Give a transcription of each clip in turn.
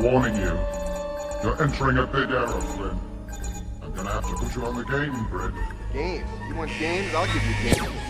warning you. You're entering a big error, Flynn. I'm gonna have to put you on the game grid. Games? You want games? I'll give you games.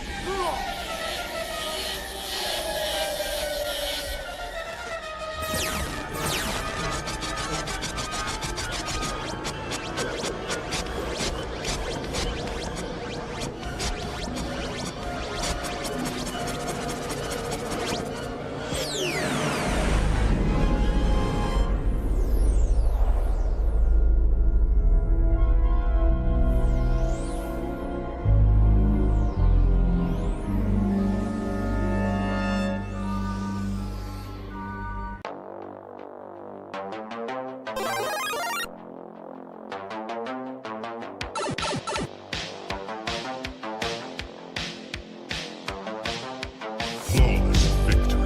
Flawless victory.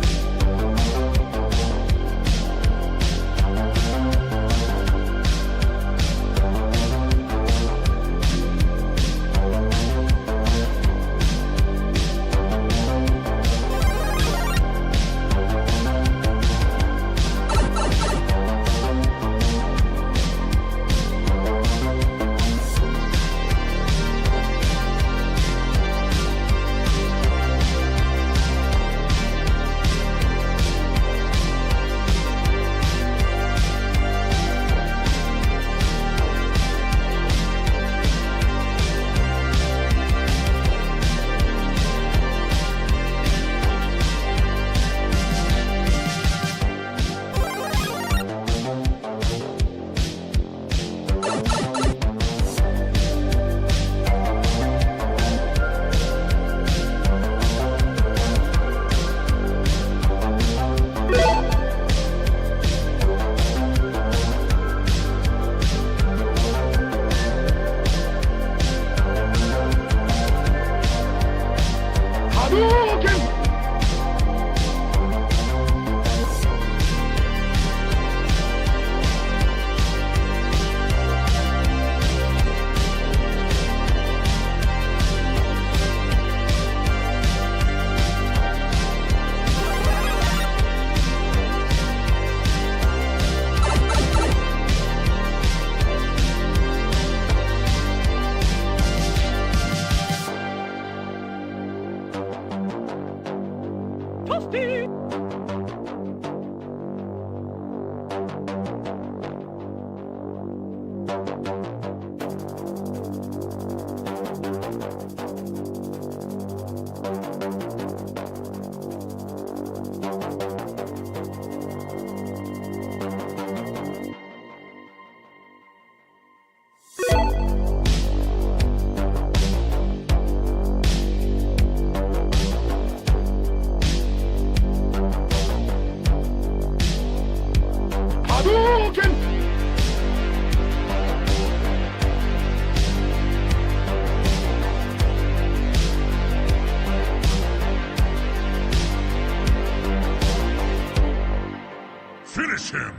Finish him!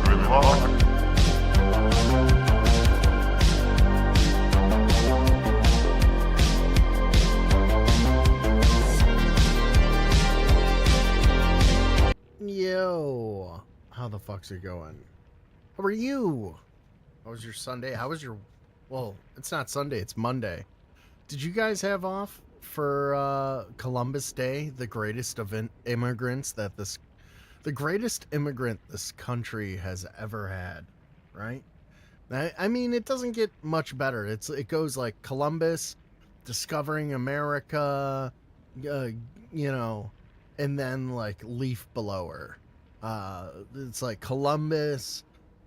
Good luck. Yo, how the fuck's it going? How are you? How was your Sunday? How was your... Well, it's not Sunday, it's Monday. Did you guys have off for Columbus Day, the greatest of immigrants that the greatest immigrant this country has ever had, right? I mean, it doesn't get much better. It goes like Columbus, discovering America, you know, and then like leaf blower. It's like Columbus,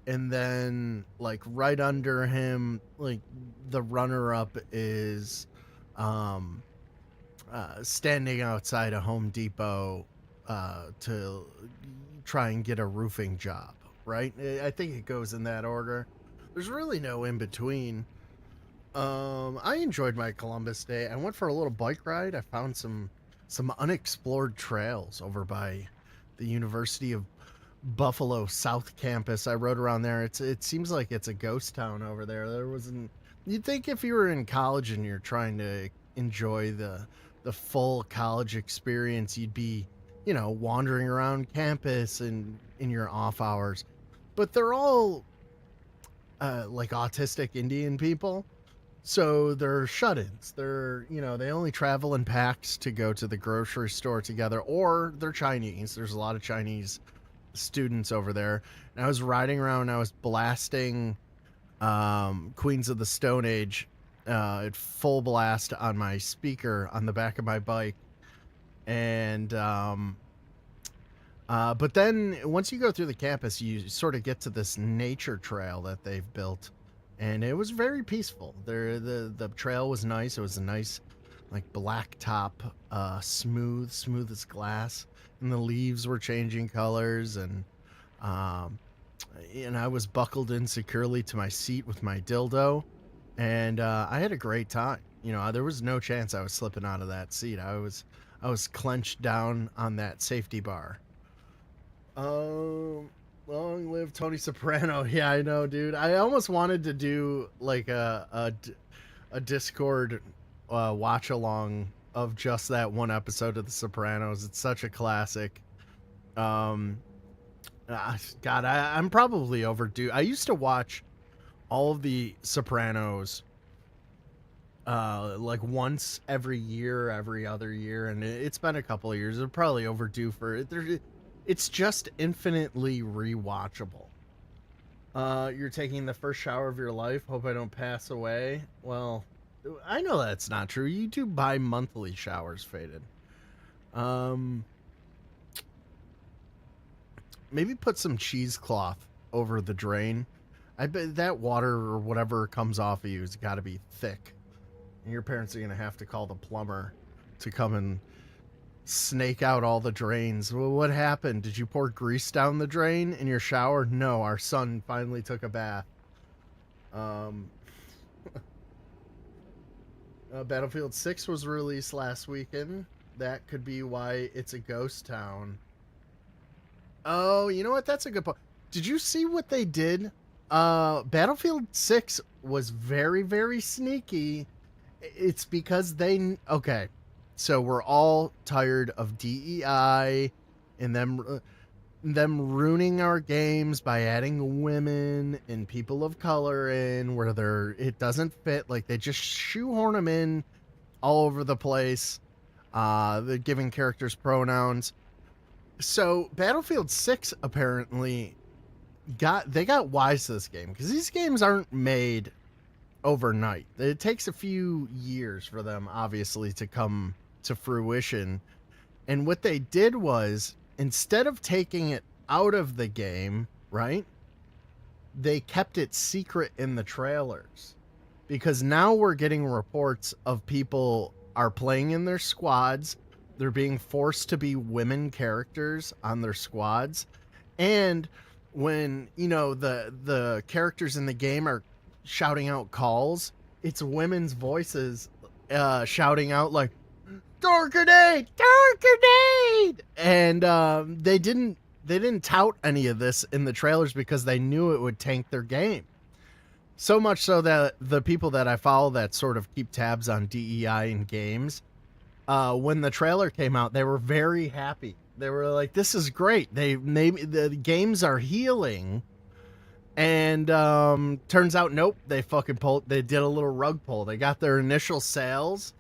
and then like right under him, like the runner-up is standing outside a Home Depot to try and get a roofing job, right? I think it goes in that order. There's really no in between. I enjoyed my Columbus Day. I went for a little bike ride. I found some unexplored trails over by the University of Buffalo South Campus. I rode around there. It seems like it's a ghost town over there. There wasn't... You'd think if you were in college and you're trying to enjoy the full college experience, you'd be wandering around campus and in your off hours. But they're all like autistic Indian people. So they're shut-ins. They only travel in packs to go to the grocery store together, or they're Chinese. There's a lot of Chinese students over there. And I was riding around, and I was blasting Queens of the Stone Age at full blast on my speaker on the back of my bike. And but then once you go through the campus, you sort of get to this nature trail that they've built, and it was very peaceful. The trail was nice. It was a nice, like, black top, smooth as glass, and the leaves were changing colors, and I was buckled in securely to my seat with my dildo, and I had a great time. There was no chance I was slipping out of that seat. I was clenched down on that safety bar. Long live Tony Soprano. Yeah, I know, dude. I almost wanted to do like a Discord watch along of just that one episode of The Sopranos. It's such a classic. God, I'm probably overdue. I used to watch all of the Sopranos like once every year, every other year, and it's been a couple of years. I'm probably overdue for it. It's just infinitely rewatchable. You're taking the first shower of your life. Hope I don't pass away. Well, I know that's not true. You do bi-monthly showers, Faded. Maybe put some cheesecloth over the drain. I bet that water or whatever comes off of you has got to be thick. And your parents are going to have to call the plumber to come and snake out all the drains. Well, what happened? Did you pour grease down the drain in your shower? No, our son finally took a bath. Battlefield 6 was released last weekend. That could be why it's a ghost town. Oh, you know what? That's a good point. Did you see what they did? Battlefield 6 was very, very sneaky. It's because okay. So we're all tired of DEI and them ruining our games by adding women and people of color in where it doesn't fit. Like, they just shoehorn them in all over the place. They're giving characters pronouns. So Battlefield 6 apparently got wise to this game, because these games aren't made overnight. It takes a few years for them, obviously, to come to fruition. And what they did was, instead of taking it out of the game, right, they kept it secret in the trailers, because now we're getting reports of people are playing in their squads. They're being forced to be women characters on their squads. And when, the characters in the game are shouting out calls, it's women's voices shouting out, like, "Door grenade! Door grenade!" And they didn't tout any of this in the trailers because they knew it would tank their game. So much so that the people that I follow that sort of keep tabs on DEI in games, when the trailer came out, they were very happy. They were like, "This is great. The games are healing." And turns out, nope. They did a little rug pull. They got their initial sales.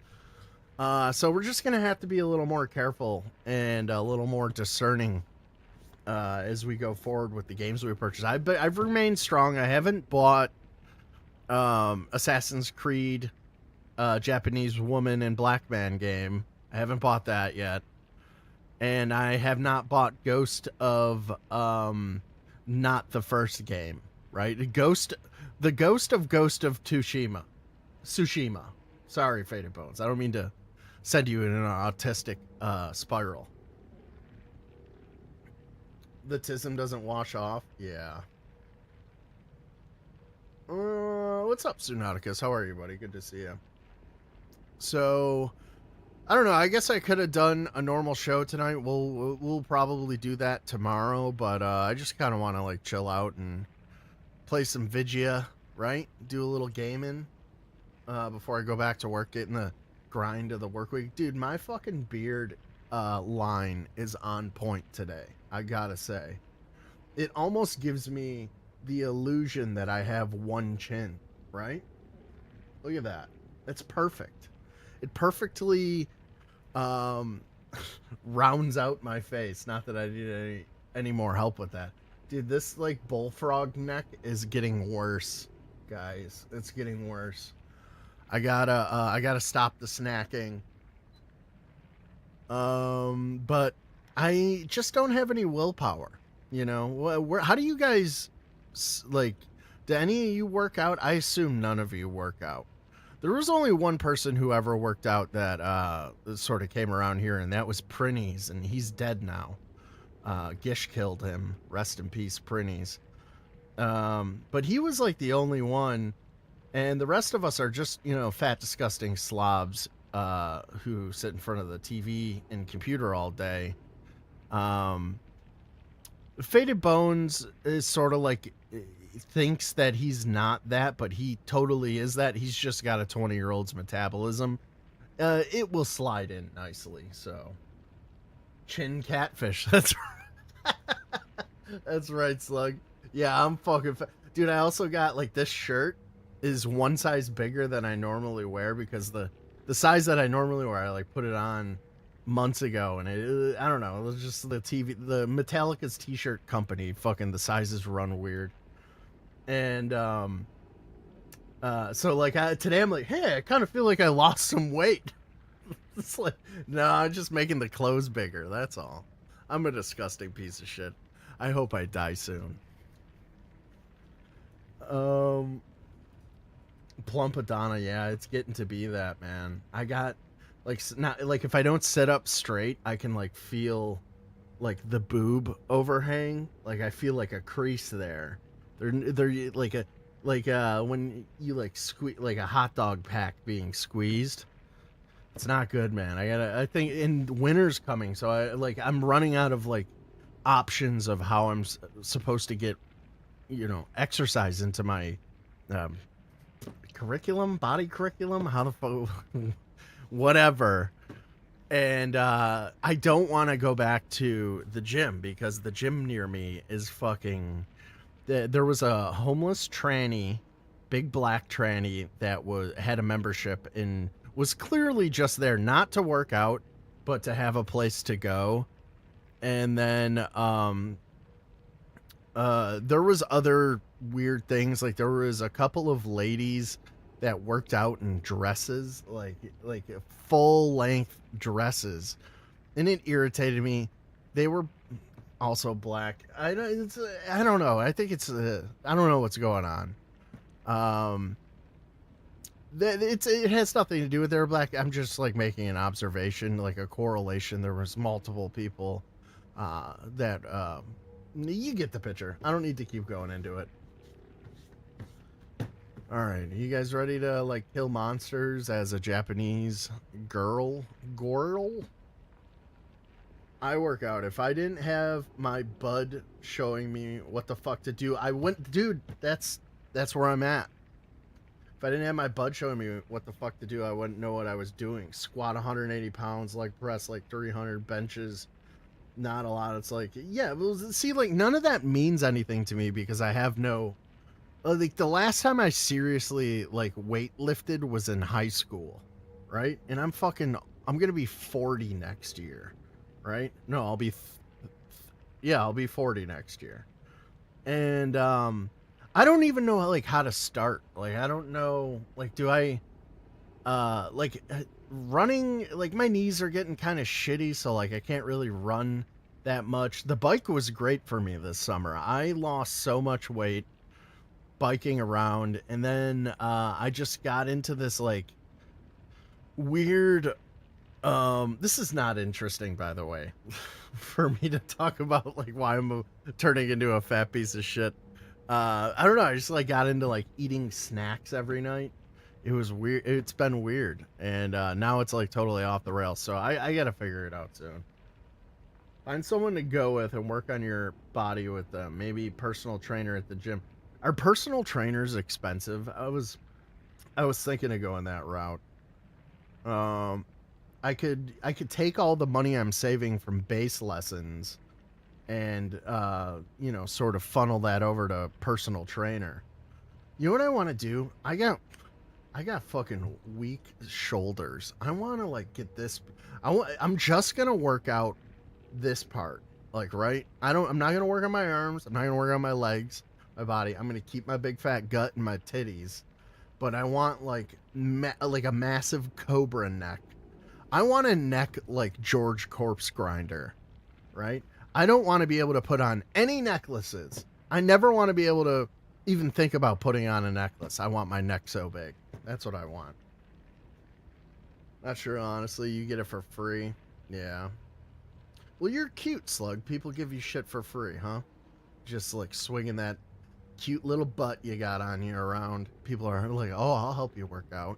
So we're just gonna have to be a little more careful and a little more discerning as we go forward with the games we purchase. I've remained strong. I haven't bought Assassin's Creed, Japanese Woman and Black Man game. I haven't bought that yet, and I have not bought Ghost of not the first game, right? The Ghost of Tsushima. Sorry, Faded Bones. I don't mean to send you in an autistic spiral. The tism doesn't wash off. Yeah. What's up, Sunauticus? How are you, buddy? Good to see you. So, I don't know. I guess I could have done a normal show tonight. We'll probably do that tomorrow, but I just kind of want to like chill out and play some Vigia, right? Do a little gaming before I go back to work, getting the grind of the work week. Dude, my fucking beard line is on point today. I gotta say, it almost gives me the illusion that I have one chin. Right? Look at that. It's perfect. It perfectly rounds out my face. Not that I need any more help with that. Dude, this like bullfrog neck is getting worse, guys. It's getting worse. I gotta stop the snacking. But I just don't have any willpower. You know, how do you guys like? Do any of you work out? I assume none of you work out. There was only one person who ever worked out that sort of came around here, and that was Prinnies, and he's dead now. Gish killed him. Rest in peace, Prinnies. But he was like the only one, and the rest of us are just, you know, fat, disgusting slobs who sit in front of the TV and computer all day. Faded Bones is sort of like thinks that he's not that, but he totally is that. He's just got a 20-year-old's metabolism. It will slide in nicely. So, chin catfish. That's right. That's right, Slug. Yeah, I'm fucking dude. I also got like this shirt is one size bigger than I normally wear because the size that I normally wear, I like put it on months ago, and I don't know. It was just the Metallica's t-shirt company. Fucking the sizes run weird. And so like today I'm like, hey, I kind of feel like I lost some weight. It's like, no, I'm just making the clothes bigger. That's all. I'm a disgusting piece of shit. I hope I die soon. Plumpadonna, yeah, it's getting to be that, man. I got like not like if I don't sit up straight, I can like feel like the boob overhang. Like I feel like a crease there. They're like when you like squeeze like a hot dog pack being squeezed. It's not good, man. I think in winter's coming, so I'm running out of like options of how I'm supposed to get, you know, exercise into my body curriculum, how to whatever. And I don't want to go back to the gym because the gym near me is fucking. There was a homeless tranny, big black tranny that had a membership and was clearly just there not to work out, but to have a place to go. And then there was other weird things. Like there was a couple of ladies that worked out in dresses, like full length dresses, and it irritated me. They were also black. I don't know. I think it's I don't know what's going on. It has nothing to do with they're black. I'm just like making an observation, like a correlation. There was multiple people that you get the picture. I don't need to keep going into it. All right, are you guys ready to like kill monsters as a Japanese girl? I work out. If I didn't have my bud showing me what the fuck to do, I wouldn't. Dude, that's where I'm at. If I didn't have my bud showing me what the fuck to do, I wouldn't know what I was doing. Squat 180 pounds, like press like 300, benches not a lot. It's like, yeah, well, see, like none of that means anything to me because I have no. Like the last time I seriously like weight lifted was in high school, right? And I'm gonna be 40 next year, right? No, I'll be 40 next year. And I don't even know like how to start. Like I don't know, like do I running, like my knees are getting kind of shitty, so like I can't really run that much. The bike was great for me this summer. I lost so much weight biking around, and then I just got into this like weird this is not interesting, by the way, for me to talk about like why I'm turning into a fat piece of shit. I don't know, I just like got into like eating snacks every night. It was weird. It's been weird, and now it's like totally off the rails, so I gotta figure it out soon. Find someone to go with and work on your body with them. Maybe personal trainer at the gym. Are personal trainers expensive? I was thinking of going that route. I could take all the money I'm saving from bass lessons and sort of funnel that over to personal trainer. You know what I want to do? I got fucking weak shoulders. I want to like get this. I'm just gonna work out this part, like right. I'm not gonna work on my arms. I'm not gonna work on my legs, my body. I'm gonna keep my big fat gut and my titties, but I want like a massive cobra neck. I want a neck like George Corpse Grinder, right? I don't want to be able to put on any necklaces. I never want to be able to even think about putting on a necklace. I want my neck so big. That's what I want. Not sure, honestly. You get it for free. Yeah. Well, you're cute, Slug. People give you shit for free, huh? Just like swinging that cute little butt you got on you around. People are like, oh, I'll help you work out.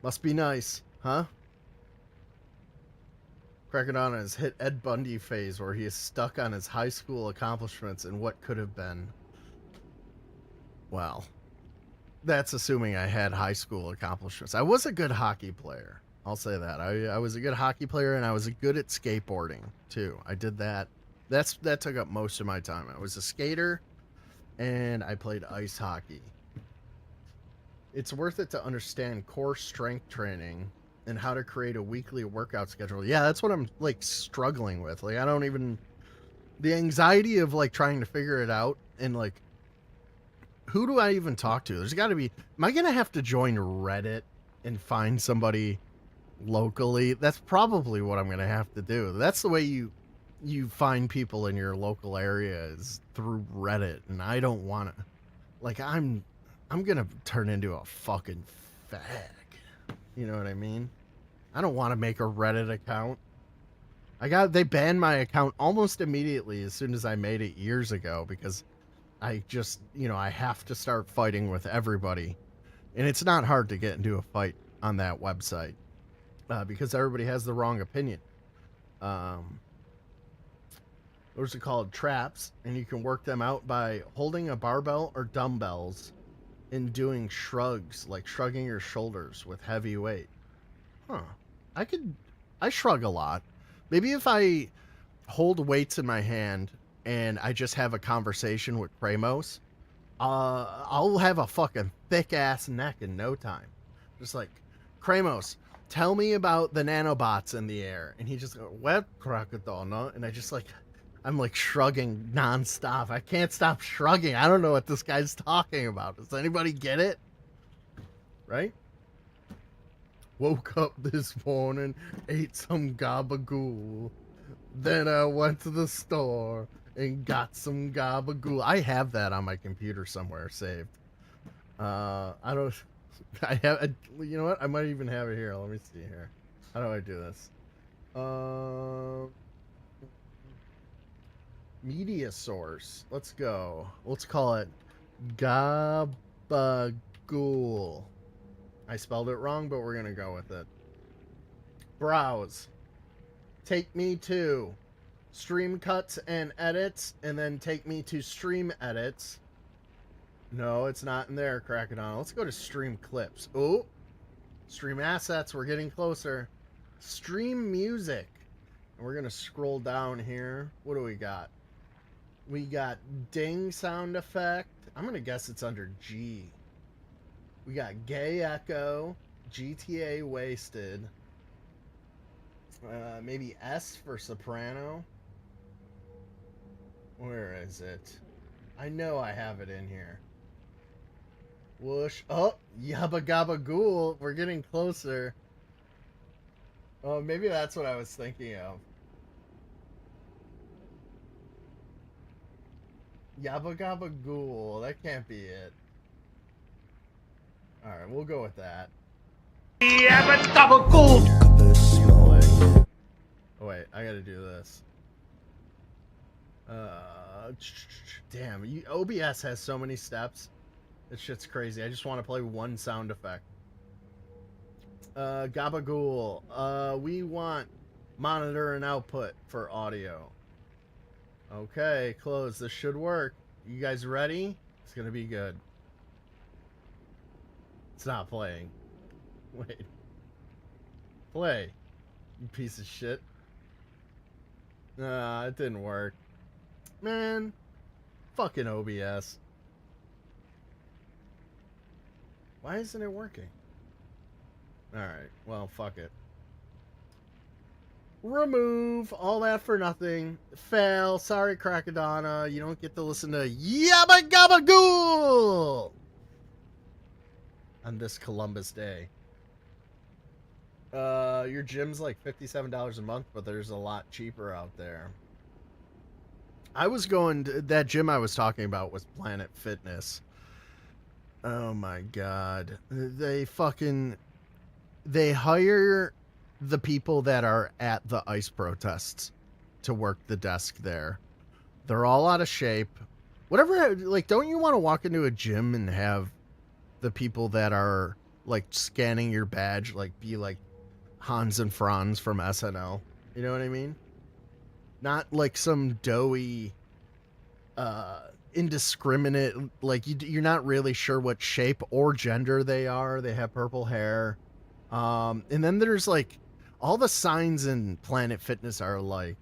Must be nice, huh? Crackadona has hit Ed Bundy phase where he is stuck on his high school accomplishments and what could have been. Well, that's assuming I had high school accomplishments. I was a good hockey player. I'll say that. I was a good hockey player, and I was good at skateboarding, too. I did that. That took up most of my time. I was a skater, and I played ice hockey. It's worth it to understand core strength training and how to create a weekly workout schedule. Yeah, that's what I'm, like, struggling with. Like, I don't even... The anxiety of, like, trying to figure it out and, like, who do I even talk to? There's got to be... Am I going to have to join Reddit and find somebody locally? That's probably what I'm going to have to do. That's the way you find people in your local area is through Reddit, and I don't want to... Like, I'm going to turn into a fucking fag. You know what I mean? I don't want to make a Reddit account. They banned my account almost immediately as soon as I made it years ago because I just, I have to start fighting with everybody. And it's not hard to get into a fight on that website because everybody has the wrong opinion. Those are called traps, and you can work them out by holding a barbell or dumbbells and doing shrugs, like shrugging your shoulders with heavy weight. Huh. I shrug a lot. Maybe if I hold weights in my hand and I just have a conversation with Kramos, I'll have a fucking thick ass neck in no time. Just like, Kramos, tell me about the nanobots in the air. And he just goes, what, Crackadona? And I'm like shrugging nonstop. I can't stop shrugging. I don't know what this guy's talking about. Does anybody get it? Right? Woke up this morning, ate some gabagool. Then I went to the store and got some gabagool. I have that on my computer somewhere saved. I have, you know what? I might even have it here. Let me see here. How do I do this? Media source. Let's go. Let's call it gabagool. I spelled it wrong, but we're going to go with it. Browse. Take me to stream cuts and edits, and then take me to stream edits. No, it's not in there, Crackadona. Let's go to stream clips. Oh, stream assets. We're getting closer. Stream music. And we're going to scroll down here. What do we got? We got ding sound effect. I'm going to guess it's under G. We got gay echo, GTA wasted. Maybe S for soprano. Where is it? I know I have it in here. Whoosh. Oh, yabba gabba ghoul. We're getting closer. Oh, maybe that's what I was thinking of. Yabba gabba ghoul. That can't be it. Alright, we'll go with that. Yabba gabba ghoul. Oh wait, I gotta do this. Damn, OBS has so many steps. This shit's crazy. I just want to play one sound effect. Gabagool. We want monitor and output for audio. Okay, close. This should work. You guys ready? It's gonna be good. It's not playing. Wait. Play. You piece of shit. Nah, it didn't work. Man, fucking OBS. Why isn't it working? Alright, well, fuck it. Remove all that for nothing. Fail. Sorry, Crackadona. You don't get to listen to Yabba Gabba Ghoul on this Columbus Day. Your gym's like $57 a month, but there's a lot cheaper out there. I was going to, that gym I was talking about was Planet Fitness. Oh my god. They hire the people that are at the ICE protests to work the desk there. They're all out of shape. Whatever, like, don't you want to walk into a gym and have the people that are like scanning your badge like be like Hans and Franz from SNL? You know what I mean? Not like some doughy indiscriminate, like you're not really sure what shape or gender they are. They have purple hair. And then there's like all the signs in Planet Fitness are like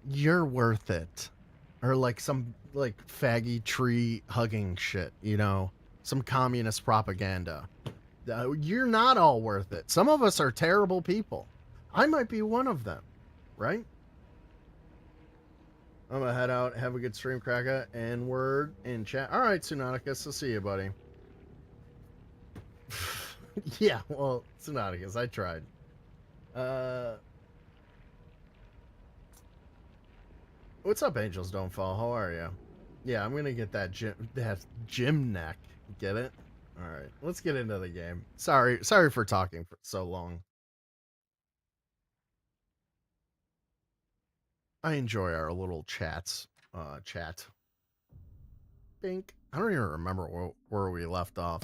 you're worth it, or like some like faggy tree hugging shit, you know, some communist propaganda. You're not all worth it. Some of us are terrible people. I might be one of them, right? I'm gonna head out, have a good stream, Cracker, and word in chat. All right, Tsunauticus, I'll see you, buddy. Yeah, well, Tsunauticus, I tried. What's up, Angels Don't Fall? How are you? Yeah, I'm gonna get that gym neck. Get it? All right, let's get into the game. Sorry for talking for so long. I enjoy our little chats. Chat. Bink. I don't even remember where we left off.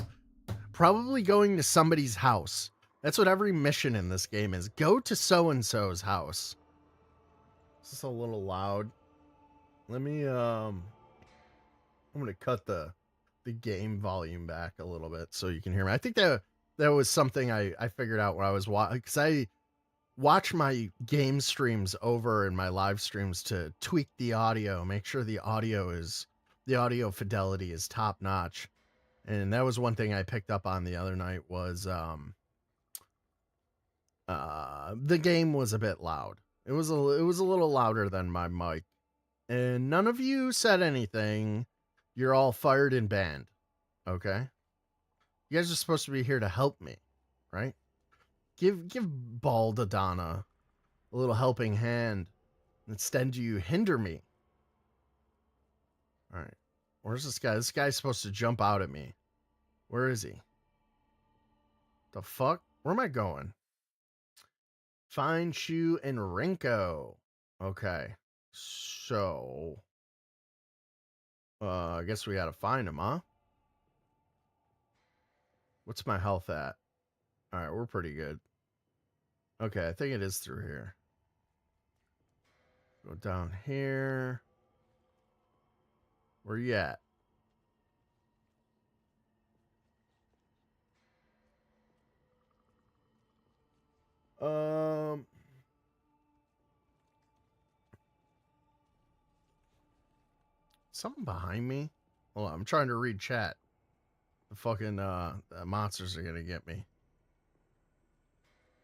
Probably going to somebody's house. That's what every mission in this game is. Go to so-and-so's house. This is a little loud. Let me, I'm going to cut the game volume back a little bit so you can hear me. I think that was something I figured out when I was watching, because I watch my game streams over in my live streams to tweak the audio, make sure the audio fidelity is top notch. And that was one thing I picked up on the other night was the game was a bit loud. It was a little louder than my mic. And none of you said anything. You're all fired and banned. Okay? You guys are supposed to be here to help me, right? Give Baldadonna a little helping hand. Instead, you hinder me. All right. Where's this guy? This guy's supposed to jump out at me. Where is he? The fuck? Where am I going? Find Shu and Rinko. Okay. So I guess we gotta find him, huh? What's my health at? Alright, we're pretty good. Okay, I think it is through here. Go down here. Where you at? Something behind me? Hold on, I'm trying to read chat. The fucking the monsters are gonna get me.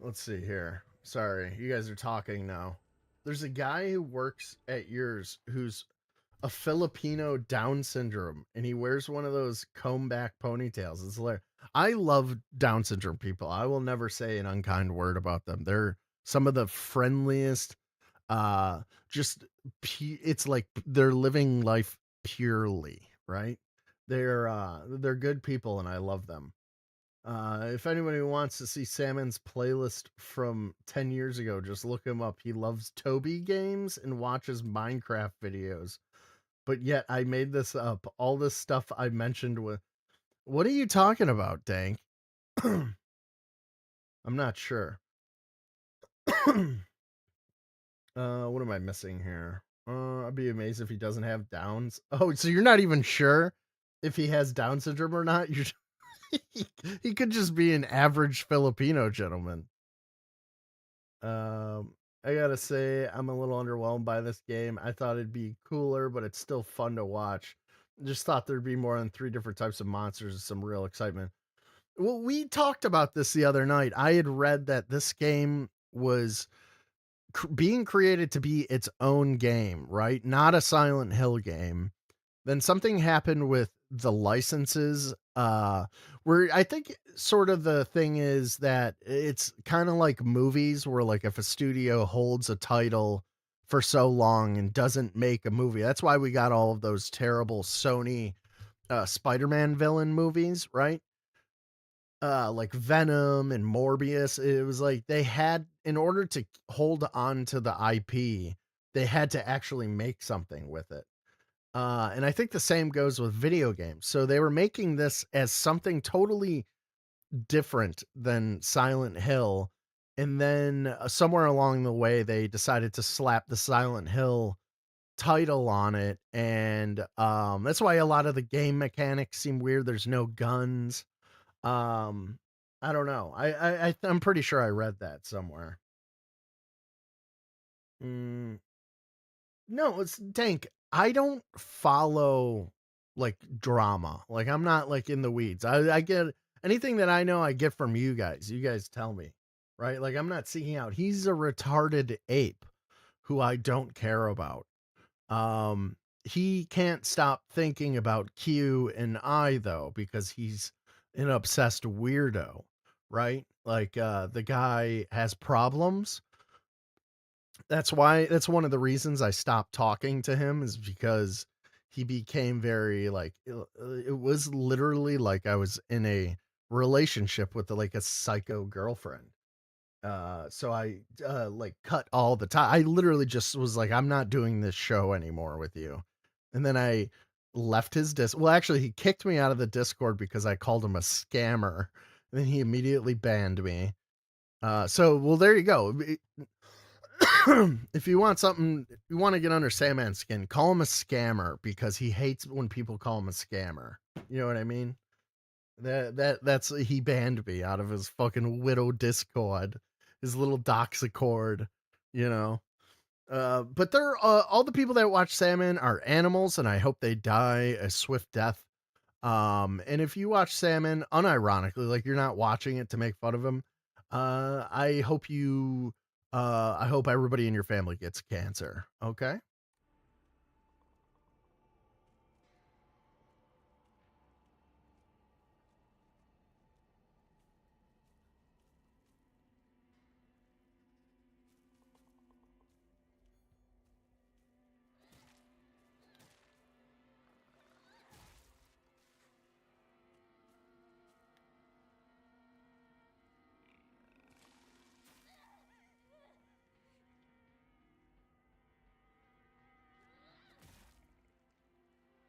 Let's see here. Sorry, you guys are talking now. There's a guy who works at yours who's a Filipino Down syndrome, and he wears one of those comb back ponytails. It's hilarious. I love Down syndrome people. I will never say an unkind word about them. They're some of the friendliest. Just it's like they're living life purely, right? They're good people, and I love them. If anybody wants to see Salmon's playlist from 10 years ago, just look him up. He loves Toby games and watches Minecraft videos. But yet I made this up. All this stuff I mentioned with... What are you talking about, Dank? I'm not sure. What am I missing here? I'd be amazed if he doesn't have Downs. Oh, so you're not even sure if he has Down syndrome or not? You're... he could just be an average Filipino gentleman. I gotta say, I'm a little underwhelmed by this game. I thought it'd be cooler, but it's still fun to watch. Just thought there'd be more than 3 different types of monsters and some real excitement. Well, we talked about this the other night. I had read that this game was being created to be its own game, right? Not a Silent Hill game. Then something happened with the licenses, where I think sort of the thing is that it's kind of like movies where like if a studio holds a title for so long and doesn't make a movie, that's why we got all of those terrible Sony Spider-Man villain movies, right? Like Venom and Morbius. It was like they had, in order to hold on to the IP, they had to actually make something with it. And I think the same goes with video games. So they were making this as something totally different than Silent Hill. And then somewhere along the way, they decided to slap the Silent Hill title on it. And that's why a lot of the game mechanics seem weird. There's no guns. Um, I don't know. I'm pretty sure I read that somewhere. Mm, no, it's Dank. I don't follow like drama. Like I'm not like in the weeds. I get anything that I know I get from you guys. You guys tell me. Right? Like I'm not seeking out. He's a retarded ape who I don't care about. He can't stop thinking about Q and I though because he's an obsessed weirdo, right? Like the guy has problems. That's one of the reasons I stopped talking to him is because he became very like it was literally like I was in a relationship with like a psycho girlfriend. So I like cut all the time. I literally just was like, I'm not doing this show anymore with you. And then I left his well, actually he kicked me out of the Discord because I called him a scammer. And then he immediately banned me. So well there you go. If you want something, if you want to get under Sandman's skin, call him a scammer because he hates when people call him a scammer. You know what I mean? That's he banned me out of his fucking widow Discord, his little doxacord, you know. But they're all the people that watch Salmon are animals, and I hope they die a swift death. And if you watch Salmon unironically, like you're not watching it to make fun of him, I hope you, I hope everybody in your family gets cancer. Okay.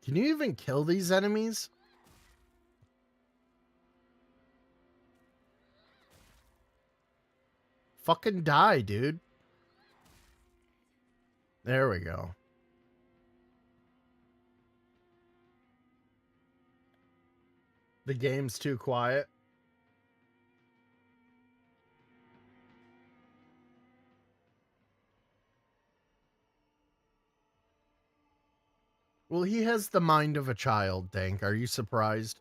Can you even kill these enemies? Fucking die, dude. There we go. The game's too quiet. Well, he has the mind of a child, Dank. Are you surprised?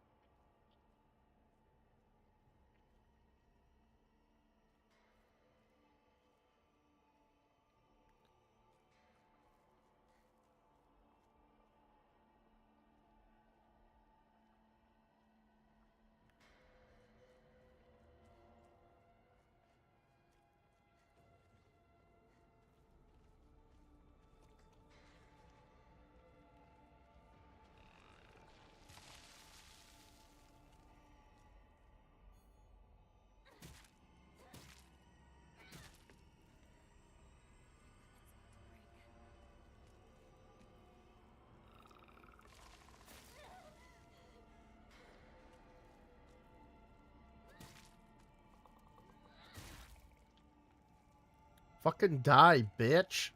Fucking die, bitch.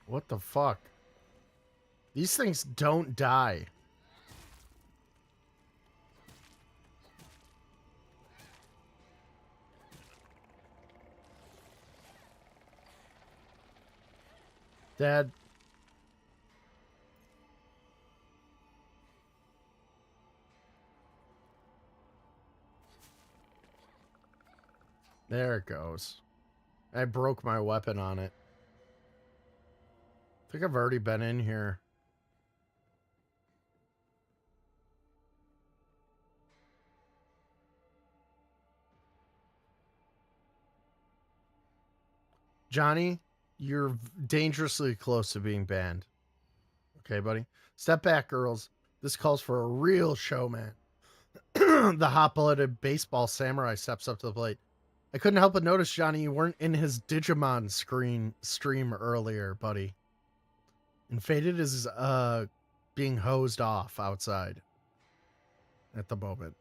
What the fuck? These things don't die. Dad. There it goes. I broke my weapon on it. I think I've already been in here. Johnny, you're dangerously close to being banned. Okay, buddy? Step back, girls. This calls for a real showman. The hot-blooded baseball samurai steps up to the plate. I couldn't help but notice, Johnny, you weren't in his Digimon stream earlier, buddy. And Faded is being hosed off outside at the moment.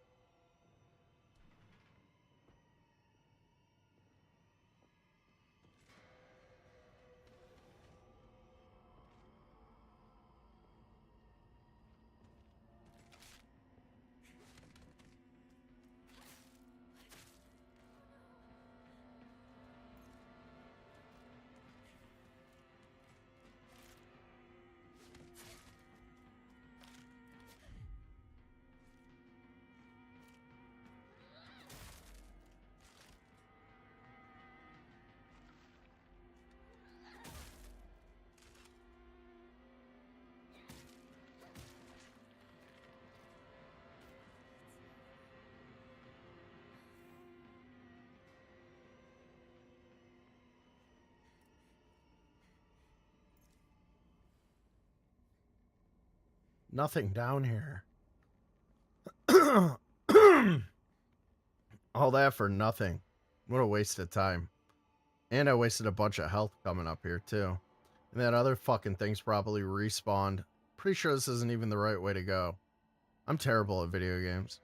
Nothing down here. All that for nothing. What a waste of time. And I wasted a bunch of health coming up here, too. And that other fucking thing's probably respawned. Pretty sure this isn't even the right way to go. I'm terrible at video games.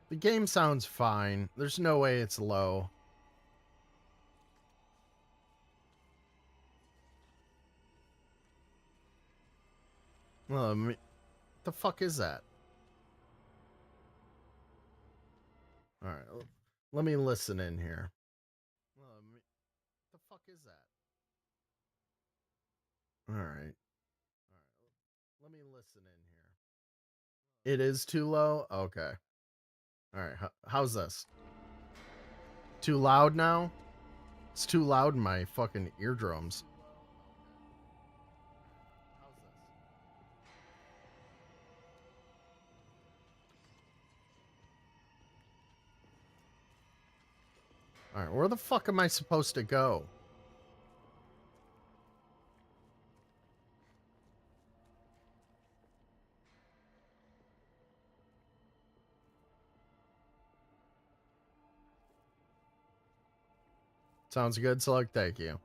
The game sounds fine. There's no way it's low. Well, what the fuck is that? Alright, let me listen in here. Well, what the fuck is that? Alright. Let me listen in here. It is too low? Okay. Alright, how's this? Too loud now? It's too loud in my fucking eardrums. Alright, where the fuck am I supposed to go? Sounds good, Select. Thank you.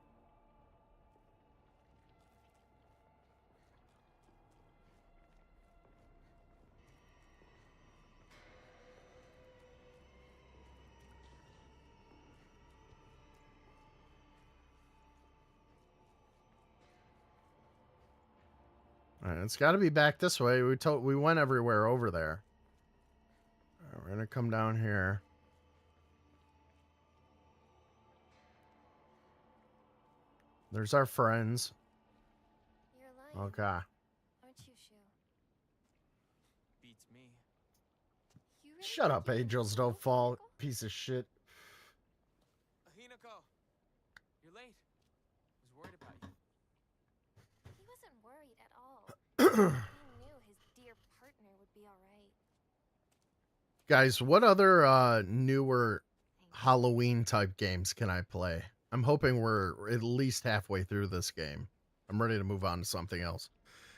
Alright, it's got to be back this way. We went everywhere over there. Alright, we're gonna come down here. There's our friends. You're lying, Okay. aren't you, Shu? Beats me. You really Shut think up, you can angels handle don't fall, Michael? piece of shit. Hinako, you're late. I was worried about you. He wasn't worried at all. He knew his dear partner would be alright. Guys, what other newer Halloween type games can I play? I'm hoping we're at least halfway through this game. I'm ready to move on to something else.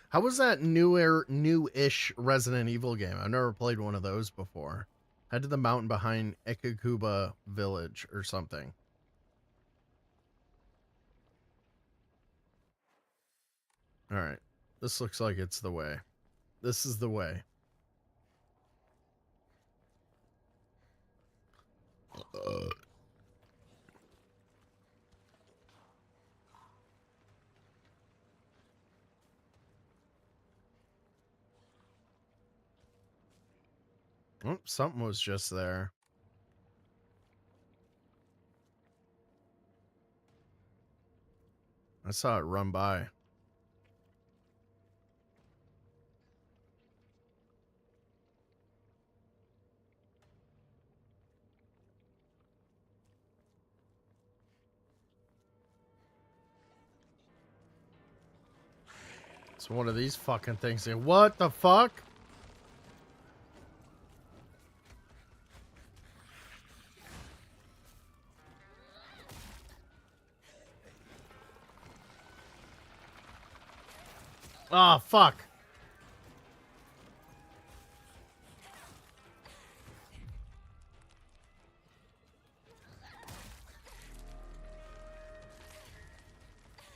How was that new-ish Resident Evil game? I've never played one of those before. Head to the mountain behind Ekakuba Village or something. All right. This looks like it's the way. This is the way. Oh, something was just there. I saw it run by. It's one of these fucking things. What the fuck? Oh, fuck.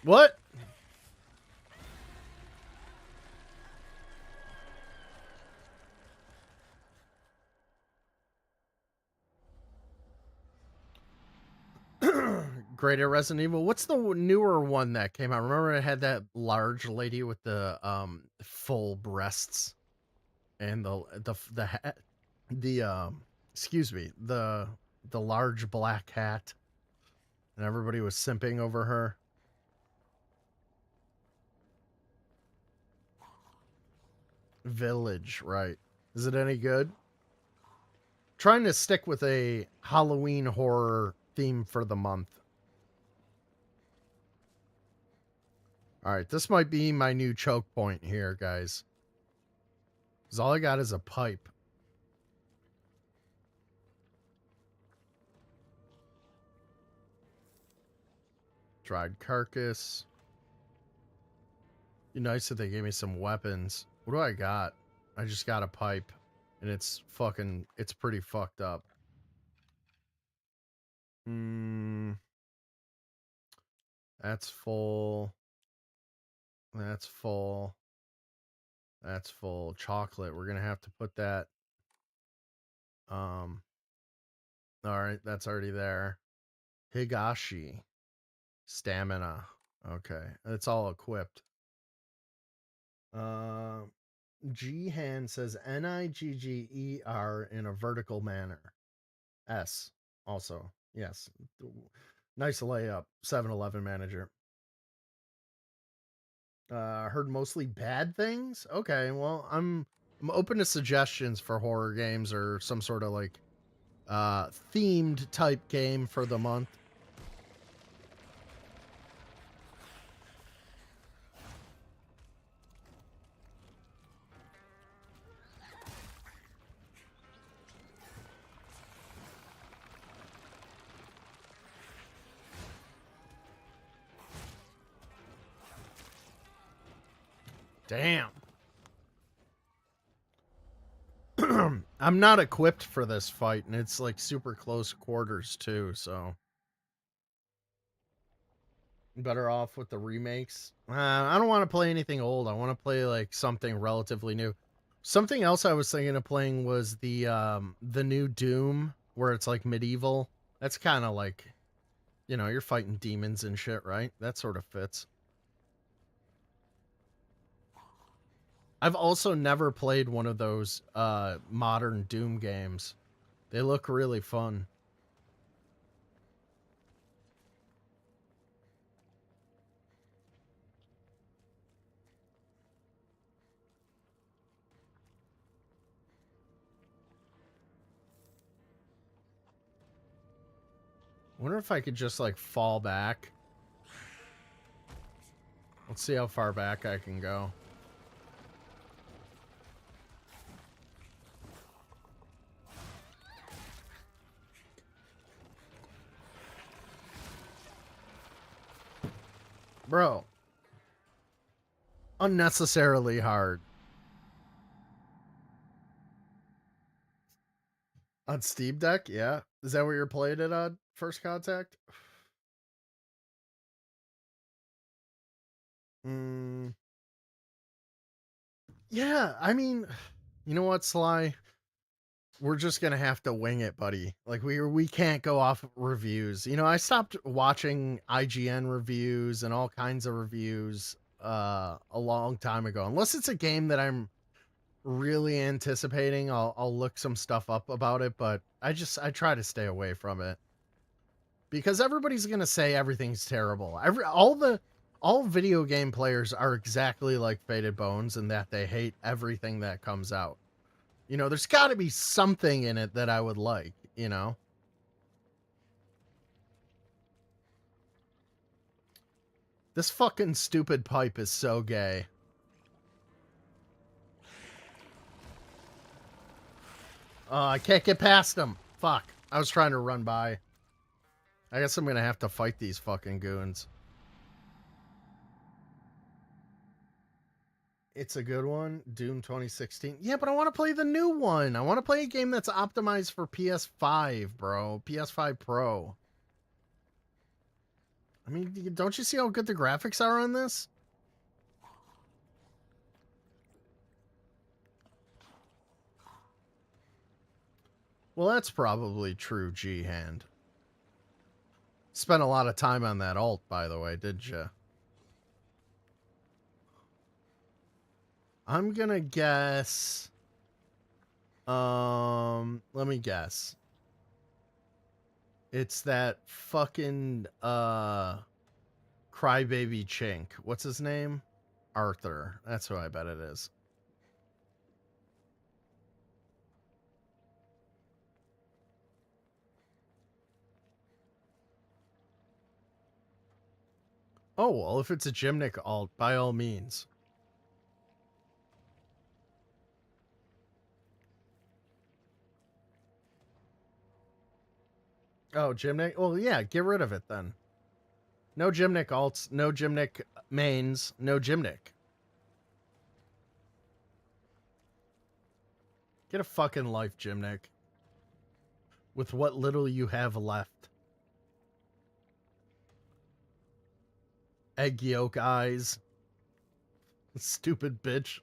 What? Greater Resident Evil. What's the newer one that came out? Remember it had that large lady with the full breasts and the hat, the excuse me, the large black hat, and everybody was simping over her. Village, right? Is it any good? Trying to stick with a Halloween horror theme for the month. All right, this might be my new choke point here, guys. Because all I got is a pipe. Dried carcass. Be nice if they gave me some weapons. What do I got? I just got a pipe. And it's pretty fucked up. That's full. That's full. That's full. Chocolate. We're gonna have to put that. All right, that's already there. Higashi. Stamina. Okay. It's all equipped. G-Hand says Nigger in a vertical manner. S. Also. Yes. Nice layup. 7-Eleven manager. Heard mostly bad things? Okay, well, I'm open to suggestions for horror games or some sort of like themed type game for the month. Damn. I'm not equipped for this fight, and it's like super close quarters too, so better off with the remakes. I don't want to play anything old. I want to play like something relatively new. Something else I was thinking of playing was the new Doom, where it's like medieval. That's kind of like, you're fighting demons and shit, right? That sort of fits. I've also never played one of those modern Doom games. They look really fun. Wonder if I could just like fall back. Let's see how far back I can go. Bro. Unnecessarily hard. On Steam Deck? Yeah. Is that what you're playing it on? First Contact? Yeah, I mean, you know what, Sly? we're just gonna have to wing it, buddy. Like we can't go off reviews. You know, I stopped watching IGN reviews and all kinds of reviews a long time ago. Unless it's a game that I'm really anticipating, I'll look some stuff up about it, but I try to stay away from it. Because everybody's gonna say everything's terrible. All video game players are exactly like Faded Bones in that they hate everything that comes out. You know, there's got to be something in it that I would like, you know? This fucking stupid pipe is so gay. I can't get past him. Fuck. I was trying to run by. I guess I'm gonna have to fight these fucking goons. It's a good one. Doom 2016. Yeah, but I want to play the new one. I want to play a game that's optimized for PS5, bro. PS5 Pro. I mean, don't you see how good the graphics are on this? Well, that's probably true, G-Hand. Spent a lot of time on that alt, by the way, did you? I'm gonna guess... let me guess. It's that fucking, Crybaby Chink. What's his name? Arthur. That's who I bet it is. Oh, well, if it's a Gymnic alt, by all means. Oh, Gymnic? Well, yeah, get rid of it then. No Gymnic alts, no Gymnic mains, no Gymnic. Get a fucking life, Gymnic. With what little you have left. Egg yolk eyes. Stupid bitch.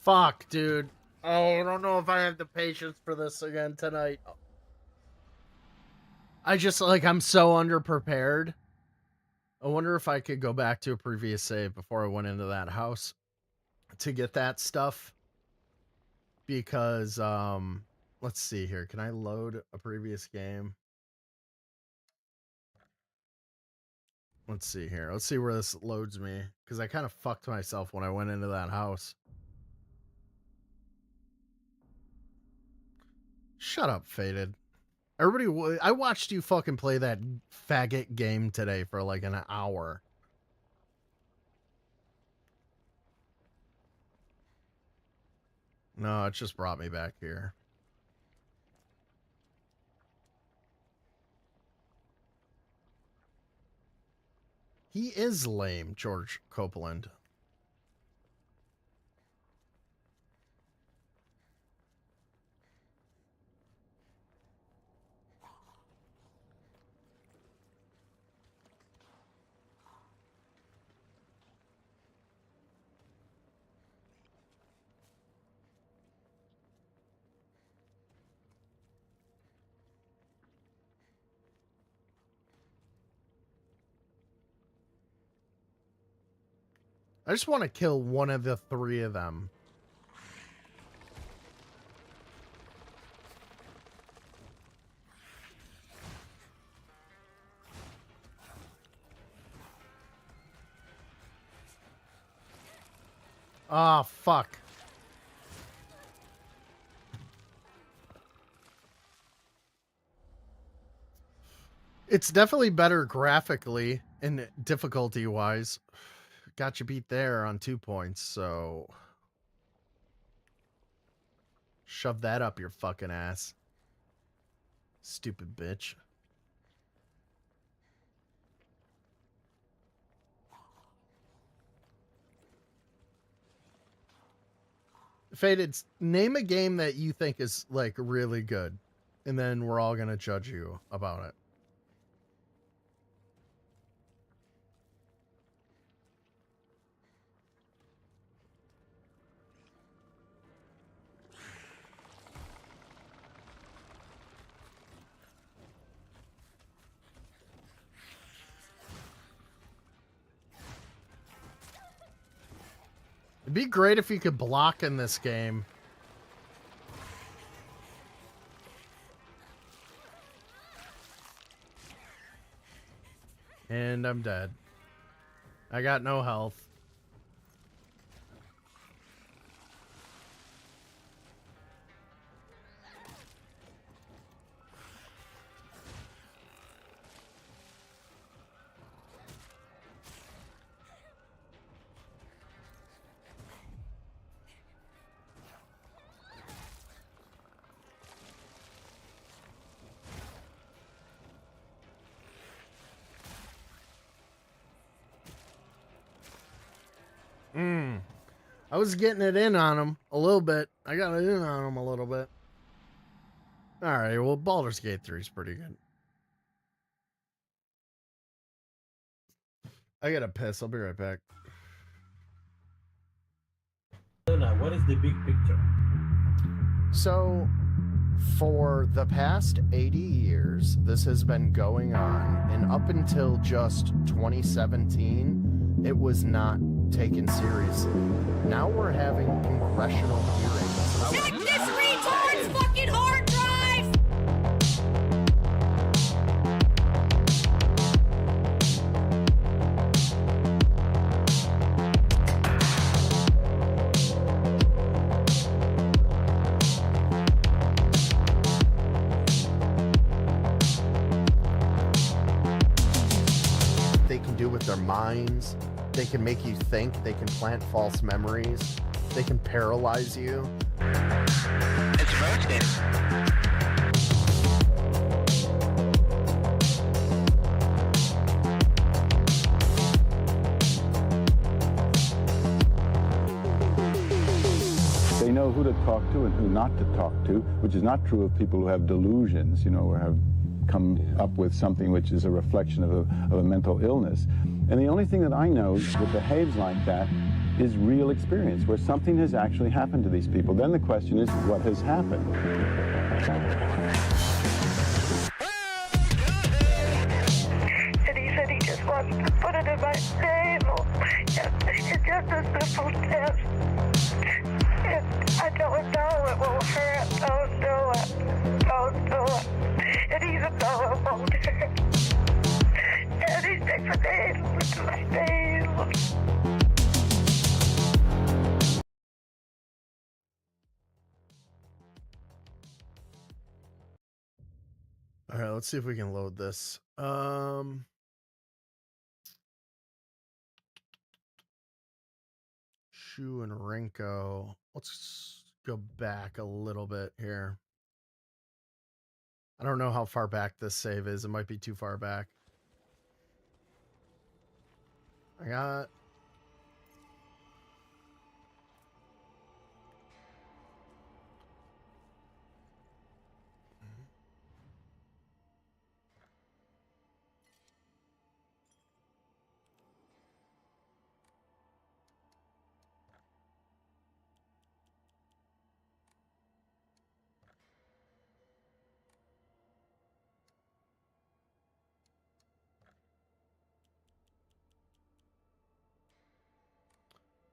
Fuck, dude. Oh, I don't know if I have the patience for this again tonight. I'm so underprepared. I wonder if I could go back to a previous save before I went into that house to get that stuff. Because, let's see here. Can I load a previous game? Let's see here. Let's see where this loads me. Because I kind of fucked myself when I went into that house. Shut up, Faded. Everybody, I watched you fucking play that faggot game today for like an hour. No, it just brought me back here. He is lame, George Copeland. I just want to kill one of the three of them. Ah, fuck. It's definitely better graphically and difficulty-wise. Got you beat there on 2 points, so... Shove that up your fucking ass. Stupid bitch. Faded, name a game that you think is like really good, and then we're all gonna judge you about it. It'd be great if you could block in this game. And I'm dead. I got no health. I was getting it in on him a little bit. I got it in on him a little bit. All right, well, Baldur's Gate 3 is pretty good. I gotta piss. I'll be right back. What is the big picture? So, for the past 80 years, this has been going on, and up until just 2017, it was not taken seriously. Now we're having congressional hearings. Check this retard's fucking hard drive! They can do with their minds. They can make you think. They can plant false memories. They can paralyze you. It's roasted. They know who to talk to and who not to talk to, which is not true of people who have delusions, or have come up with something which is a reflection of a mental illness. And the only thing that I know that behaves like that is real experience, where something has actually happened to these people. Then the question is, what has happened? And he said he just wants to put it in my table. It's just a simple test. I don't know it will hurt. Don't do it. Don't do it. And even though it won't hurt. And he takes a needle into my nail. All right, let's see if we can load this. Shu and Renko. Let's go back a little bit here. I don't know how far back this save is. It might be too far back. I got...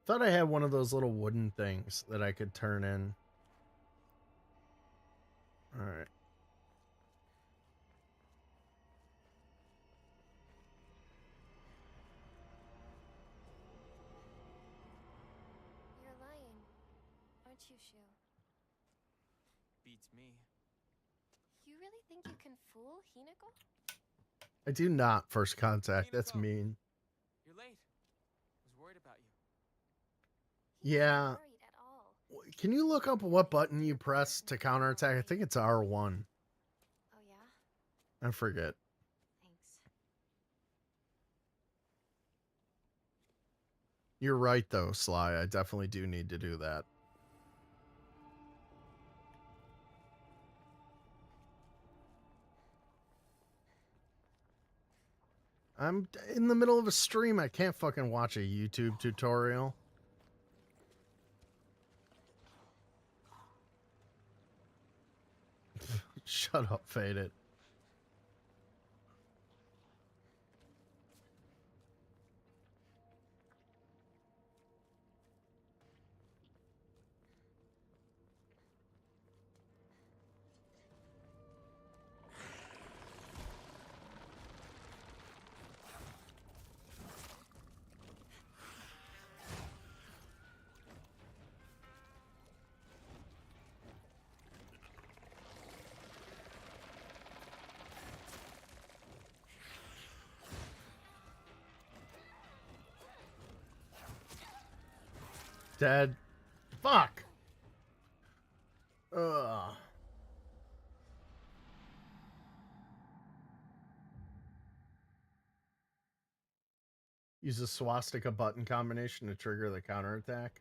Thought I had one of those little wooden things that I could turn in. All right. You're lying, aren't you, Shu? Beats me. You really think you can fool Hinako? I do not first contact. That's mean. You're late. I was worried about you. He Yeah. wasn't worried at all. Can you look up what button you press to counterattack? I think it's R1. Oh yeah? I forget. Thanks. You're right, though, Sly. I definitely do need to do that. I'm in the middle of a stream. I can't fucking watch a YouTube tutorial. Shut up, Faded. Dead. Fuck. Ugh. Use a swastika button combination to trigger the counterattack.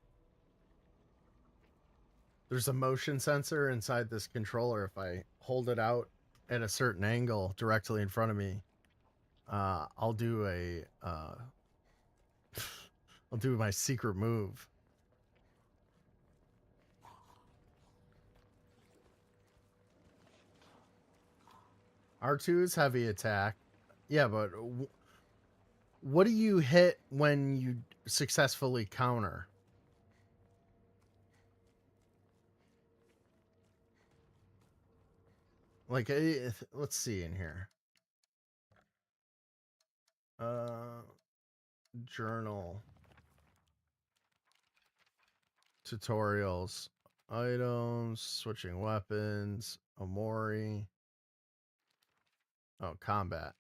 There's a motion sensor inside this controller. If I hold it out at a certain angle directly in front of me, I'll do a I'll do my secret move. R2 is heavy attack. Yeah, but what do you hit when you successfully counter? Like, let's see in here. Journal. Tutorials. Items. Switching weapons. Omori. Oh, combat.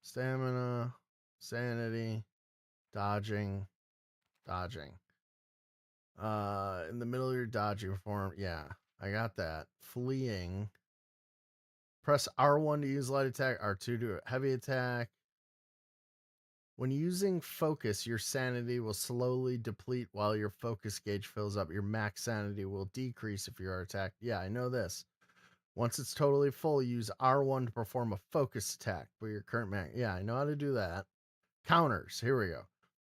Stamina. Sanity. Dodging. Dodging. In the middle of your dodging form. Yeah, I got that. Fleeing. Press R1 to use light attack. R2 to heavy attack. When using focus, your sanity will slowly deplete while your focus gauge fills up. Your max sanity will decrease if you are attacked. Yeah, I know this. Once it's totally full, use R1 to perform a focus attack for your current max. Yeah, I know how to do that. Counters. Here we go.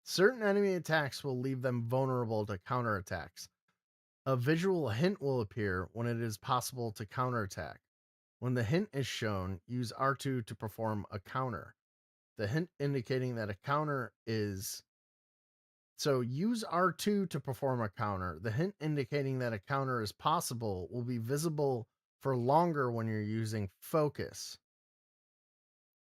Certain enemy attacks will leave them vulnerable to counterattacks. A visual hint will appear when it is possible to counterattack. When the hint is shown, use R2 to perform a counter. The hint indicating that a counter is... So use R2 to perform a counter. The hint indicating that a counter is possible will be visible for longer when you're using focus.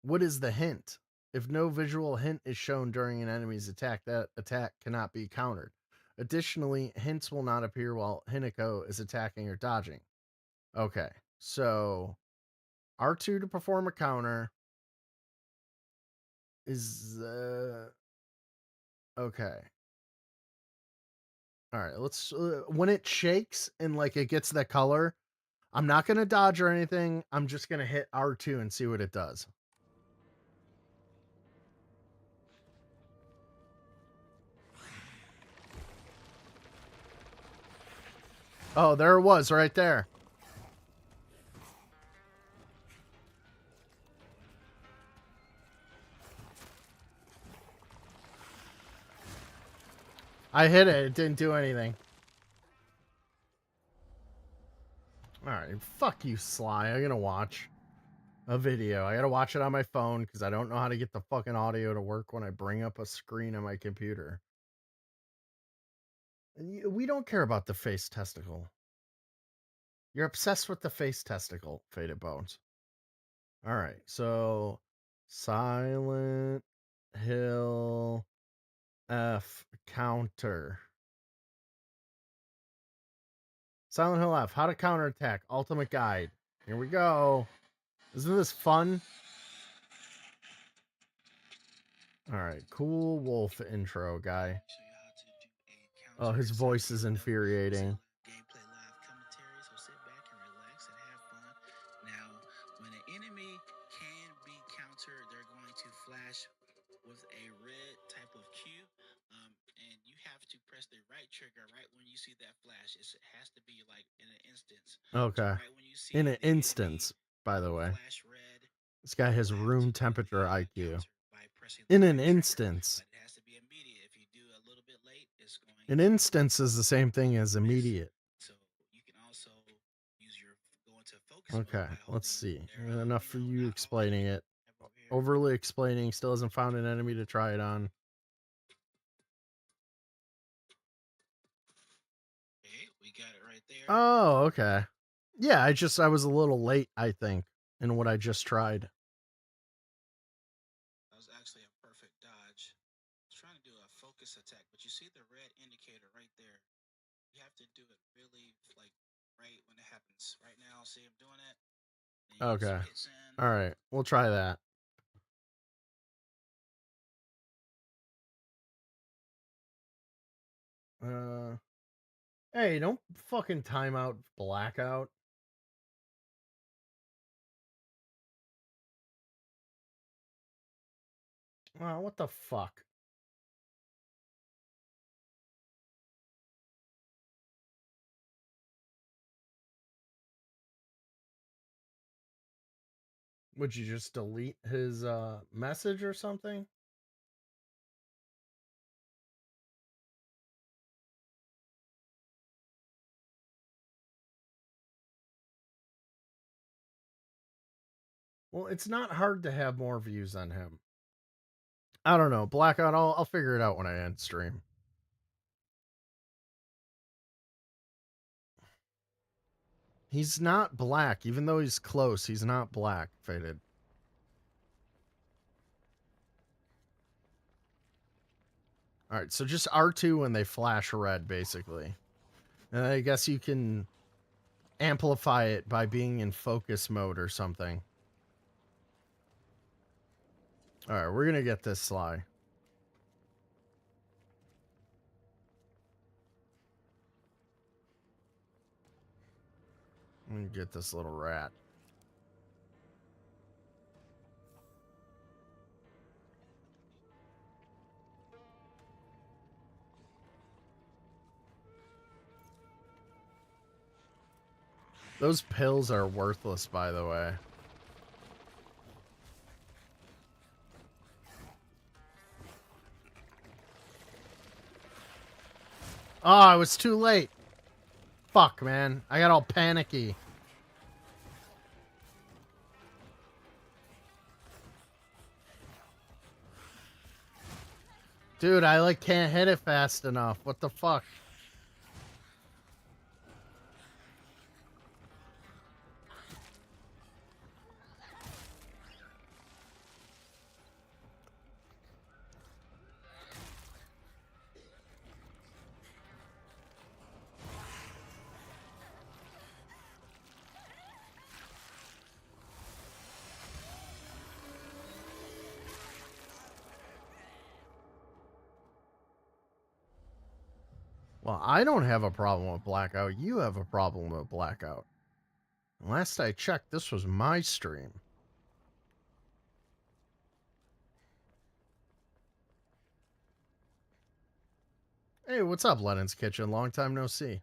What is the hint? If no visual hint is shown during an enemy's attack, that attack cannot be countered. Additionally, hints will not appear while Hinako is attacking or dodging. Okay, so R2 to perform a counter is... okay. All right, let's... when it shakes and like it gets that color, I'm not going to dodge or anything. I'm just going to hit R2 and see what it does. Oh, there it was right there. I hit it. It didn't do anything. Alright, fuck you, Sly. I'm gonna watch a video. I gotta watch it on my phone because I don't know how to get the fucking audio to work when I bring up a screen on my computer. We don't care about the face testicle. You're obsessed with the face testicle, Faded Bones. Alright, so... Silent Hill F counter. Silent Hill F, how to counterattack, ultimate guide. Here we go. Isn't this fun? Alright, cool wolf intro guy. Oh, his voice is infuriating. Gameplay live commentary, so sit back and relax and have fun. Now, right trigger, right when you see that flash. It has to be like in an instance. Okay. So right when you see In an the enemy instance, by the way. flash red, This guy has you'll have room to do temperature the IQ. counter by pressing the In right an trigger. instance. But it has to be immediate. If you do a little bit late, it's going An to instance is the same thing as miss. immediate. So you can also use your go into focus mode Okay, by let's holding see. their, Enough for you not explaining it. over here. Overly explaining. Still hasn't found an enemy to try it on. Okay, we got it right there. Oh, okay. Yeah, I was a little late, I think, in what I just tried. That was actually a perfect dodge. I was trying to do a focus attack, but you see the red indicator right there. You have to do it really like right when it happens. Right now, see him doing it. And you get Okay. some hits in. All right, we'll try that. Hey, don't fucking timeout blackout. Oh, what the fuck? Would you just delete his message or something? Well, it's not hard to have more views on him. I don't know. Blackout, I'll figure it out when I end stream. He's not black, even though he's close. He's not black, Faded. All right, so just R2 when they flash red, basically. And I guess you can amplify it by being in focus mode or something. All right, we're going to get this Sly. Let me get this little rat. Those pills are worthless, by the way. Oh, I was too late. Fuck, man. I got all panicky. Dude, I like can't hit it fast enough. What the fuck? Well, I don't have a problem with blackout. You have a problem with blackout. Last I checked, this was my stream. Hey, what's up, Lennon's Kitchen? Long time no see.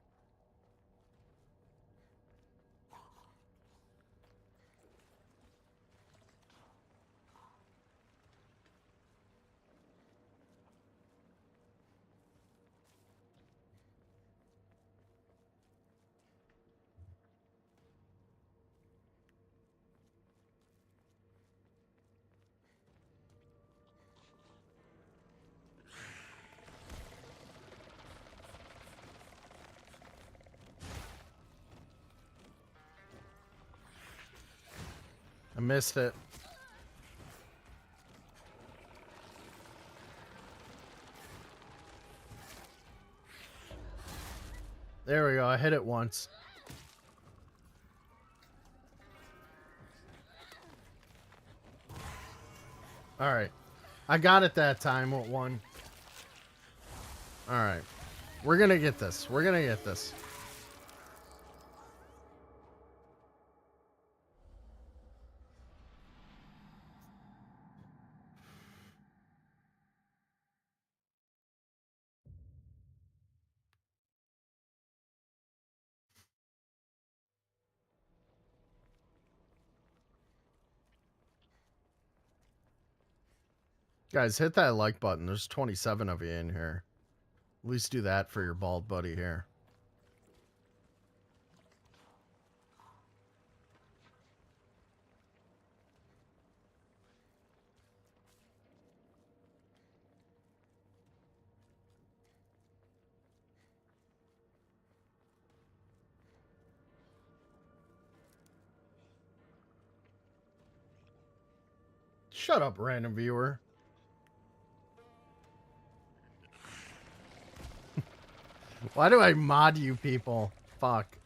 I missed it. There we go. I hit it once. All right. I got it that time with one. All right. We're going to get this. We're going to get this. Guys, hit that like button. There's 27 of you in here. At least do that for your bald buddy here. Shut up, random viewer. Why do I mod you people? Fuck.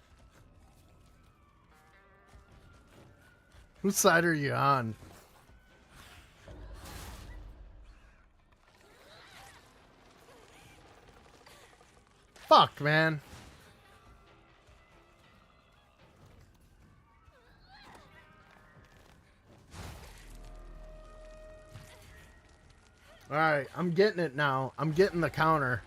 Whose side are you on? Fuck, man. Alright, I'm getting it now. I'm getting the counter.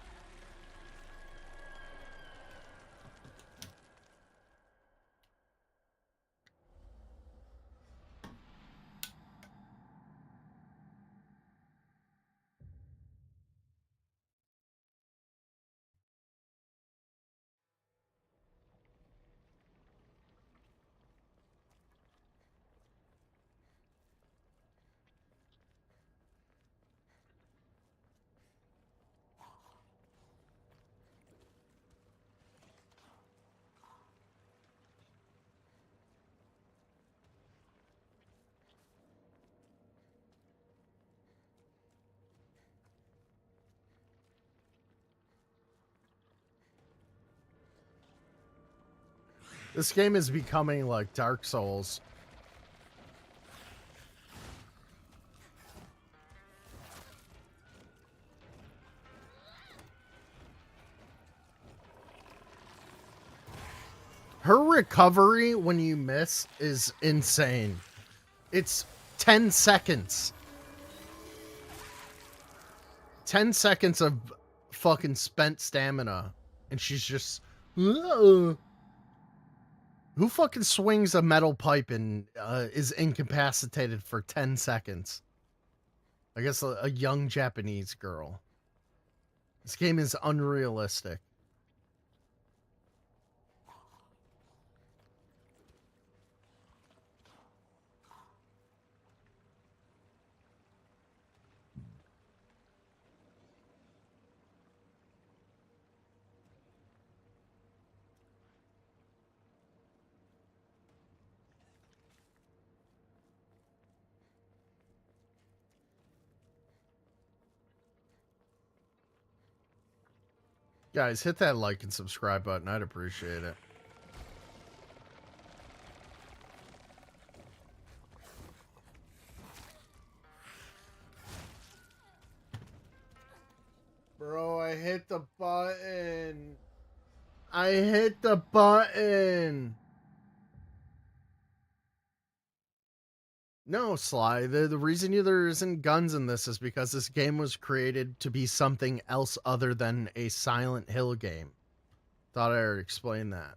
This game is becoming like Dark Souls. Her recovery when you miss is insane. It's 10 seconds. 10 seconds of fucking spent stamina. And she's just... Who fucking swings a metal pipe and is incapacitated for 10 seconds? I guess a young Japanese girl. This game is unrealistic. Guys, hit that like and subscribe button. I'd appreciate it. Bro, I hit the button. I hit the button. No, Sly. The reason there isn't guns in this is because this game was created to be something else other than a Silent Hill game. Thought I would explain that.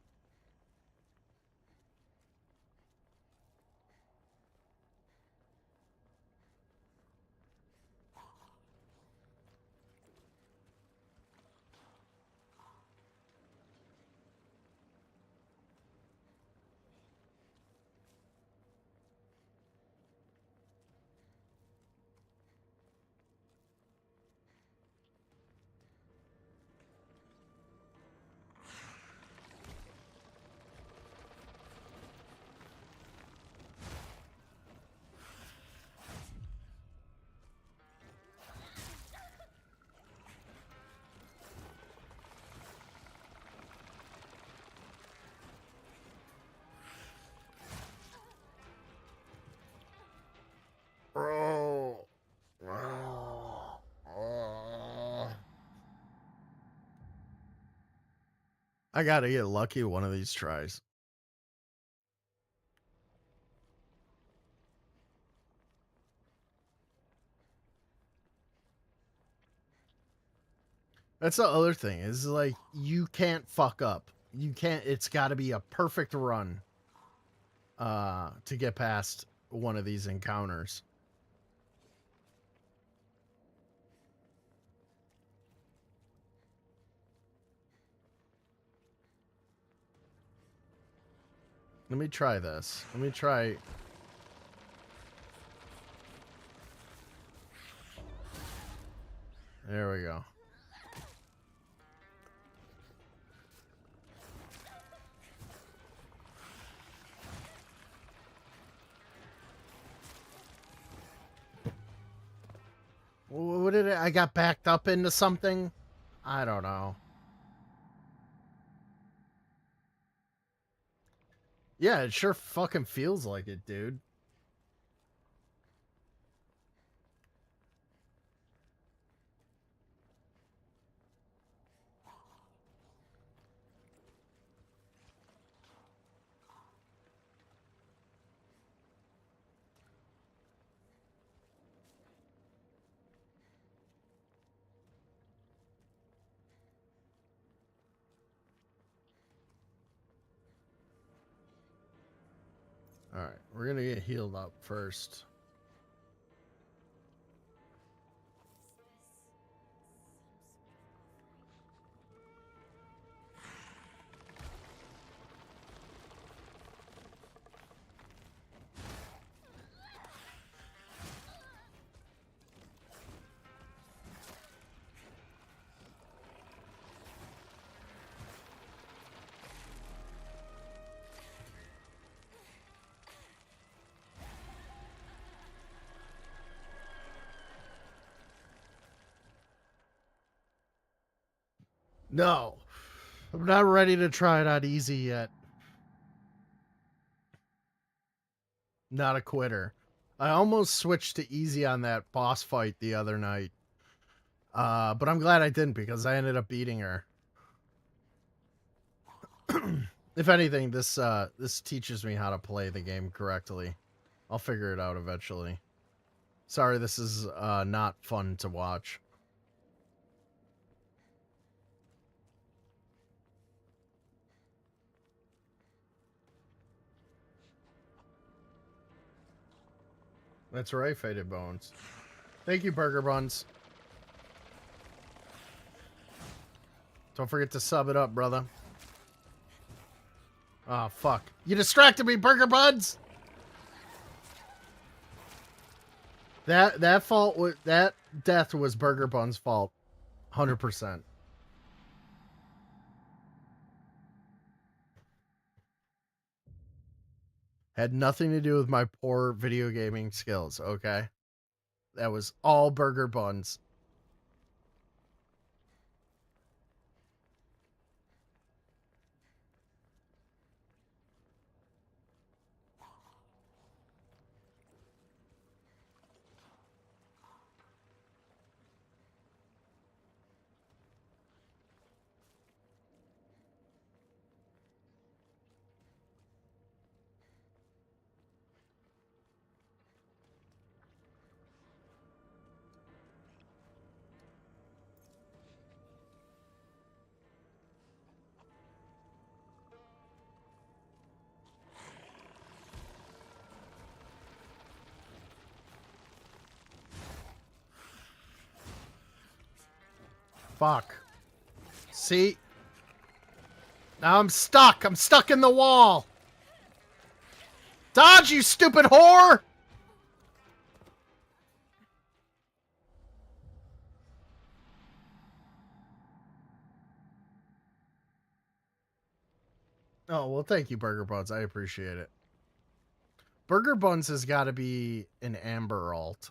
Bro. I gotta get lucky one of these tries. That's the other thing, is like, you can't fuck up. You can't, it's gotta be a perfect run to get past one of these encounters. Let me try this. Let me try... There we go. What did I got backed up into something? I don't know. Yeah, it sure fucking feels like it, dude. Alright, we're gonna get healed up first. No. I'm not ready to try it on easy yet. Not a quitter. I almost switched to easy on that boss fight the other night. But I'm glad I didn't because I ended up beating her. If anything, this teaches me how to play the game correctly. I'll figure it out eventually. Sorry, this is not fun to watch. That's right, Faded Bones. Thank you, Burger Buns. Don't forget to sub it up, brother. Oh, fuck. You distracted me, Burger Buns! That death was Burger Buns' fault. 100%. Had nothing to do with my poor video gaming skills, okay? That was all Burger Buns. Fuck. See? Now I'm stuck. I'm stuck in the wall. Dodge, you stupid whore! Oh, well, thank you, Burger Buns. I appreciate it. Burger Buns has got to be an Amber alt.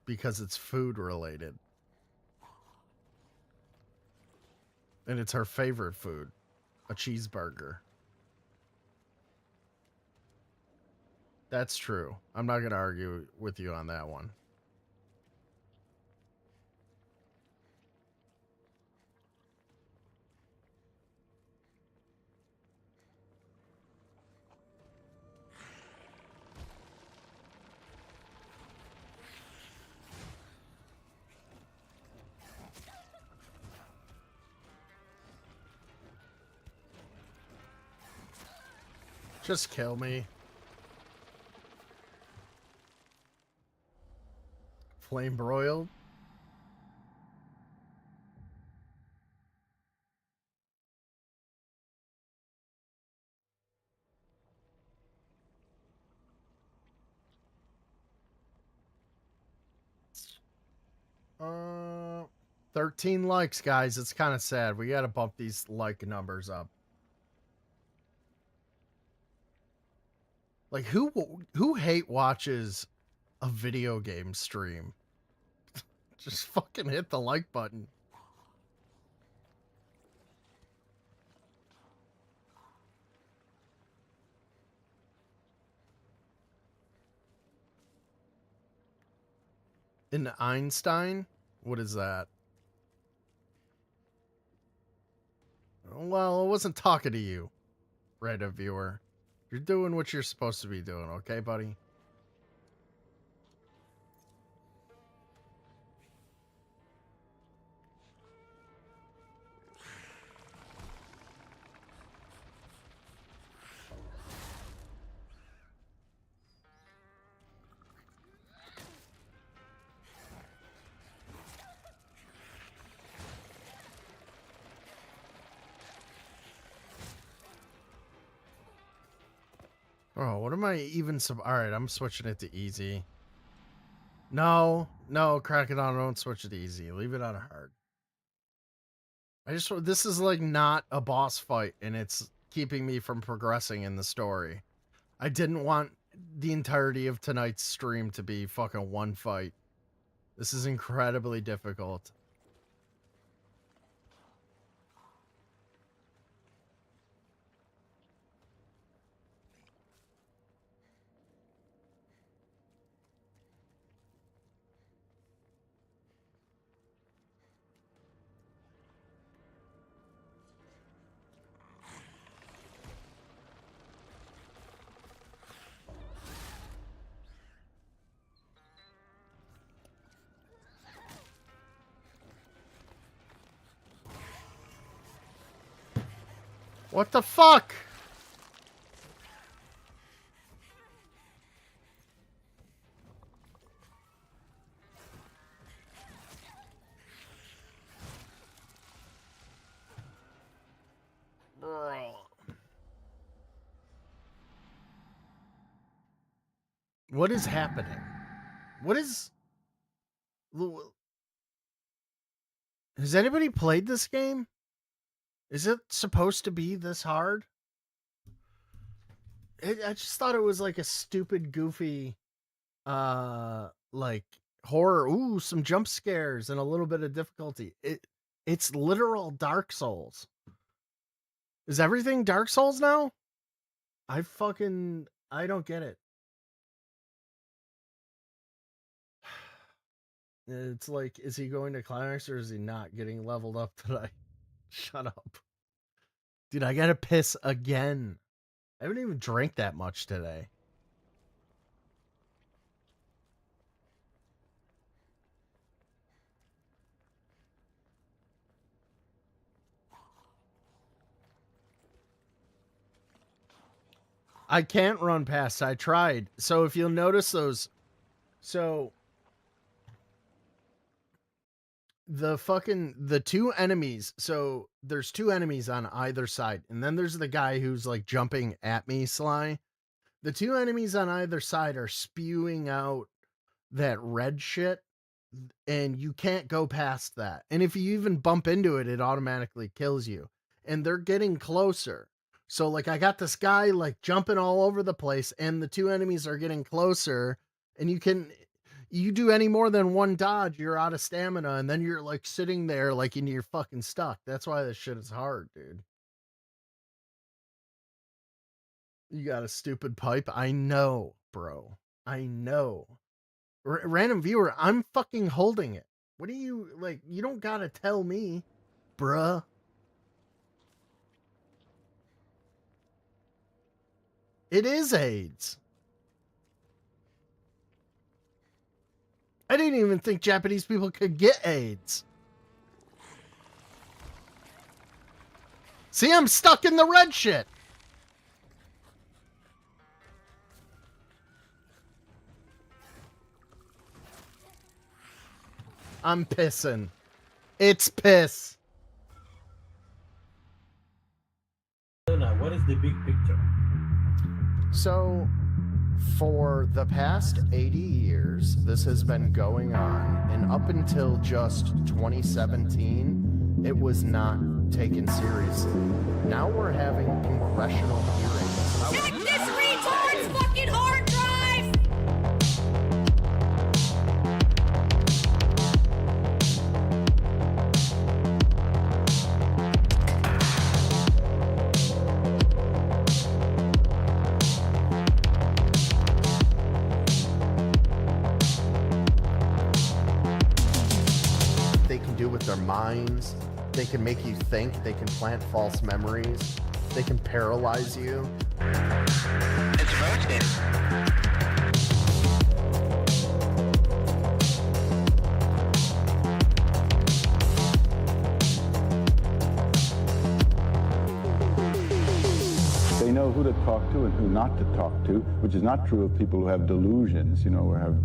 Because it's food related. And it's her favorite food. A cheeseburger. That's true. I'm not going to argue with you on that one. Just kill me. Flame broiled. 13 likes, guys. It's kind of sad. We got to bump these like numbers up. Like, who hate watches a video game stream? Just fucking hit the like button. In Einstein? What is that? Well, I wasn't talking to you, Reddit viewer. You're doing what you're supposed to be doing, okay, buddy? Oh, what am I even Alright, I'm switching it to easy. No, Crackadona, don't switch it to easy. Leave it on hard. This is like not a boss fight, and it's keeping me from progressing in the story. I didn't want the entirety of tonight's stream to be fucking one fight. This is incredibly difficult. What the fuck? Bro. What is happening? What is... Has anybody played this game? Is it supposed to be this hard? I just thought it was like a stupid, goofy, like horror. Ooh, some jump scares and a little bit of difficulty. It's literal Dark Souls. Is everything Dark Souls now? I don't get it. It's like, is he going to climax or is he not getting leveled up today? Shut up. Dude, I gotta piss again. I haven't even drank that much today. I can't run past. I tried. So if you'll notice those... So... The two enemies, so there's two enemies on either side, and then there's the guy who's like jumping at me, Sly. The two enemies on either side are spewing out that red shit, and you can't go past that. And if you even bump into it, it automatically kills you. And they're getting closer. So like I got this guy like jumping all over the place, and the two enemies are getting closer, and you do any more than one dodge, you're out of stamina, and then you're like sitting there like you're fucking stuck. That's why this shit is hard, dude. You got a stupid pipe? I know, bro. I know. Random viewer, I'm fucking holding it. What do you, like, you don't gotta tell me, bruh. It is AIDS. I didn't even think Japanese people could get AIDS. See, I'm stuck in the red shit. I'm pissing. It's piss. What is the big picture? So, For the past 80 years, this has been going on, and up until just 2017, it was not taken seriously. Now we're having congressional hearings. Check this retard's fucking hard drive! They can do with their minds. They can make you think. They can plant false memories. They can paralyze you. It's rotating. They know who to talk to and who not to talk to, which is not true of people who have delusions, or have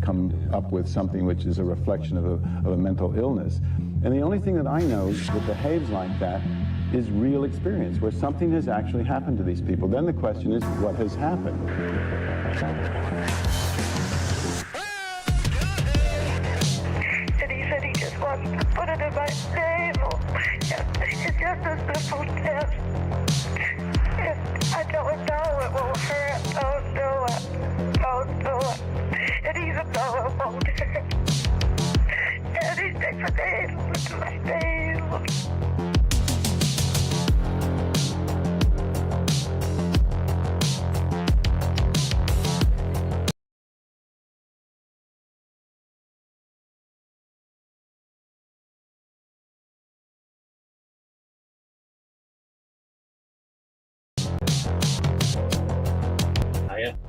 come up with something which is a reflection of a mental illness. And the only thing that I know that behaves like that is real experience, where something has actually happened to these people. Then the question is, what has happened? And he said he just wants to put it in my table. It's just a simple test. And I tell him, no, it won't hurt. Don't do it. Don't do it. And he's a no, it won't hurt. And he takes a needle into my table.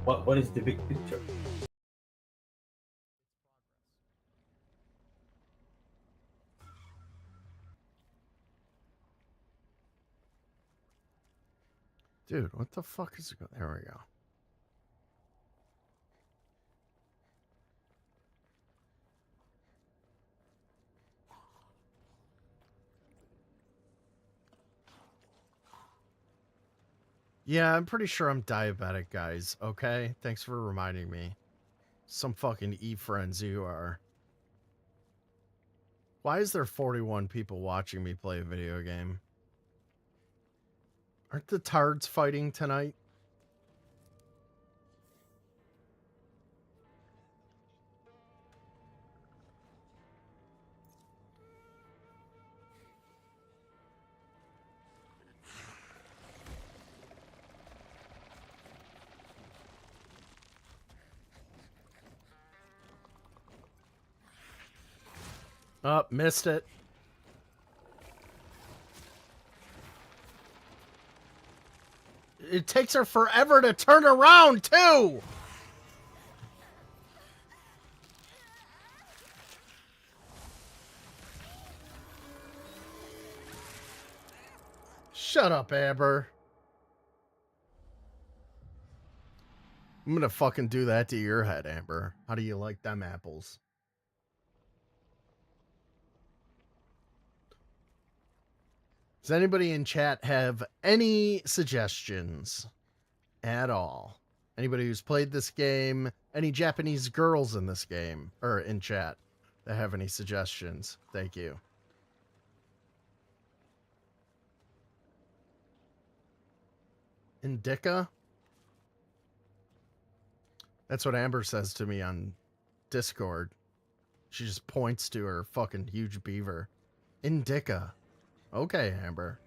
What is the big picture? Dude, what the fuck is it? There we go. Yeah, I'm pretty sure I'm diabetic, guys. Okay? Thanks for reminding me. Some fucking e-frenzy you are. Why is there 41 people watching me play a video game? Aren't the tards fighting tonight? Oh, missed it. It takes her forever to turn around, too! Shut up, Amber. I'm gonna fucking do that to your head, Amber. How do you like them apples? Does anybody in chat have any suggestions at all? Anybody who's played this game? Any Japanese girls in this game? Or in chat that have any suggestions? Thank you. Indica? That's what Amber says to me on Discord. She just points to her fucking huge beaver. Indica. Okay, Amber.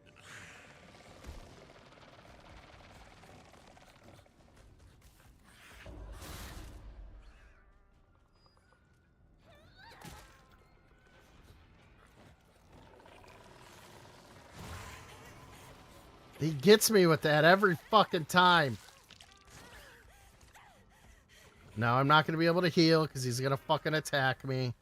He gets me with that every fucking time. Now I'm not going to be able to heal because he's going to fucking attack me.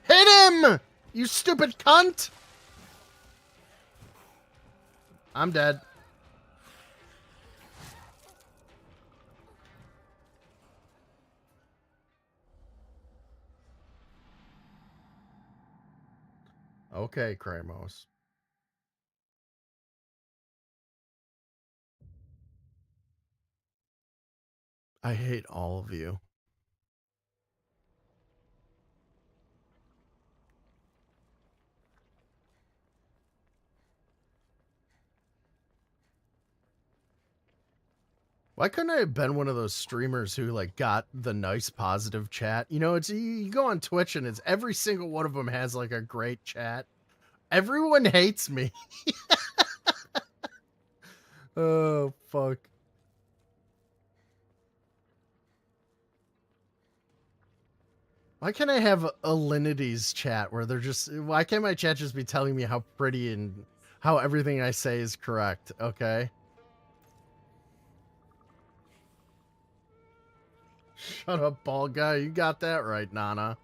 Hit him! You stupid cunt! I'm dead. Okay, Kramos. I hate all of you. Why couldn't I have been one of those streamers who like got the nice positive chat? You know, it's you go on Twitch and it's every single one of them has like a great chat. Everyone hates me. Oh fuck. Why can't I have Alinity's chat where they're just why can't my chat just be telling me how pretty and how everything I say is correct, okay? Shut up, bald guy. You got that right, Nana.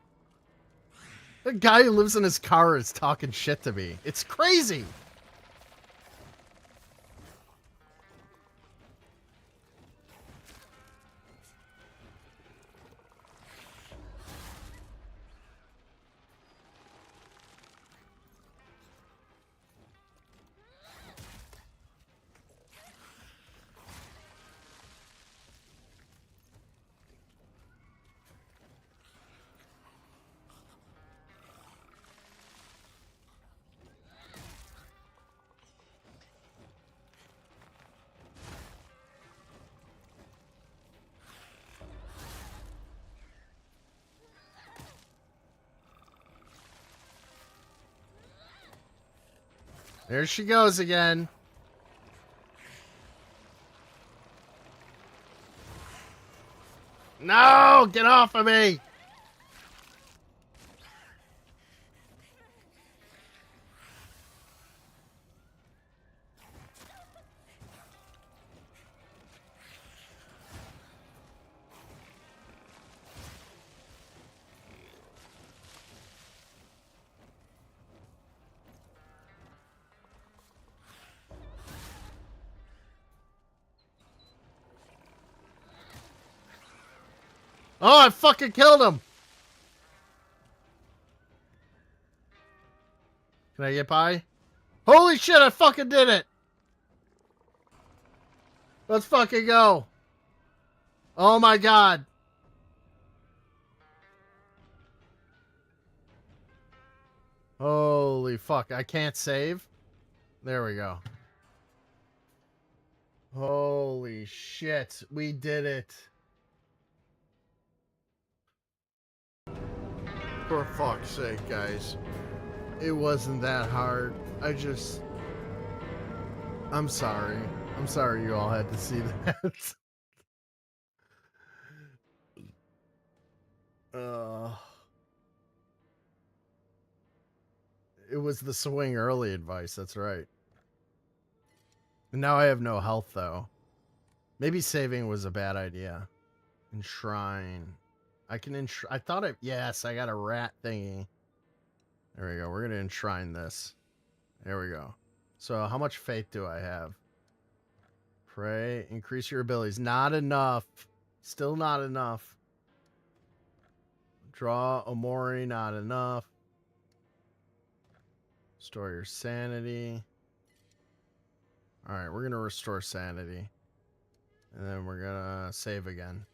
The guy who lives in his car is talking shit to me. It's crazy. There she goes again. No, get off of me. Oh, I fucking killed him. Can I get by? Holy shit, I fucking did it. Let's fucking go. Oh my god. Holy fuck, I can't save. There we go. Holy shit, we did it. For fuck's sake, guys. It wasn't that hard. I'm sorry. I'm sorry you all had to see that. It was the swing early advice, that's right. Now I have no health, though. Maybe saving was a bad idea. Enshrine. I can I thought it. Yes, I got a rat thingy. There we go. We're going to enshrine this. There we go. So how much faith do I have? Pray. Increase your abilities. Not enough. Still not enough. Draw Omori. Not enough. Restore your sanity. Alright, we're going to restore sanity. And then we're going to save again.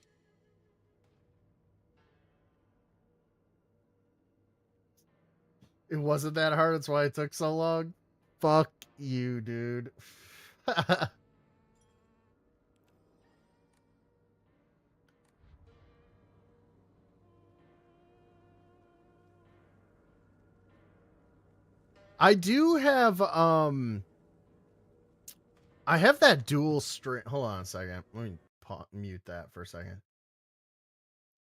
It wasn't that hard. That's why it took so long. Fuck you, dude. I do have, I have that dual string. Hold on a second. Let me mute that for a second.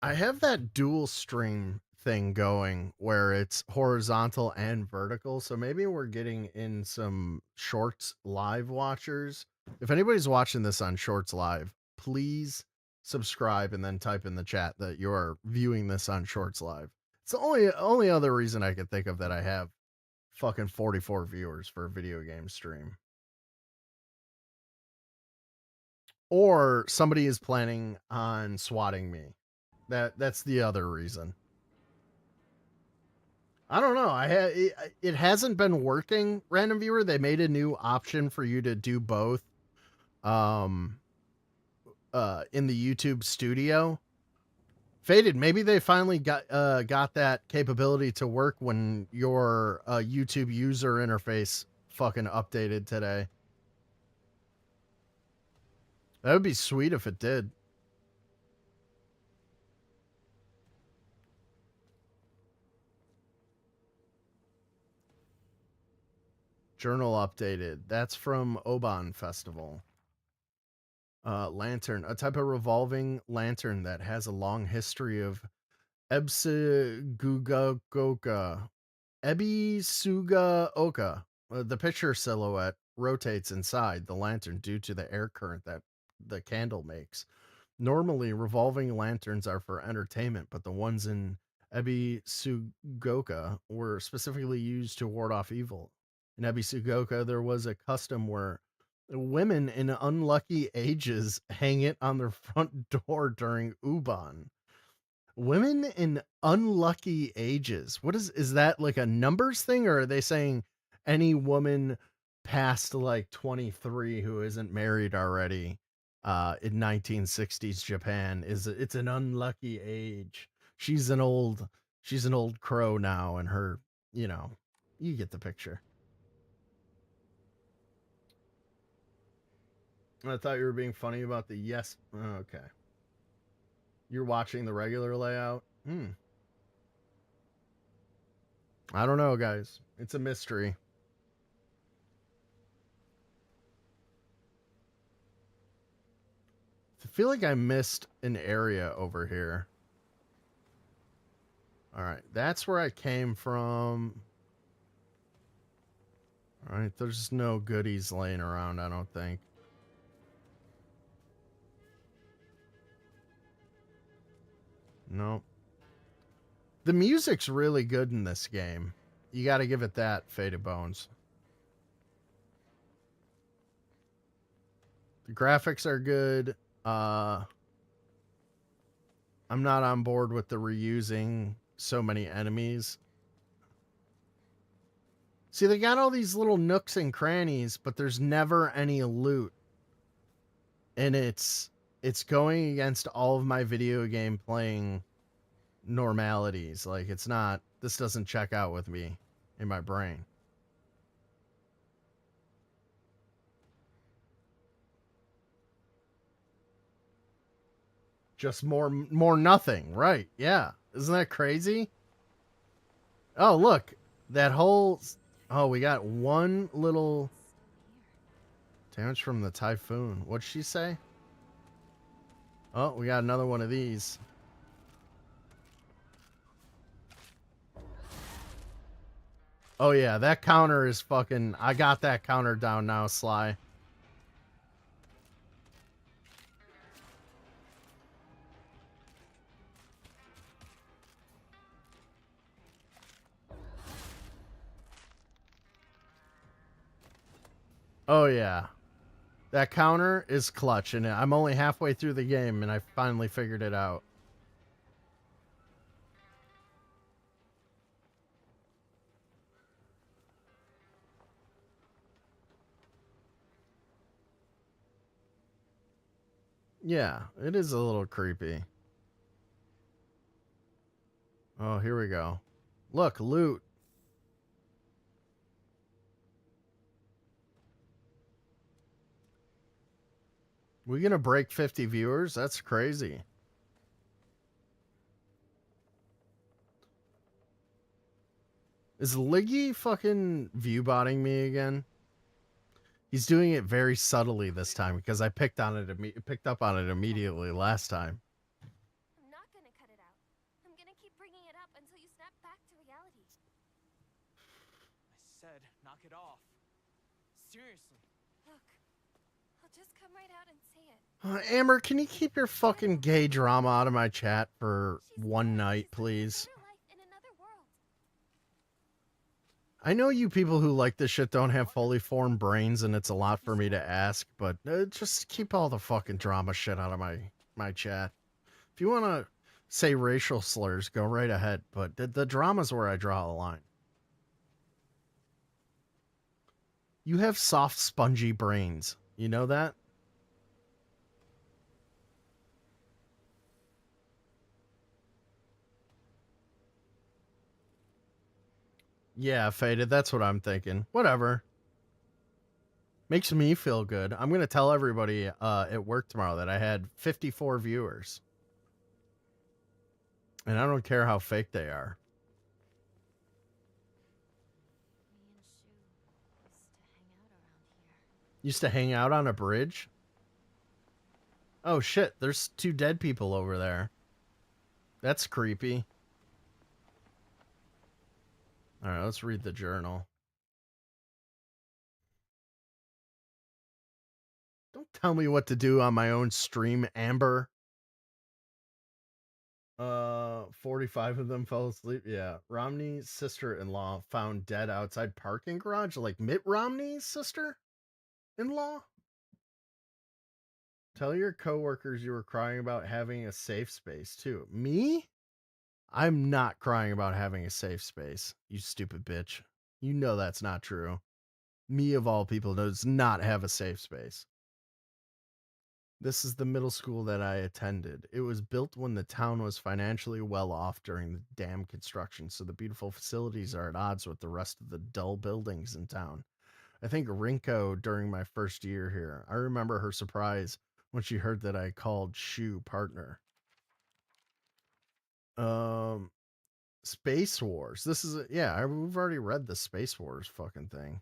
I have that dual string thing going where it's horizontal and vertical. So maybe we're getting in some Shorts live watchers. If anybody's watching this on Shorts live, please subscribe and then type in the chat that you're viewing this on Shorts live. It's the only other reason I can think of that I have fucking 44 viewers for a video game stream. Or somebody is planning on swatting me. That's the other reason. I don't know. It hasn't been working, random viewer. They made a new option for you to do both. in the YouTube studio. Faded, maybe they finally got that capability to work when your YouTube user interface fucking updated today. That would be sweet if it did. Journal updated. That's from Oban Festival. Lantern, a type of revolving lantern that has a long history of Ebsugagoka. Ebisugaoka. The picture silhouette rotates inside the lantern due to the air current that the candle makes. Normally, revolving lanterns are for entertainment, but the ones in Ebisugoka were specifically used to ward off evil. In Ebisugoka, there was a custom where women in unlucky ages hang it on their front door during Uban. Women in unlucky ages. What is that, like a numbers thing, or are they saying any woman past like 23 who isn't married already in 1960s Japan it's an unlucky age. She's an old crow now, and her, you get the picture. I thought you were being funny about the yes. Okay. You're watching the regular layout? I don't know, guys. It's a mystery. I feel like I missed an area over here. All right, that's where I came from. All right, there's no goodies laying around, I don't think. Nope. The music's really good in this game. You got to give it that, Faded Bones. The graphics are good. I'm not on board with the reusing so many enemies. See, they got all these little nooks and crannies, but there's never any loot. And it's going against all of my video game playing normalities. Like, this doesn't check out with me in my brain. Just more nothing, right? Yeah. Isn't that crazy? Oh, look. That whole... Oh, we got one little... Damage from the typhoon. What'd she say? Oh, we got another one of these. Oh, yeah. That counter is fucking... I got that counter down now, Sly. Oh, yeah. That counter is clutch, and I'm only halfway through the game, and I finally figured it out. Yeah, it is a little creepy. Oh, here we go. Look, loot. We gonna break 50 viewers? That's crazy. Is Liggy fucking viewbotting me again? He's doing it very subtly this time because I picked up on it immediately last time. I'm not gonna cut it out. I'm gonna keep bringing it up until you snap back to reality. I said, knock it off. Seriously. Look, I'll just come right out and say it. Amber, can you keep your fucking gay drama out of my chat for one night, please? I know you people who like this shit don't have fully formed brains, and it's a lot for me to ask, but just keep all the fucking drama shit out of my chat. If you want to say racial slurs, go right ahead, but the drama's where I draw the line. You have soft, spongy brains. You know that? Yeah, Faded, that's what I'm thinking. Whatever. Makes me feel good. I'm going to tell everybody at work tomorrow that I had 54 viewers. And I don't care how fake they are. Me and Shu Used to hang out on a bridge? Oh shit, there's 2 dead people over there. That's creepy. Alright, let's read the journal. Don't tell me what to do on my own stream, Amber. 45 of them fell asleep. Yeah. Romney's sister-in-law found dead outside parking garage. Like Mitt Romney's sister-in-law? Tell your coworkers you were crying about having a safe space, too. Me? I'm not crying about having a safe space, you stupid bitch. You know that's not true. Me, of all people, does not have a safe space. This is the middle school that I attended. It was built when the town was financially well off during the dam construction, so the beautiful facilities are at odds with the rest of the dull buildings in town. I think Rinko during my first year here. I remember her surprise when she heard that I called Shu partner. Space Wars. This is we've already read the Space Wars fucking thing.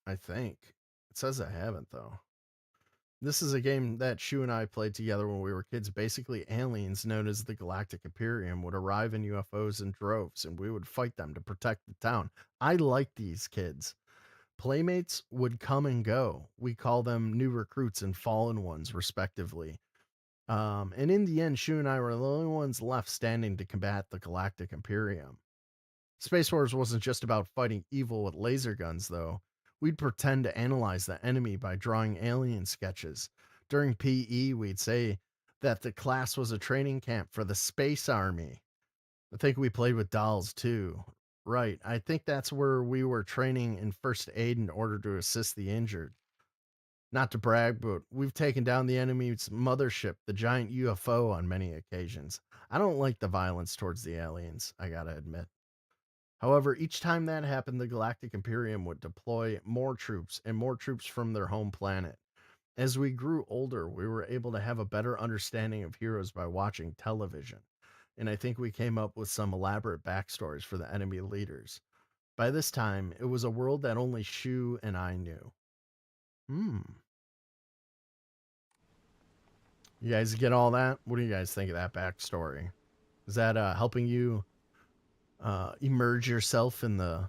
I think. It says I haven't though. This is a game that Shu and I played together when we were kids. Basically, aliens known as the Galactic Imperium would arrive in UFOs in droves, and we would fight them to protect the town. I like these kids. Playmates would come and go. We call them new recruits and fallen ones, respectively. And in the end, Shu and I were the only ones left standing to combat the Galactic Imperium. Space Wars wasn't just about fighting evil with laser guns, though. We'd pretend to analyze the enemy by drawing alien sketches. During PE, we'd say that the class was a training camp for the Space Army. I think we played with dolls, too. Right, I think that's where we were training in first aid in order to assist the injured. Not to brag, but we've taken down the enemy's mothership, the giant UFO, on many occasions. I don't like the violence towards the aliens, I gotta admit. However, each time that happened, the Galactic Imperium would deploy more troops and more troops from their home planet. As we grew older, we were able to have a better understanding of heroes by watching television. And I think we came up with some elaborate backstories for the enemy leaders. By this time, it was a world that only Shu and I knew. You guys get all that? What do you guys think of that backstory? Is that helping you immerse yourself in the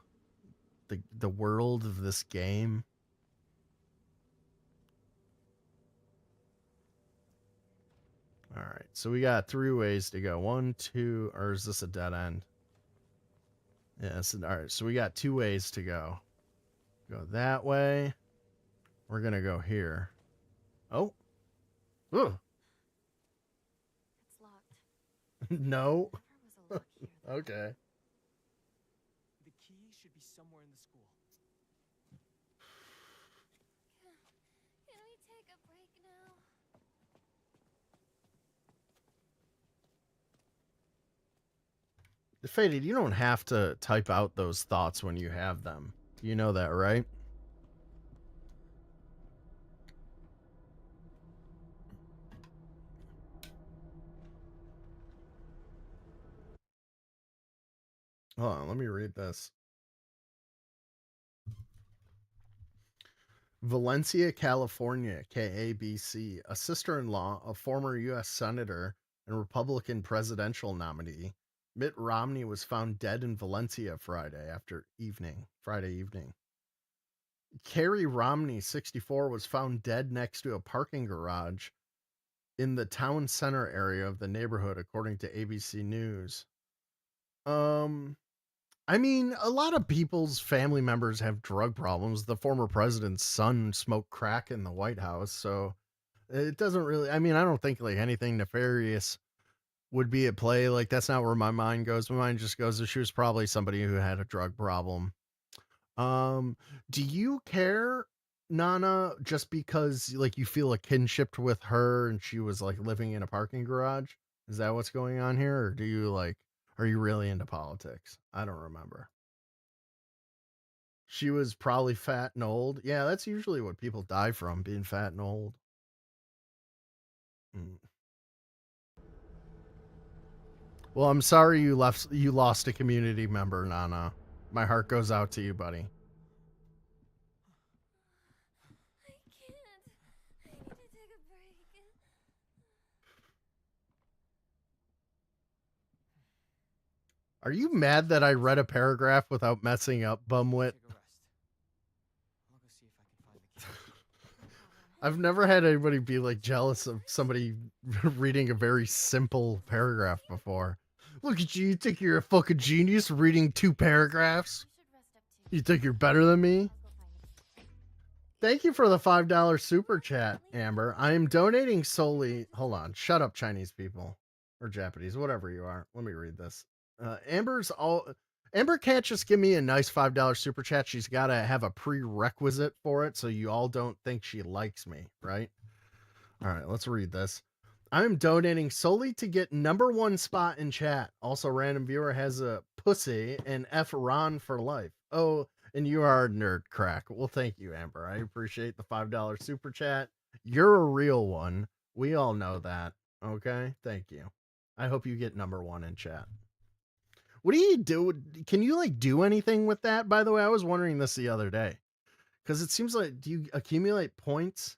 world of this game? All right, so we got 3 ways to go. 1, 2, or is this a dead end? Yes. All right, so we got 2 ways to go. Go that way. We're gonna go here. Oh. Ooh. It's locked. No. Never was a lock here, though. Okay. The key should be somewhere in the school. Can we take a break now? Faded, you don't have to type out those thoughts when you have them. You know that, right? Hold on, let me read this. Valencia, California, KABC, a sister-in-law of former U.S. Senator and Republican presidential nominee Mitt Romney was found dead in Valencia Friday evening. Carrie Romney, 64, was found dead next to a parking garage in the town center area of the neighborhood, according to ABC News. I mean, a lot of people's family members have drug problems. The former president's son smoked crack in the White House, so it doesn't really, I mean, I don't think like anything nefarious would be at play. Like, that's not where my mind goes. My mind just goes to she was probably somebody who had a drug problem. Do you care, Nana, just because like you feel a kinship with her and she was like living in a parking garage? Is that what's going on here? Or do you like, Are you really into politics? I don't remember. She was probably fat and old. Yeah, that's usually what people die from, being fat and old. Mm. Well, I'm sorry you lost a community member, Nana. My heart goes out to you, buddy. I can't. I need to take a break. Are you mad that I read a paragraph without messing up, Bumwit? Take a rest. I'll go see if I can find the key. I've never had anybody be like jealous of somebody reading a very simple paragraph before. Look at you, you think you're a fucking genius reading 2 paragraphs? You should rest up too. You think you're better than me? I'll go find it. Thank you for the $5 super chat, Amber. I am donating solely. Hold on. Shut up, Chinese people. Or Japanese, whatever you are. Let me read this. Amber can't just give me a nice $5 super chat. She's got to have a prerequisite for it so you all don't think she likes me, right? All right, let's read this. I'm donating solely to get #1 spot in chat. Also, random viewer has a pussy and F Ron for life. Oh, and you are a nerd crack. Well, thank you, Amber. I appreciate the $5 super chat. You're a real one. We all know that. Okay, thank you. I hope you get #1 in chat. What do you do? Can you like do anything with that? By the way, I was wondering this the other day. Because it seems like, do you accumulate points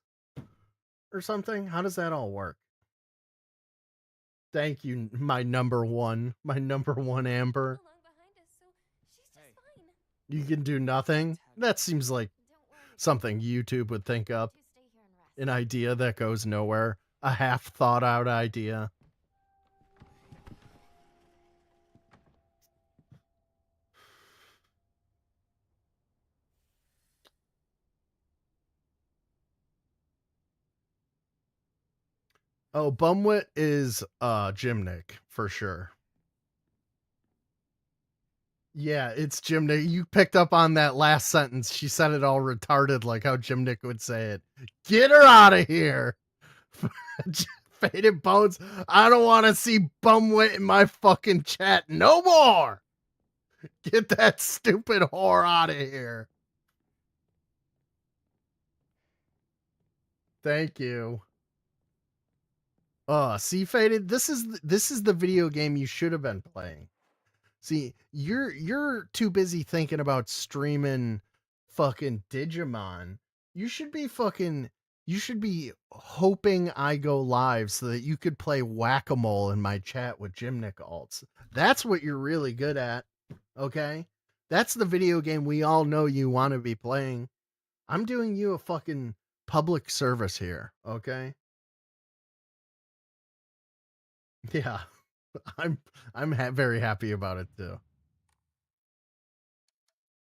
or something? How does that all work? Thank you, my #1. My #1 Amber. Along behind us, so she's just Hey. fine. You can do nothing? That seems like Don't worry. something YouTube would think up. You stay here and rest. An idea that goes nowhere. A half thought out idea. Oh, Bumwit is Jim Nick for sure. Yeah, it's Jim Nick. You picked up on that last sentence. She said it all retarded like how Jim Nick would say it. Get her out of here. Faded Bones. I don't want to see Bumwit in my fucking chat no more. Get that stupid whore out of here. Thank you. See, Faded, this is the video game you should have been playing. See, you're too busy thinking about streaming fucking Digimon. You should be hoping I go live so that you could play whack-a-mole in my chat with Jimnick alts. That's what you're really good at. Okay? That's the video game we all know you want to be playing. I'm doing you a fucking public service here, okay? Yeah. I'm very happy about it too.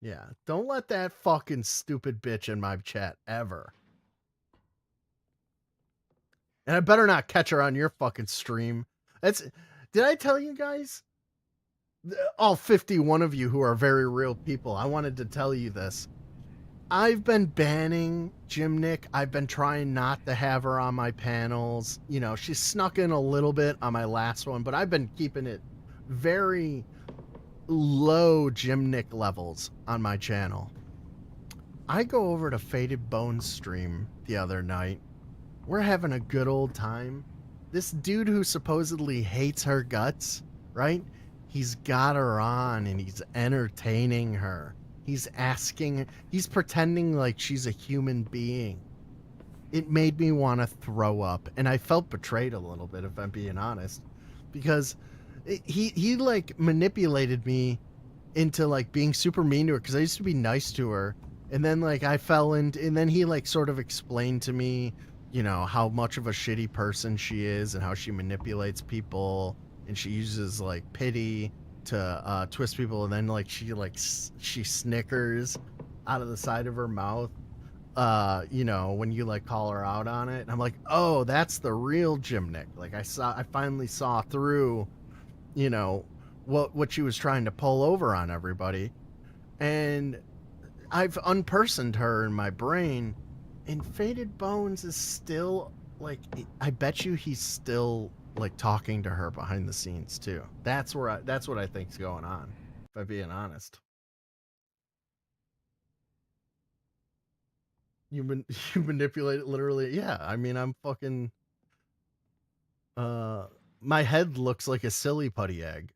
Yeah, don't let that fucking stupid bitch in my chat ever. And I better not catch her on your fucking stream. Did I tell you guys? All 51 of you who are very real people, I wanted to tell you this. I've been banning Jim Nick. I've been trying not to have her on my panels. You know, she snuck in a little bit on my last one, but I've been keeping it very low Jim Nick levels on my channel. I go over to Faded Bones stream the other night. We're having a good old time. This dude who supposedly hates her guts, right? He's got her on and he's entertaining her. He's pretending like she's a human being. It made me want to throw up, and I felt betrayed a little bit, if I'm being honest, because he like manipulated me into like being super mean to her because I used to be nice to her, and then like I fell into, and then he like sort of explained to me, you know, how much of a shitty person she is and how she manipulates people, and she uses like pity to twist people, and then like she snickers out of the side of her mouth, you know, when you like call her out on it. And I'm like, oh, that's the real Jim Nick. Like I finally saw through, you know, what she was trying to pull over on everybody, and I've unpersoned her in my brain. And Faded Bones is still like, I bet you he's still like talking to her behind the scenes too. That's what I think's going on, if I'm being honest. You manipulate it literally. Yeah, I mean, I'm fucking my head looks like a silly putty egg.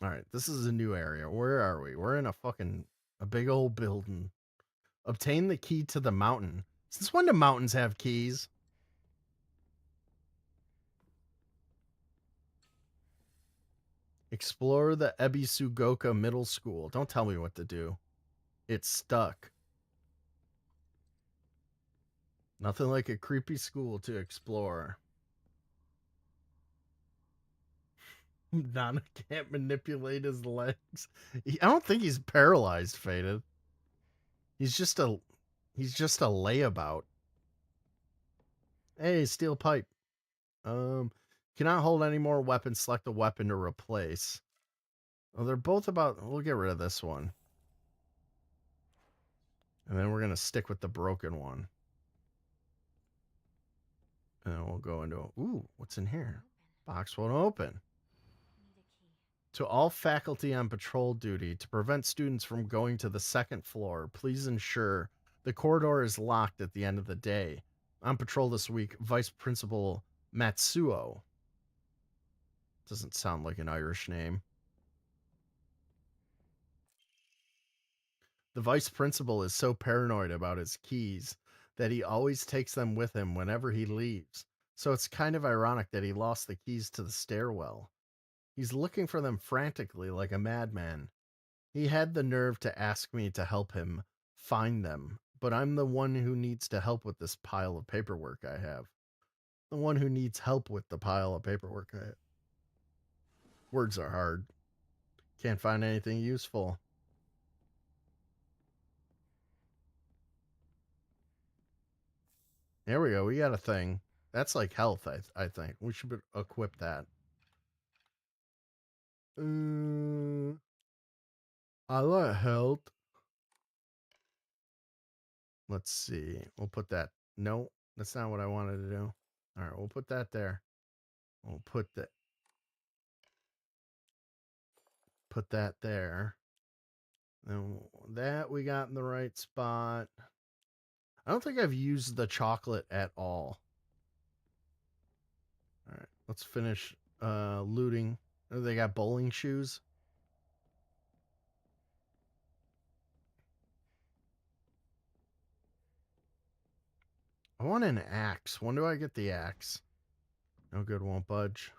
All right, this is a new area. Where are we? We're in a big old building. Obtain the key to the mountain. Since when do mountains have keys? Explore the Ebisugoka Middle School. Don't tell me what to do. It's stuck. Nothing like a creepy school to explore. Nana can't manipulate his legs. I don't think he's paralyzed, Faded. He's just a layabout. Hey, steel pipe. Cannot hold any more weapons. Select a weapon to replace. Oh, they're both about. We'll get rid of this one. And then we're going to stick with the broken one. And then we'll go into. Ooh, what's in here? Box won't open. To all faculty on patrol duty, to prevent students from going to the second floor, please ensure the corridor is locked at the end of the day. On patrol this week, Vice Principal Matsuo. Doesn't sound like an Irish name. The vice principal is so paranoid about his keys that he always takes them with him whenever he leaves. So it's kind of ironic that he lost the keys to the stairwell. He's looking for them frantically like a madman. He had the nerve to ask me to help him find them, but I'm the one who needs to help with this pile of paperwork I have. The one who needs help with the pile of paperwork I have. Words are hard. Can't find anything useful. There we go. We got a thing. That's like health, I think. We should equip that. I like health. Let's see. We'll put that. No, that's not what I wanted to do. All right, we'll put that there. We'll put that there. Then that we got in the right spot. I don't think I've used the chocolate at all. All right, let's finish looting. Oh, they got bowling shoes. I want an axe. When do I get the axe? No good, won't budge.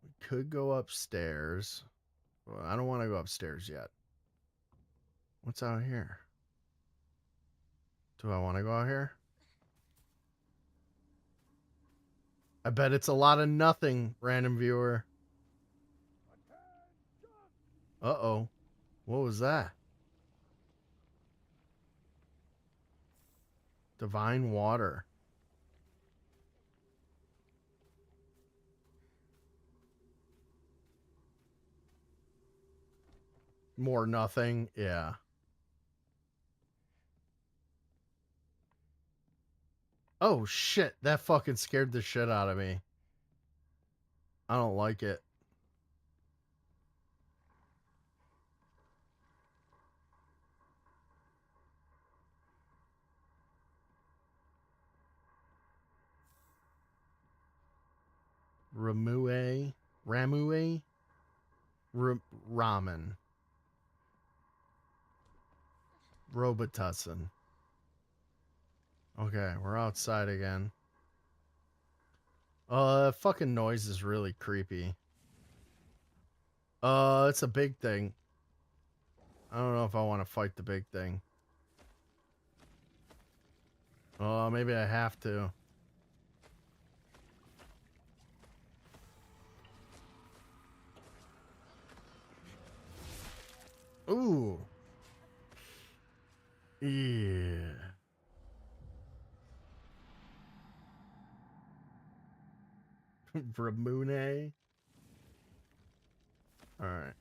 We could go upstairs. Well, I don't want to go upstairs yet. What's out here? Do I want to go out here? I bet it's a lot of nothing, random viewer. Uh-oh. What was that? Divine water. More nothing. Yeah. Oh, shit. That fucking scared the shit out of me. I don't like it. Ramue? Ramen. Robitussin. Okay, we're outside again. That fucking noise is really creepy. It's a big thing. I don't know if I want to fight the big thing. Maybe I have to. Ooh. Yeah. Ramune. All right.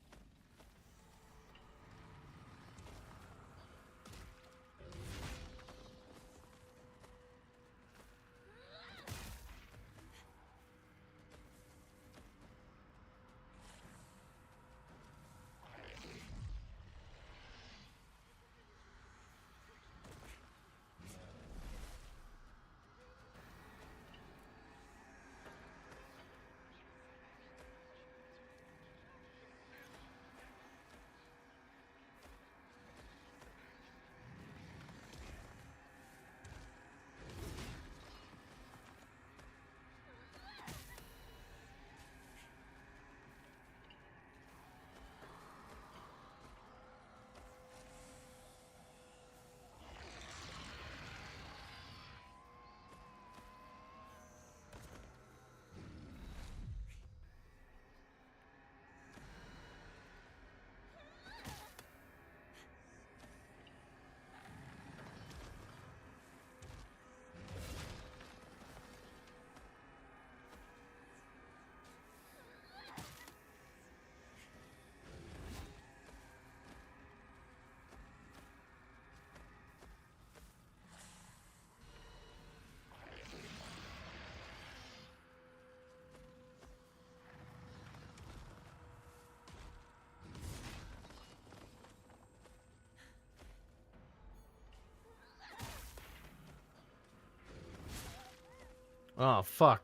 Oh, fuck.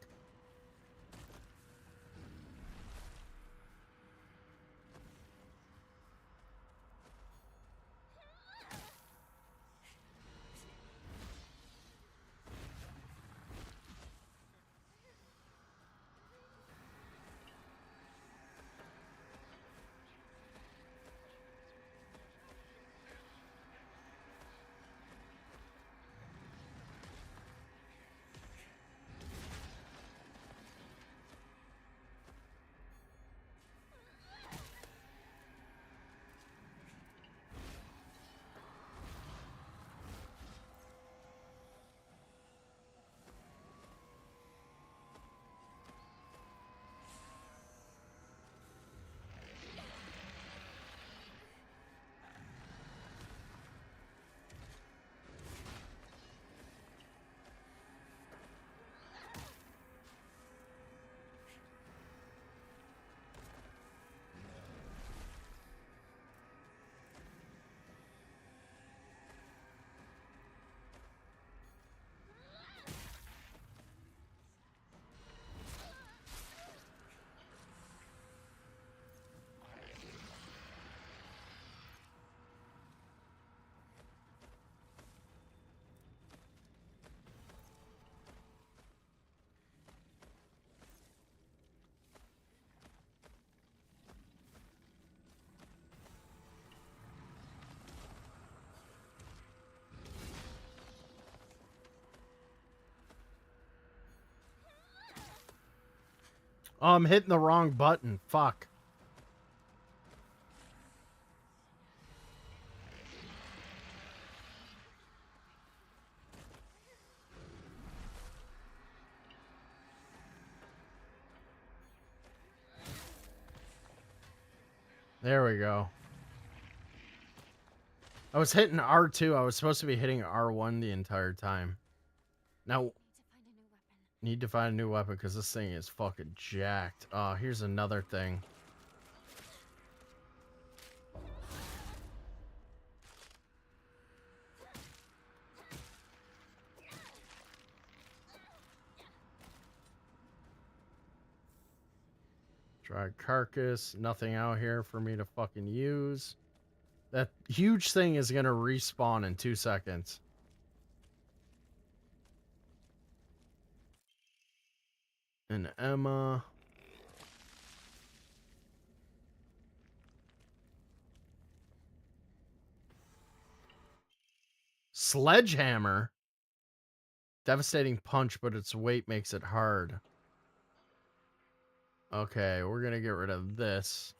Oh, I'm hitting the wrong button. Fuck. There we go. I was hitting R2. I was supposed to be hitting R1 the entire time. Now, need to find a new weapon because this thing is fucking jacked. Oh, here's another thing. Dry carcass. Nothing out here for me to fucking use. That huge thing is going to respawn in 2 seconds. And Emma. Sledgehammer. Devastating punch, but its weight makes it hard. Okay, we're going to get rid of this.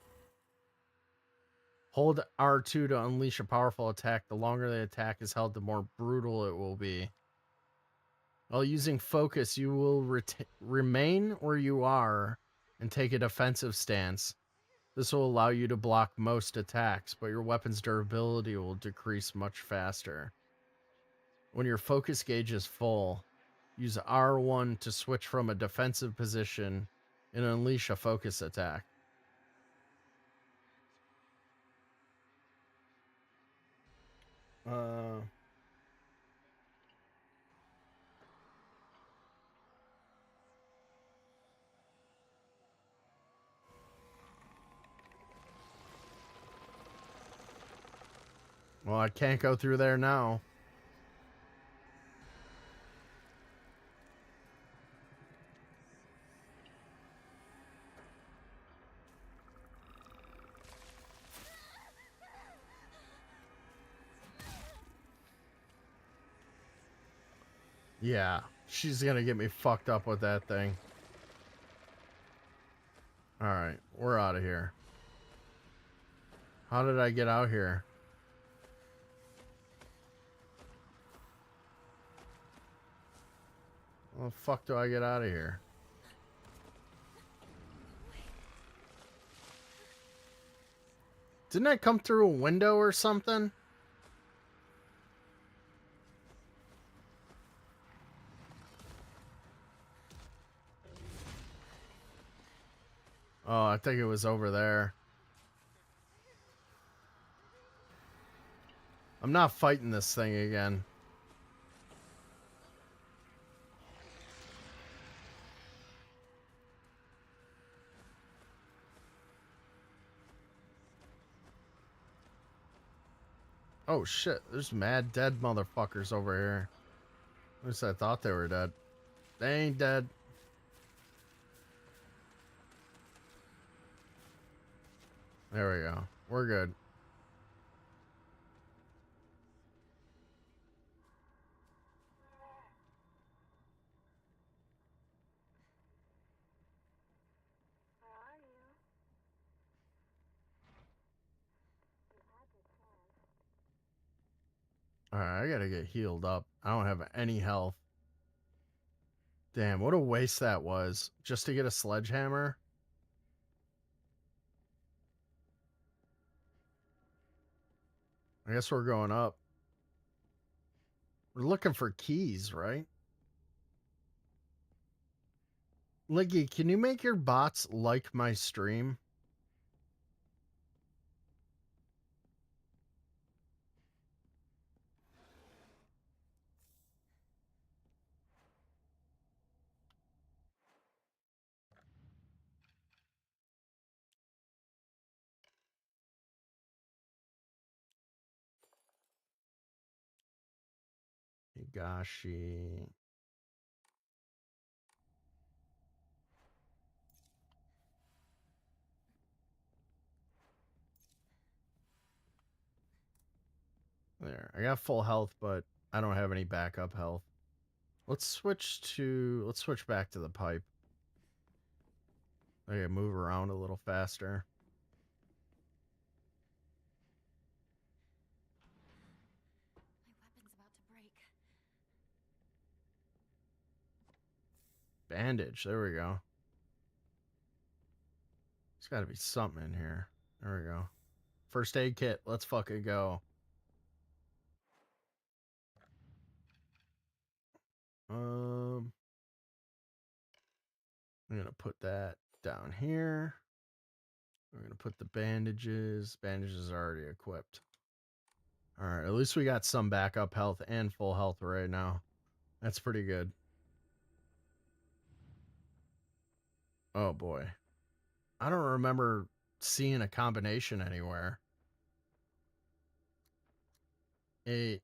Hold R2 to unleash a powerful attack. The longer the attack is held, the more brutal it will be. While using focus, you will remain where you are and take a defensive stance. This will allow you to block most attacks, but your weapon's durability will decrease much faster. When your focus gauge is full, use R1 to switch from a defensive position and unleash a focus attack. Well, I can't go through there now. Yeah, she's gonna get me fucked up with that thing. Alright, we're out of here. How did I get out here? How the fuck do I get out of here? Didn't I come through a window or something? Oh, I think it was over there. I'm not fighting this thing again. Oh shit, there's mad dead motherfuckers over here. At least I thought they were dead. They ain't dead. There we go. We're good. Where are you? You had your chance. Alright, I gotta get healed up. I don't have any health. Damn, what a waste that was. Just to get a sledgehammer? I guess we're going up. We're looking for keys, right? Liggy, can you make your bots like my stream? Higashi. There. I got full health, but I don't have any backup health. Let's switch back to the pipe. I can move around a little faster. My weapon's about to break. Bandage. There we go. There's got to be something in here. There we go. First aid kit. Let's fucking go. I'm gonna put that down here. We're gonna put the bandages. Bandages are already equipped. All right. At least we got some backup health and full health right now. That's pretty good. Oh boy. I don't remember seeing a combination anywhere. 8,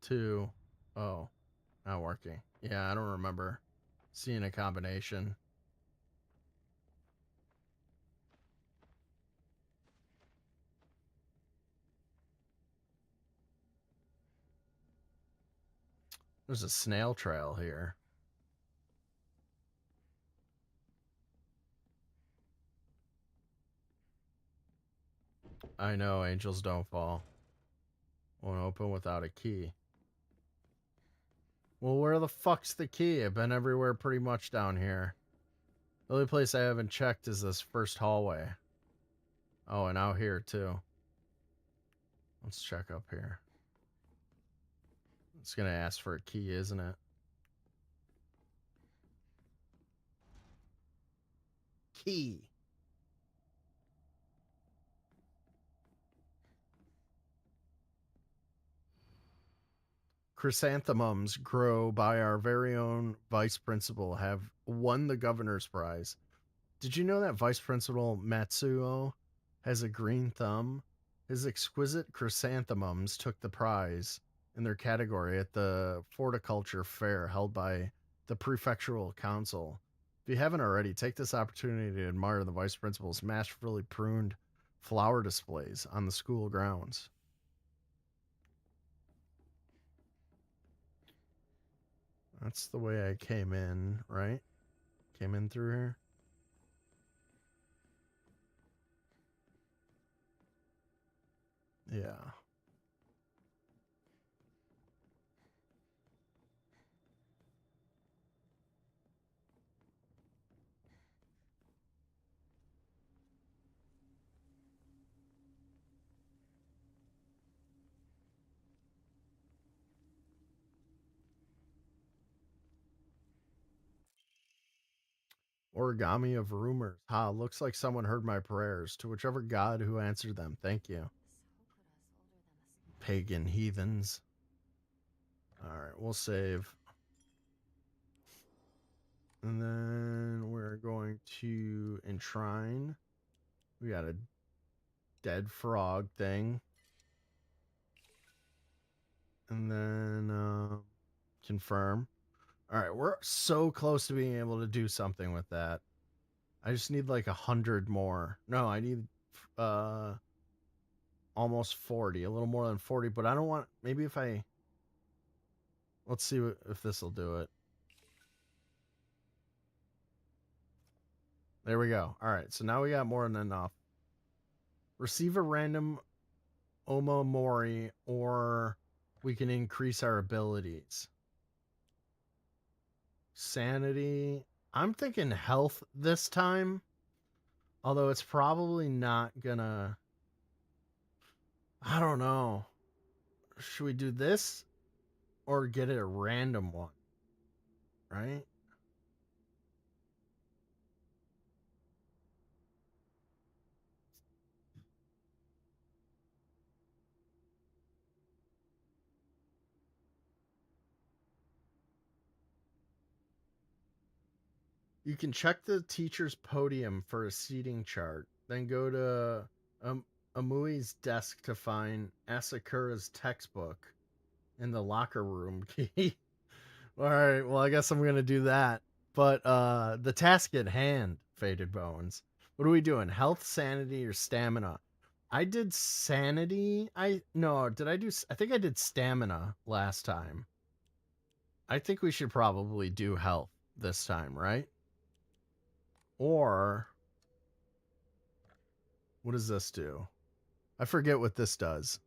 2, oh, not working. Yeah, I don't remember seeing a combination. There's a snail trail here. I know, angels don't fall. Won't open without a key. Well, where the fuck's the key? I've been everywhere pretty much down here. The only place I haven't checked is this first hallway. Oh, and out here too. Let's check up here. It's gonna ask for a key, isn't it? Key. Chrysanthemums grow by our very own vice principal have won the governor's prize. Did you know that Vice Principal Matsuo has a green thumb? His exquisite chrysanthemums took the prize in their category at the Horticulture Fair held by the Prefectural Council. If you haven't already, take this opportunity to admire the Vice Principal's masterfully pruned flower displays on the school grounds. That's the way I came in, right? Came in through here. Yeah. Origami of rumors. Ha, looks like someone heard my prayers. To whichever god who answered them, thank you. Pagan heathens. Alright, we'll save. And then we're going to enshrine. We got a dead frog thing. And then confirm. All right, we're so close to being able to do something with that. I just need like 100 more. No, I need almost 40, a little more than 40, but I don't want, maybe if I, let's see if this will do it. There we go. All right, so now we got more than enough. Receive a random Omamori, or we can increase our abilities. Sanity. I'm thinking health this time. Although it's probably not gonna... I don't know. Should we do this? Or get it a random one? Right? You can check the teacher's podium for a seating chart. Then go to Amui's desk to find Asakura's textbook in the locker room key. All right, well, I guess I'm going to do that. But the task at hand, Faded Bones. What are we doing? Health, sanity, or stamina? I did sanity. I think I did stamina last time. I think we should probably do health this time, right? Or what does this do? I forget what this does.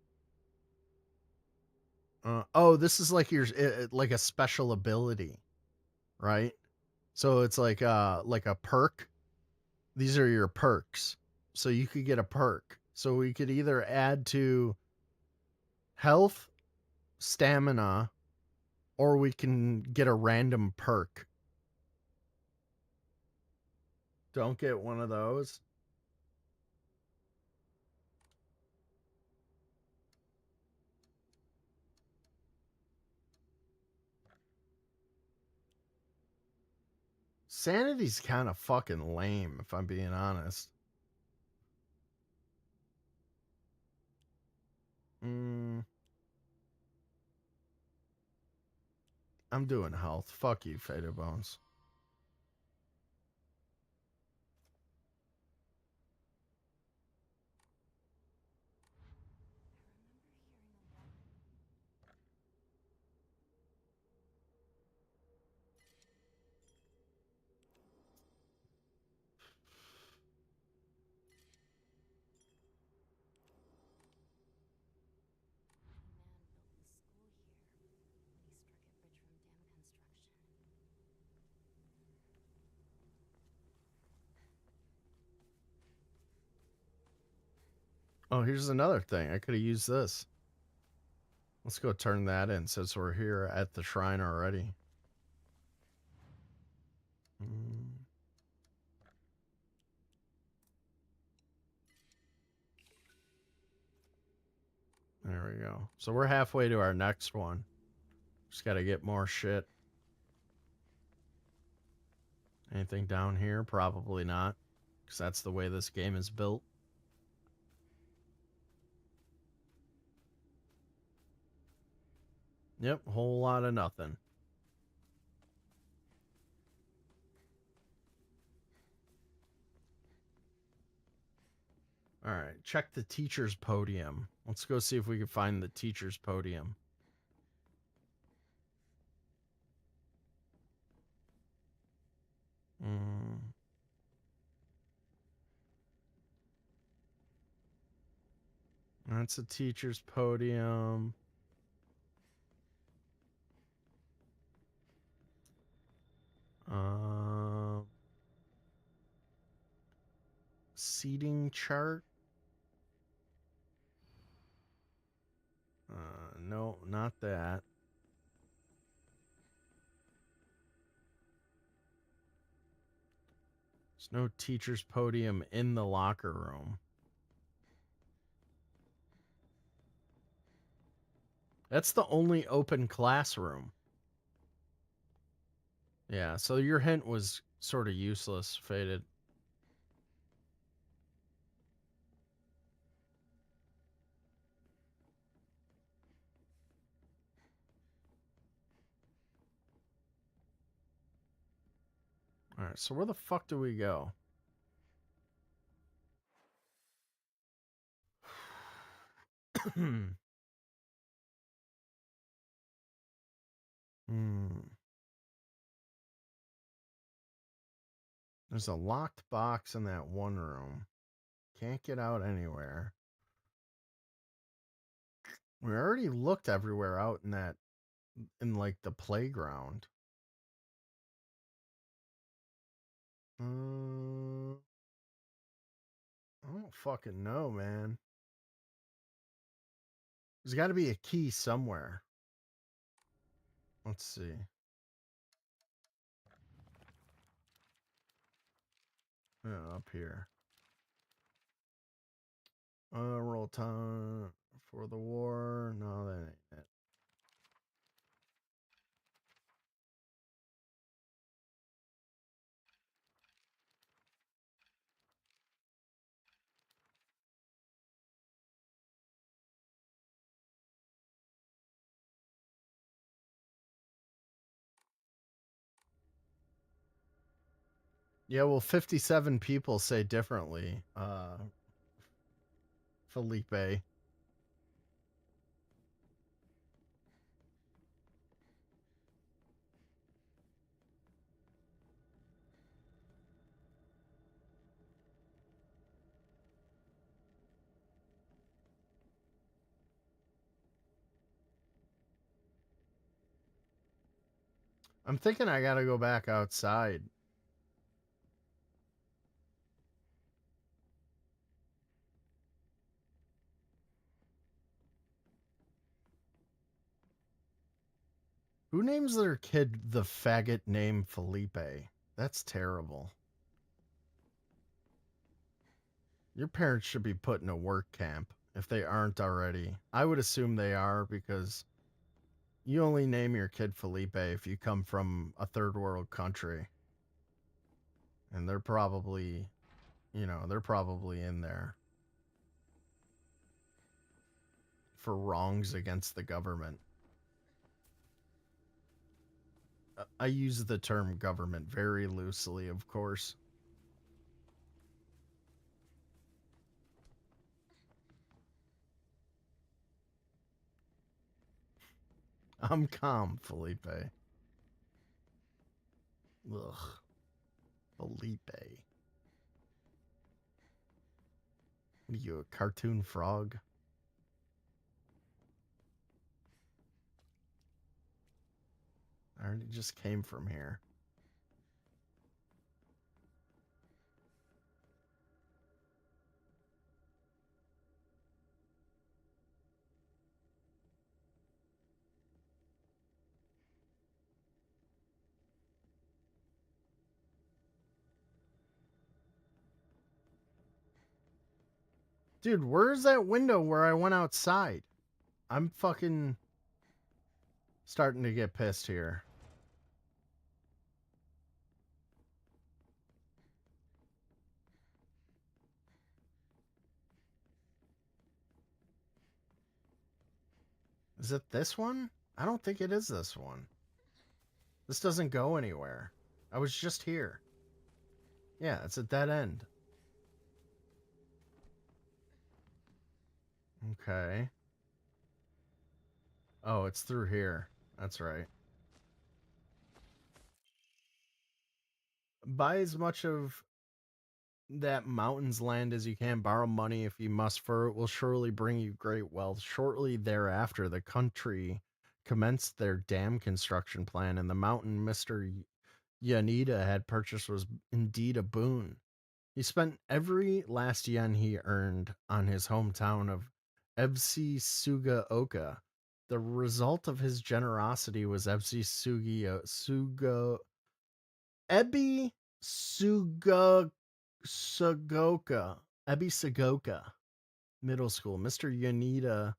Oh, this is like like a special ability, right? So it's like a perk. These are your perks. So you could get a perk. So we could either add to health, stamina, or we can get a random perk. Don't get one of those. Sanity's kind of fucking lame, if I'm being honest. I'm doing health. Fuck you, Fader Bones. Oh, here's another thing. I could have used this. Let's go turn that in since we're here at the shrine already. There we go. So we're halfway to our next one. Just got to get more shit. Anything down here? Probably not. Because that's the way this game is built. Yep, whole lot of nothing. All right, check the teacher's podium. Let's go see if we can find the teacher's podium. That's a teacher's podium. Seating chart. No, not that. There's no teacher's podium in the locker room. That's the only open classroom. Yeah, so your hint was sort of useless, Faded. Alright, so where the fuck do we go? There's a locked box in that one room. Can't get out anywhere. We already looked everywhere out in that, in like the playground. I don't fucking know, man. There's got to be a key somewhere. Let's see. Up here. Roll time for the war. No, that ain't it. Yeah, well, 57 people say differently, Felipe. I'm thinking I gotta go back outside. Who names their kid the faggot name Felipe? That's terrible. Your parents should be put in a work camp if they aren't already. I would assume they are because you only name your kid Felipe if you come from a third world country. And they're probably, they're probably in there for wrongs against the government. I use the term government very loosely, of course. I'm calm, Felipe. Ugh. Felipe. What are you, a cartoon frog? I already just came from here. Dude, where's that window where I went outside? I'm fucking starting to get pissed here. Is it this one? I don't think it is this one. This doesn't go anywhere. I was just here. Yeah, it's a dead end. Okay. Oh, it's through here. That's right. Buy as much of that mountain's land as you can. Borrow money if you must, for it will surely bring you great wealth. Shortly thereafter, the country commenced their dam construction plan, and the mountain Mr. Yanida had purchased was indeed a boon. He spent every last yen he earned on his hometown of Ebsi Sugaoka. The result of his generosity was Ebi Sugoka Middle School. Mr. Yanida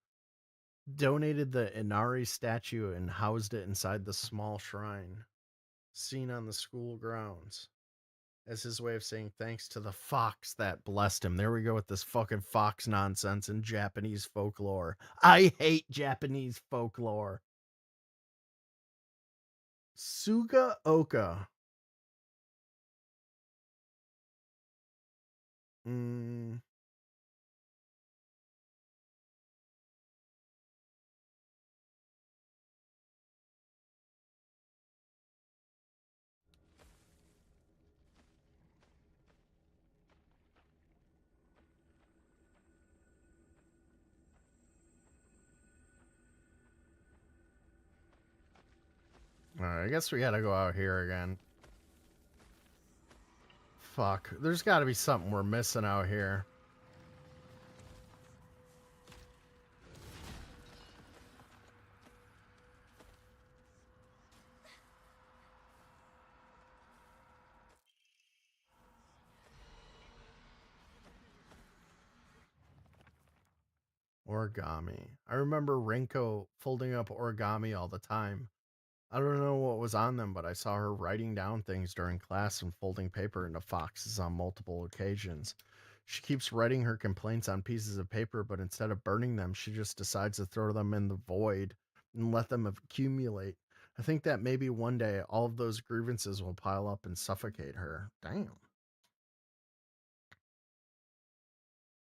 donated the Inari statue and housed it inside the small shrine seen on the school grounds as his way of saying thanks to the fox that blessed him. There we go with this fucking fox nonsense in Japanese folklore. I hate Japanese folklore. Sugaoka. Mm. Alright, I guess we gotta go out here again. Fuck. There's gotta be something we're missing out here. Origami. I remember Renko folding up origami all the time. I don't know what was on them, but I saw her writing down things during class and folding paper into foxes on multiple occasions. She keeps writing her complaints on pieces of paper, but instead of burning them, she just decides to throw them in the void and let them accumulate. I think that maybe one day all of those grievances will pile up and suffocate her. Damn.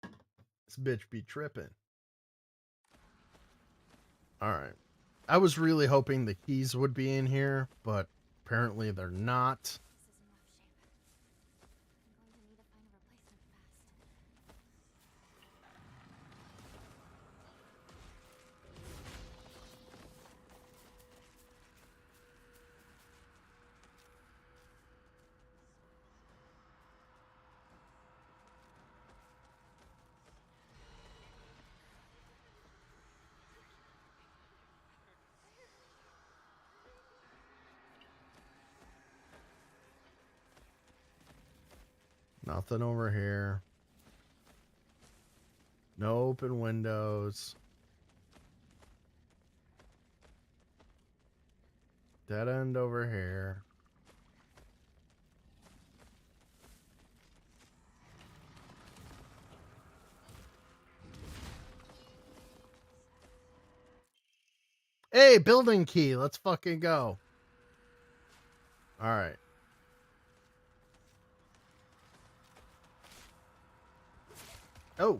This bitch be tripping. Alright. I was really hoping the keys would be in here, but apparently they're not. This is in rough shape. I'm going to need to find a replacement fast. Nothing over here. No open windows. Dead end over here. Hey, building key. Let's fucking go. All right. Oh.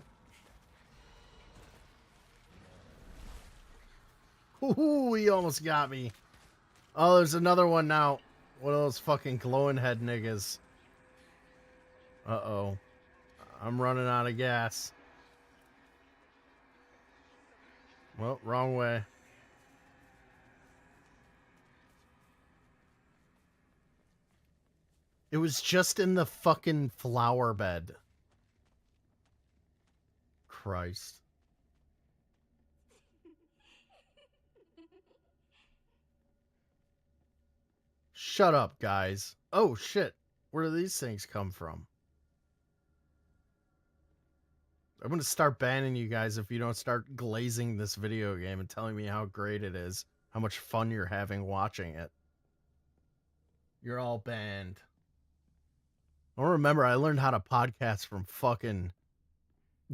Ooh, he almost got me. Oh, there's another one now. One of those fucking glowing head niggas. Uh-oh. I'm running out of gas. Well, wrong way. It was just in the fucking flower bed. Christ. Shut up, guys. Oh, shit. Where do these things come from? I'm going to start banning you guys if you don't start glazing this video game and telling me how great it is, how much fun you're having watching it. You're all banned. Oh, remember, I learned how to podcast from fucking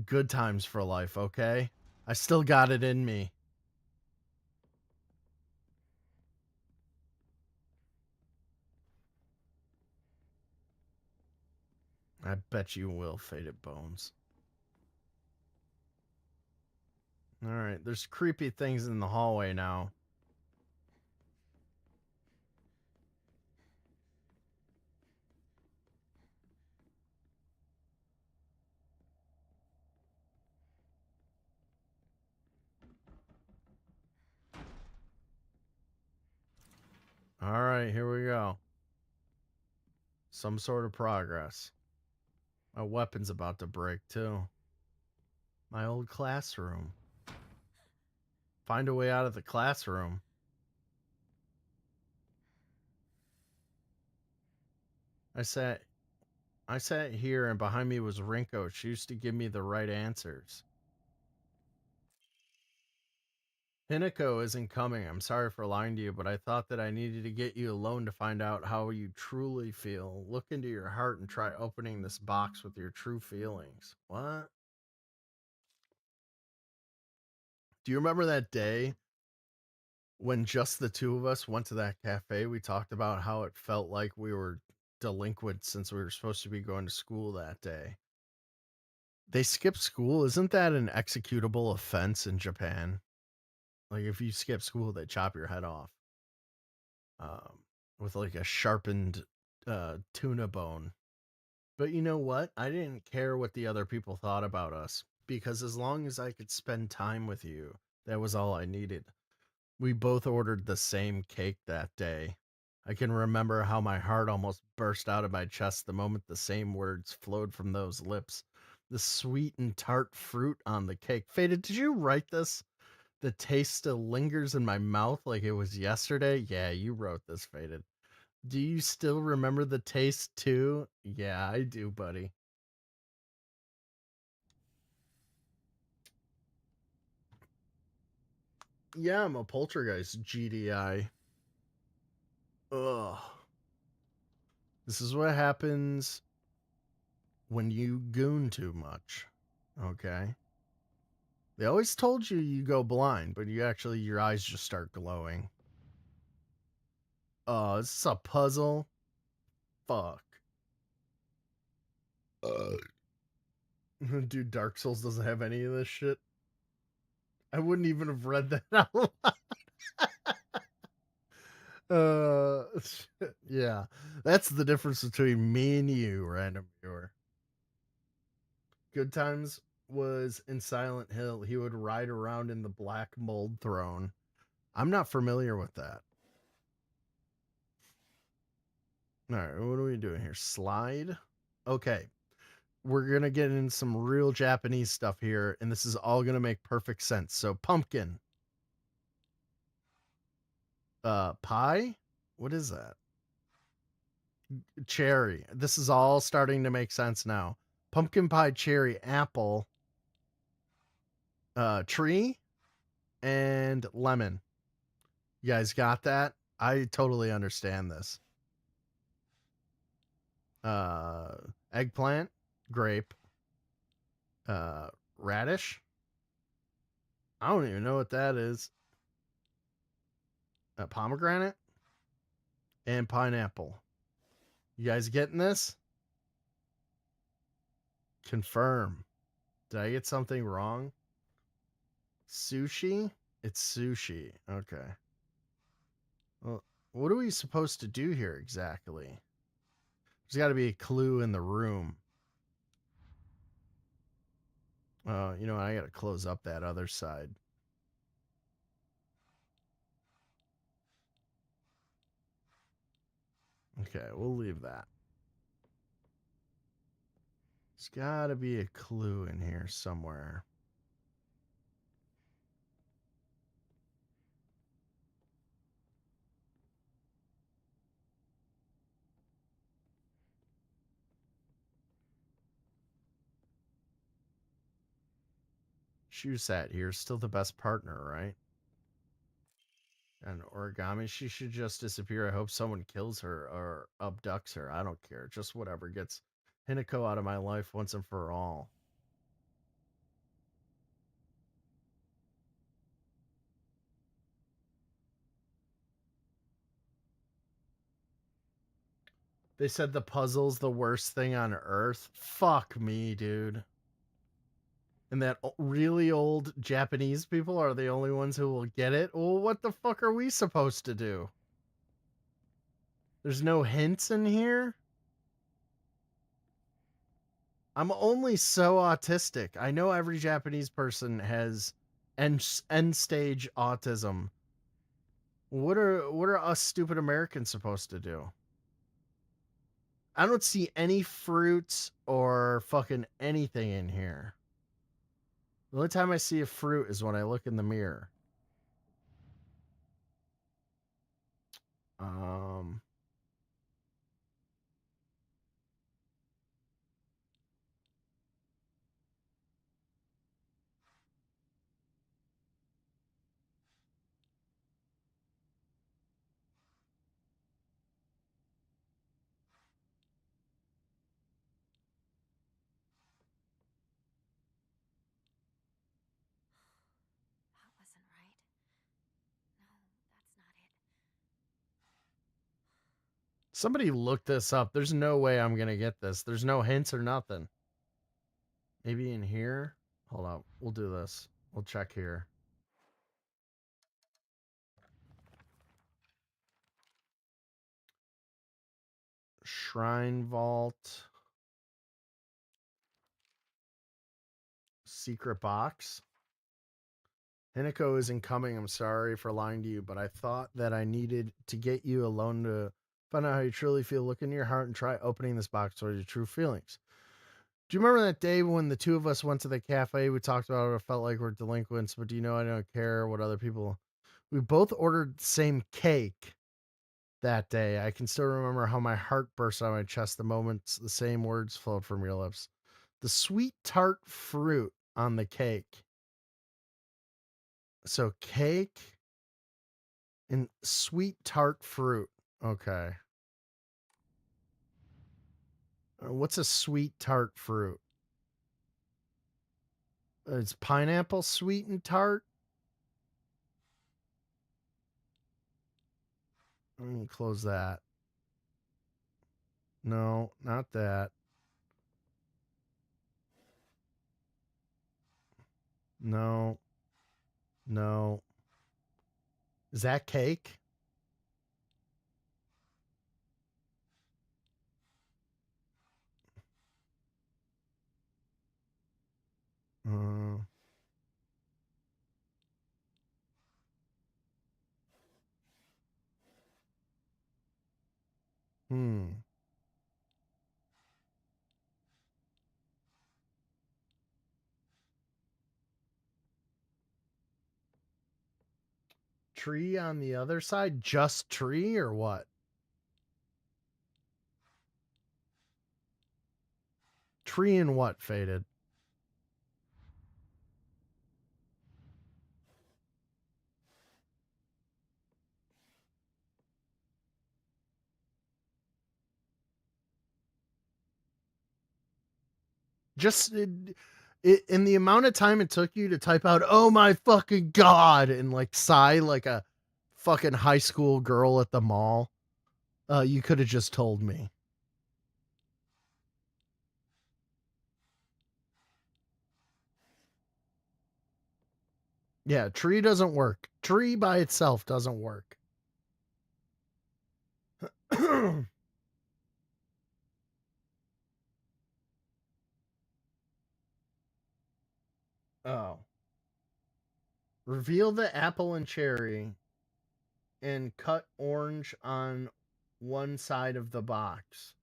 Good Times for Life, okay? I still got it in me. I bet you will, Faded Bones. Alright, there's creepy things in the hallway now. Alright, here we go. Some sort of progress. My weapon's about to break, too. My old classroom. Find a way out of the classroom. I sat here and behind me was Rinko. She used to give me the right answers. Hinako isn't coming. I'm sorry for lying to you, but I thought that I needed to get you alone to find out how you truly feel. Look into your heart and try opening this box with your true feelings. What? Do you remember that day when just the two of us went to that cafe? We talked about how it felt like we were delinquent since we were supposed to be going to school that day. They skip school. Isn't that an executable offense in Japan? Like if you skip school, they chop your head off with like a sharpened tuna bone. But you know what? I didn't care what the other people thought about us because as long as I could spend time with you, that was all I needed. We both ordered the same cake that day. I can remember how my heart almost burst out of my chest the moment the same words flowed from those lips. The sweet and tart fruit on the cake. Faded, did you write this? The taste still lingers in my mouth like it was yesterday. Yeah, you wrote this, Faded. Do you still remember the taste too? Yeah, I do, buddy. Yeah, I'm a poltergeist, GDI. Ugh. This is what happens when you goon too much. Okay. They always told you go blind, but you actually, your eyes just start glowing. Oh, is this a puzzle? Fuck. Dude, Dark Souls doesn't have any of this shit. I wouldn't even have read that out loud. Yeah. That's the difference between me and you, random viewer. Good Times was in Silent Hill. He would ride around in the black mold throne. I'm not familiar with that. All right, what are we doing here? Slide? Okay. We're going to get in some real Japanese stuff here, and this is all going to make perfect sense. So, pumpkin. Pie? What is that? Cherry. This is all starting to make sense now. Pumpkin pie, cherry, apple, tree, and lemon. You guys got that? I totally understand this. Eggplant, grape, radish. I don't even know what that is. Pomegranate and pineapple. You guys getting this? Confirm. Did I get something wrong? Sushi? It's sushi. Okay. Well, what are we supposed to do here exactly? There's got to be a clue in the room. You know, I got to close up that other side. Okay, we'll leave that. There's got to be a clue in here somewhere. Shusat here, still the best partner, right? And Origami, she should just disappear. I hope someone kills her or abducts her. I don't care. Just whatever gets Hinako out of my life once and for all. They said the puzzle's the worst thing on earth. Fuck me, dude. And that really old Japanese people are the only ones who will get it? Well, what the fuck are we supposed to do? There's no hints in here? I'm only so autistic. I know every Japanese person has end stage autism. What are us stupid Americans supposed to do? I don't see any fruits or fucking anything in here. The only time I see a fruit is when I look in the mirror. Um, That wasn't right. No, that's not it. Somebody look this up. There's no way I'm gonna get this. There's no hints or nothing. Maybe in here? Hold up. We'll do this. We'll check here. Shrine Vault. Secret box. Hinako isn't coming. I'm sorry for lying to you, but I thought that I needed to get you alone to find out how you truly feel. Look into your heart and try opening this box towards your true feelings. Do you remember that day when the two of us went to the cafe? We talked about it felt like we're delinquents, but do you know I don't care what other people. We both ordered the same cake that day. I can still remember how my heart burst out of my chest the moment the same words flowed from your lips. The sweet tart fruit on the cake. So cake and sweet tart fruit. Okay. What's a sweet tart fruit? It's pineapple sweet and tart. Let me close that. No, not that. No. No. Is that cake? Uh, hmm. Tree on the other side? Just tree or what? Tree and what, Faded? Just in the amount of time it took you to type out, oh my fucking God, and like sigh like a fucking high school girl at the mall, you could have just told me. Yeah, tree doesn't work. Tree by itself doesn't work. Oh. Reveal the apple and cherry and cut orange on one side of the box.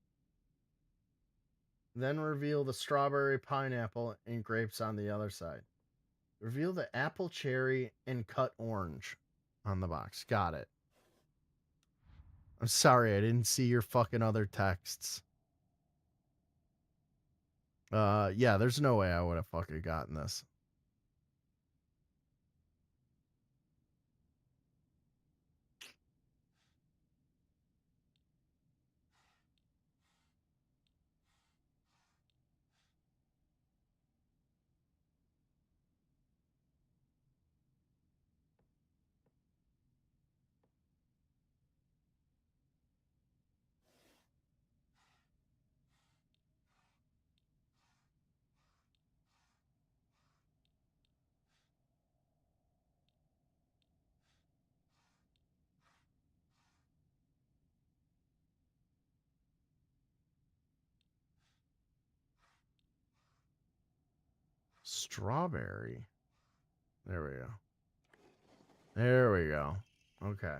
Then reveal the strawberry, pineapple, and grapes on the other side. Reveal the apple, cherry, and cut orange on the box. Got it. I'm sorry, I didn't see your fucking other texts. Yeah, there's no way I would have fucking gotten this. Strawberry. There we go. There we go. Okay.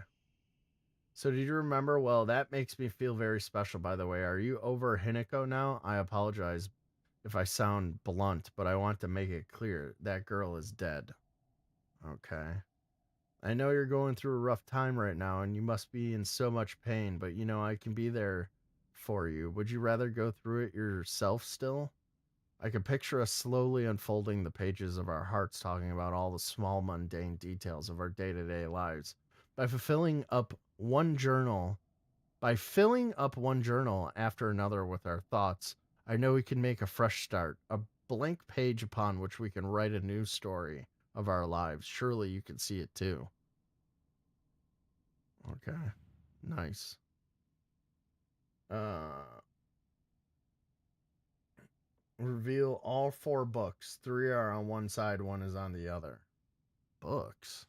So did you remember? Well, that makes me feel very special, by the way. Are you over Hinako now? I apologize if I sound blunt, but I want to make it clear that girl is dead. Okay. I know you're going through a rough time right now and you must be in so much pain, but I can be there for you. Would you rather go through it yourself still? I can picture us slowly unfolding the pages of our hearts, talking about all the small, mundane details of our day to day lives. By fulfilling up one journal, by filling up one journal after another with our thoughts, I know we can make a fresh start, a blank page upon which we can write a new story of our lives. Surely you can see it too. Okay. Nice. Uh Reveal all 4 books. 3 are on one side, 1 is on the other. Books?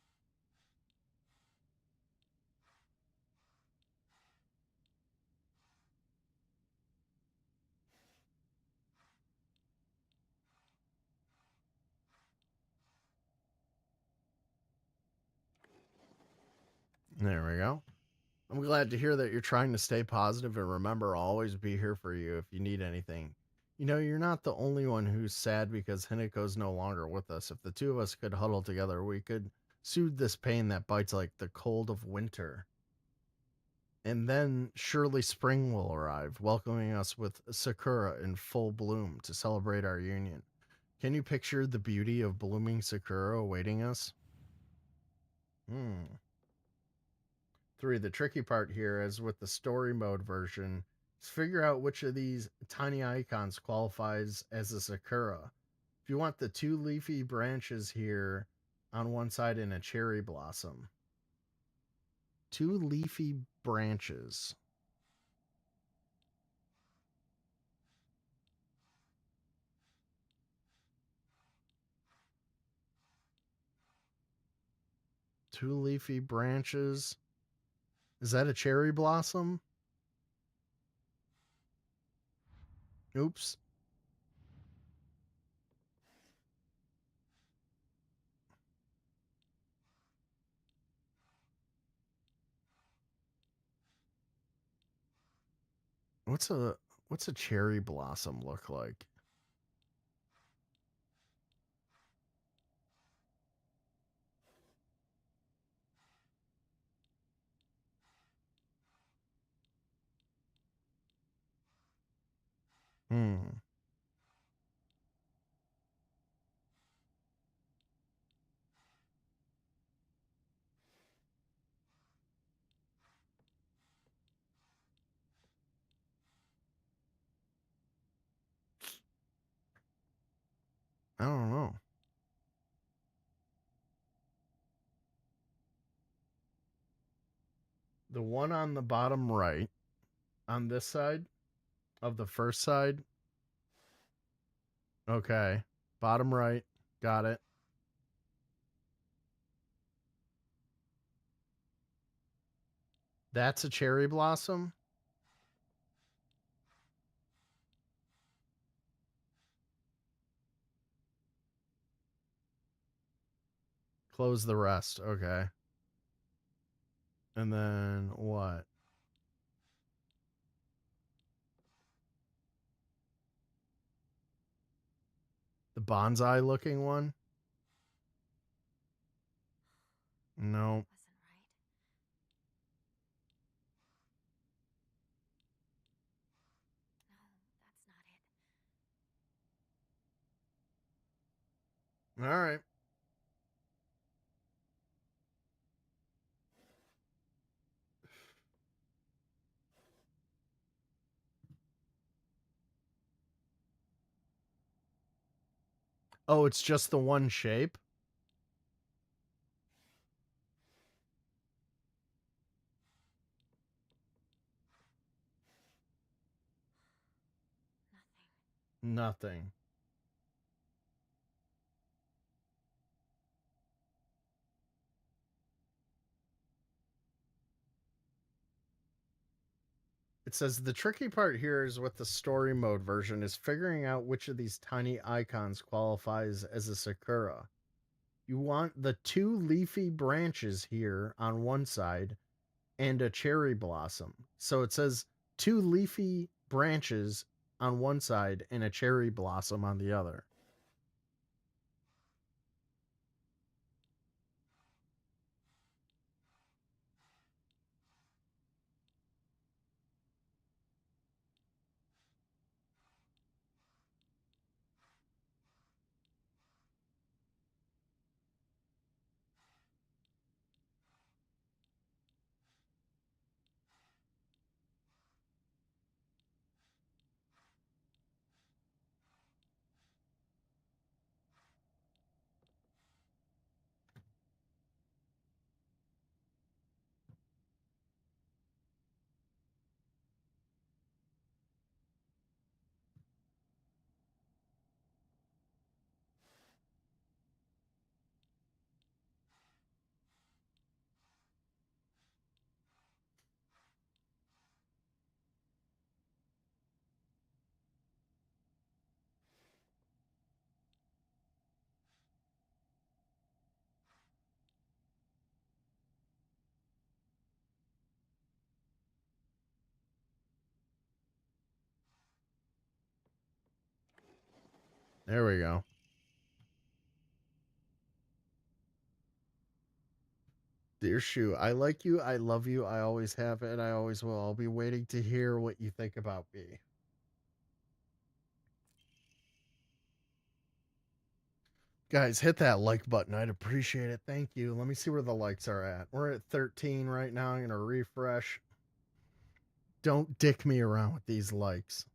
There we go. I'm glad to hear that you're trying to stay positive and remember, I'll always be here for you if you need anything. You know, you're not the only one who's sad because Hineko's no longer with us. If the two of us could huddle together, we could soothe this pain that bites like the cold of winter. And then surely spring will arrive, welcoming us with sakura in full bloom to celebrate our union. Can you picture the beauty of blooming sakura awaiting us? 3. The tricky part here, as with the story mode version, is figure out which of these tiny icons qualifies as a sakura. If you want the 2 leafy branches here on one side and a cherry blossom. 2 leafy branches. Two leafy branches. Is that a cherry blossom? Oops. What's a cherry blossom look like? Hmm. I don't know. The one on the bottom right, on this side of the first side. Okay. Bottom right. Got it. That's a cherry blossom. Close the rest. Okay. And then what? The bonsai looking one? No. All right. Oh, it's just the one shape? Nothing. It says the tricky part here is with the story mode version is figuring out which of these tiny icons qualifies as a sakura. You want the 2 leafy branches here on one side and a cherry blossom. So it says 2 leafy branches on one side and a cherry blossom on the other. There we go. Dear Shu, I like you, I love you, I always have, and I always will. I'll be waiting to hear what you think about me. Guys, hit that like button. I'd appreciate it. Thank you. Let me see where the likes are at. We're at 13 right now. I'm going to refresh. Don't dick me around with these likes.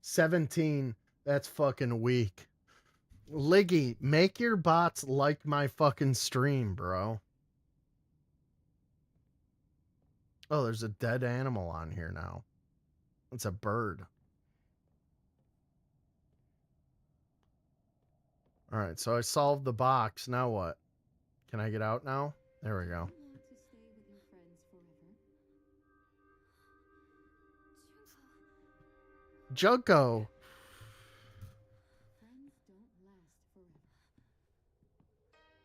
17. That's fucking weak. Liggy, make your bots like my fucking stream, bro. Oh, there's a dead animal on here now. It's a bird. All right, so I solved the box. Now what? Can I get out now? There we go. Junko. Friends don't last forever.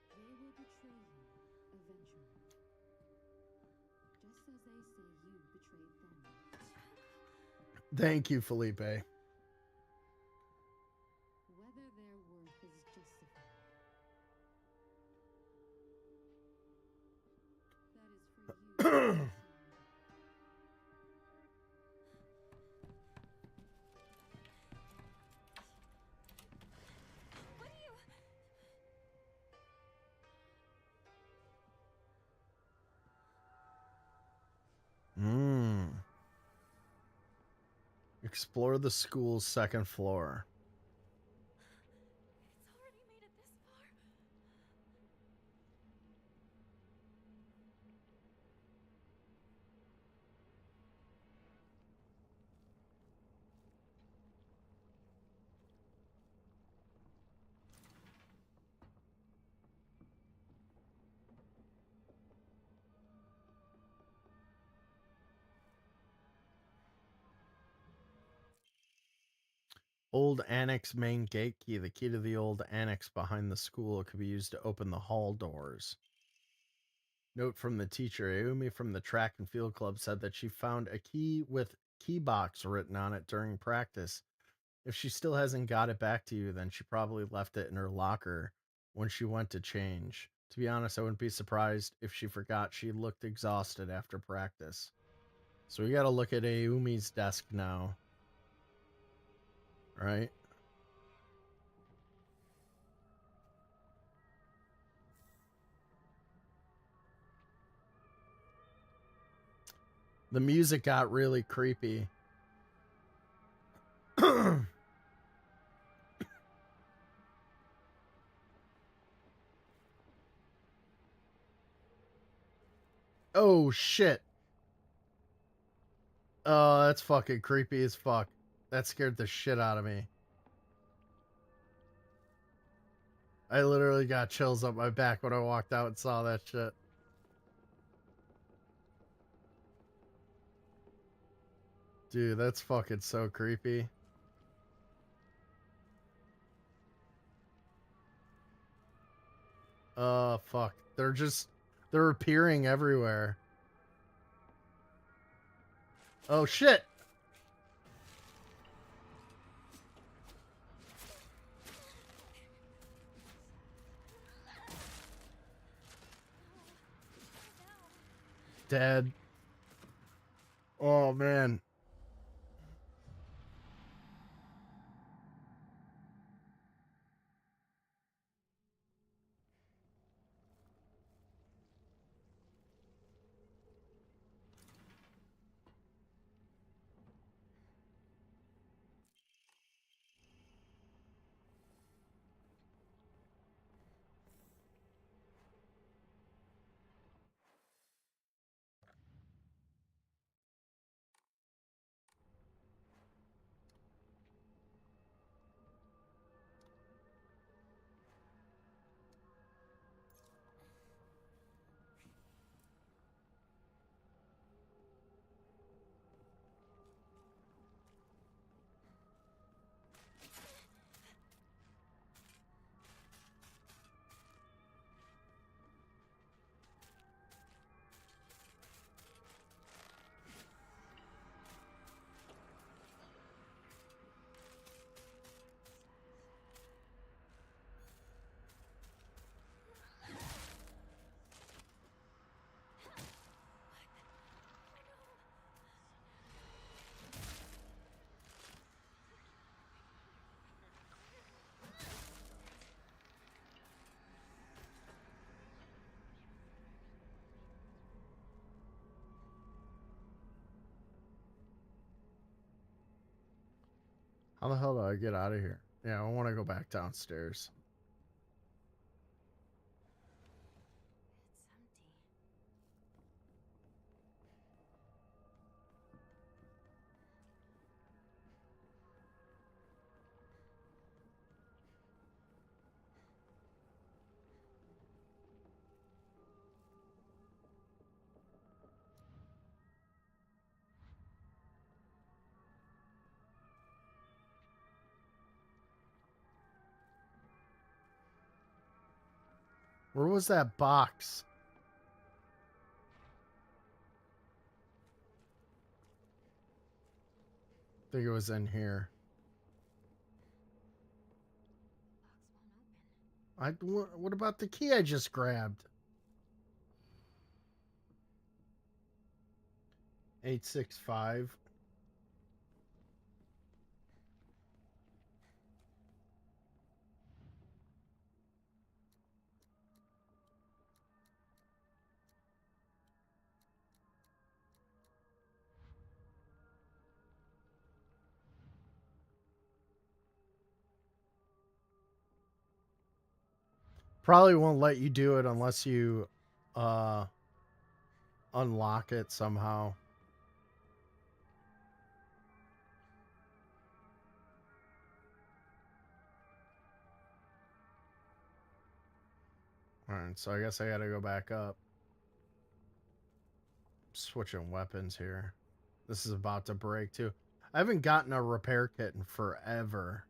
They will betray you eventually. Just as they say you betrayed them. Thank you, Felipe. Whether their worth is justified. That is for you to decide. Explore the school's second floor. It's already made it this far. Old annex main gate key. The key to the old annex behind the school could be used to open the hall doors. Note from the teacher. Ayumi from the track and field club said that she found a key with key box written on it during practice. If she still hasn't got it back to you, then she probably left it in her locker when she went to change. To be honest, I wouldn't be surprised if she forgot. She looked exhausted after practice. So we gotta look at Ayumi's desk now. Right? The music got really creepy. Oh, shit. Oh, that's fucking creepy as fuck. That scared the shit out of me. I literally got chills up my back when I walked out and saw that shit. Dude, that's fucking so creepy. Oh, fuck. They're appearing everywhere. Oh, shit. Dead. Oh, man. How the hell do I get out of here? Yeah, I want to go back downstairs. It's empty. Where was that box? I think it was in here. Box won't open. What about the key I just grabbed? 865. Probably won't let you do it unless you unlock it somehow. Alright, so I guess I gotta go back up. Switching weapons here. This is about to break too. I haven't gotten a repair kit in forever.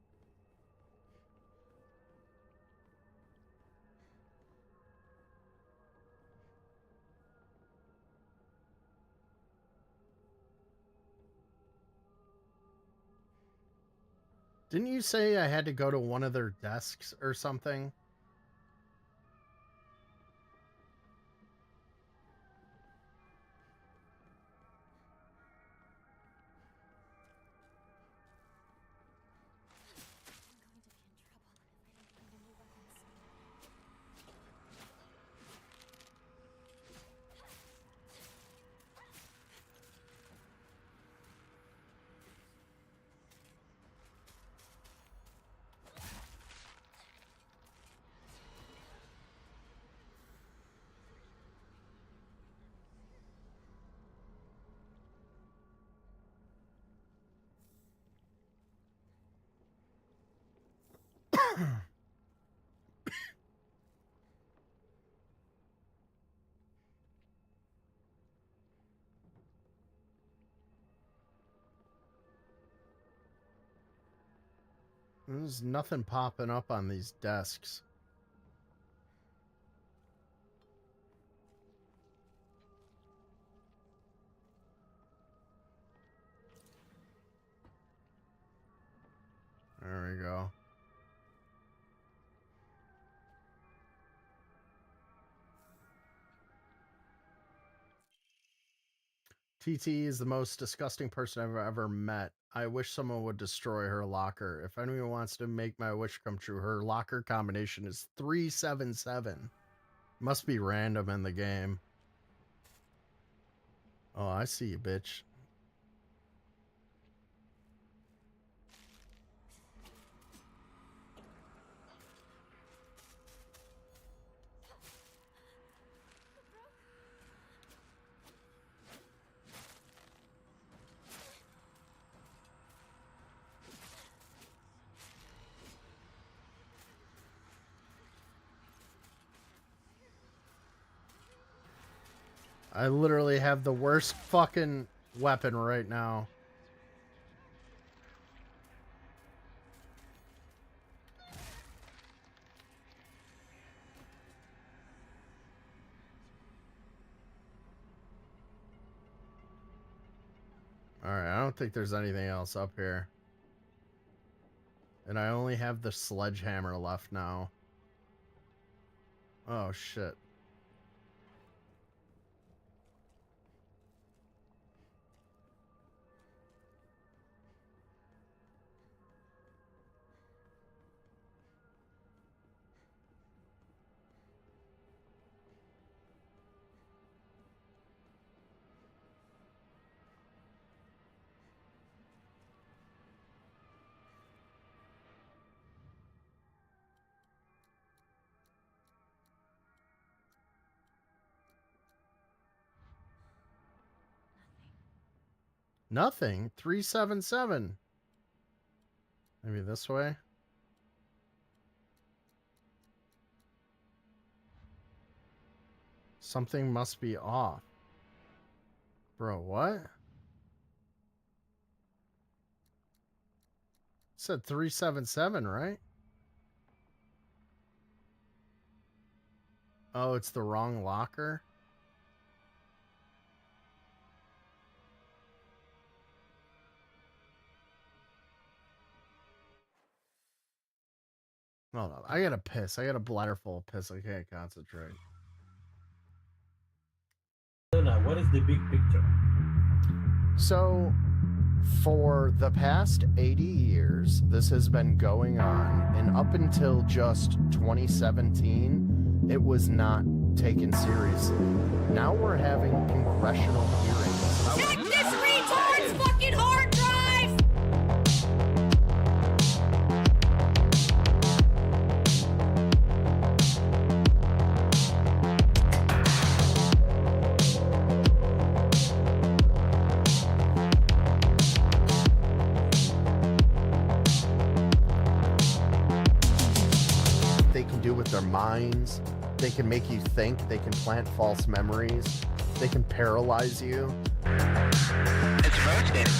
Didn't you say I had to go to one of their desks or something? There's nothing popping up on these desks. There we go. TT is the most disgusting person I've ever met. I wish someone would destroy her locker. If anyone wants to make my wish come true, her locker combination is 377. Must be random in the game. Oh, I see you, bitch. I literally have the worst fucking weapon right now. Alright, I don't think there's anything else up here. And I only have the sledgehammer left now. Oh, shit. Nothing. 377. Maybe this way. Something must be off. Bro, what? It said 377, right? Oh, it's the wrong locker? Hold on. I gotta piss. I got a bladder full of piss. I can't concentrate. Crackadona, what is the big picture? So, for the past 80 years, this has been going on, and up until just 2017, it was not taken seriously. Now we're having congressional hearings. Check this retard's fucking hard drive! They can do with their minds. They can make you think. They can plant false memories. They can paralyze you. It's rotating.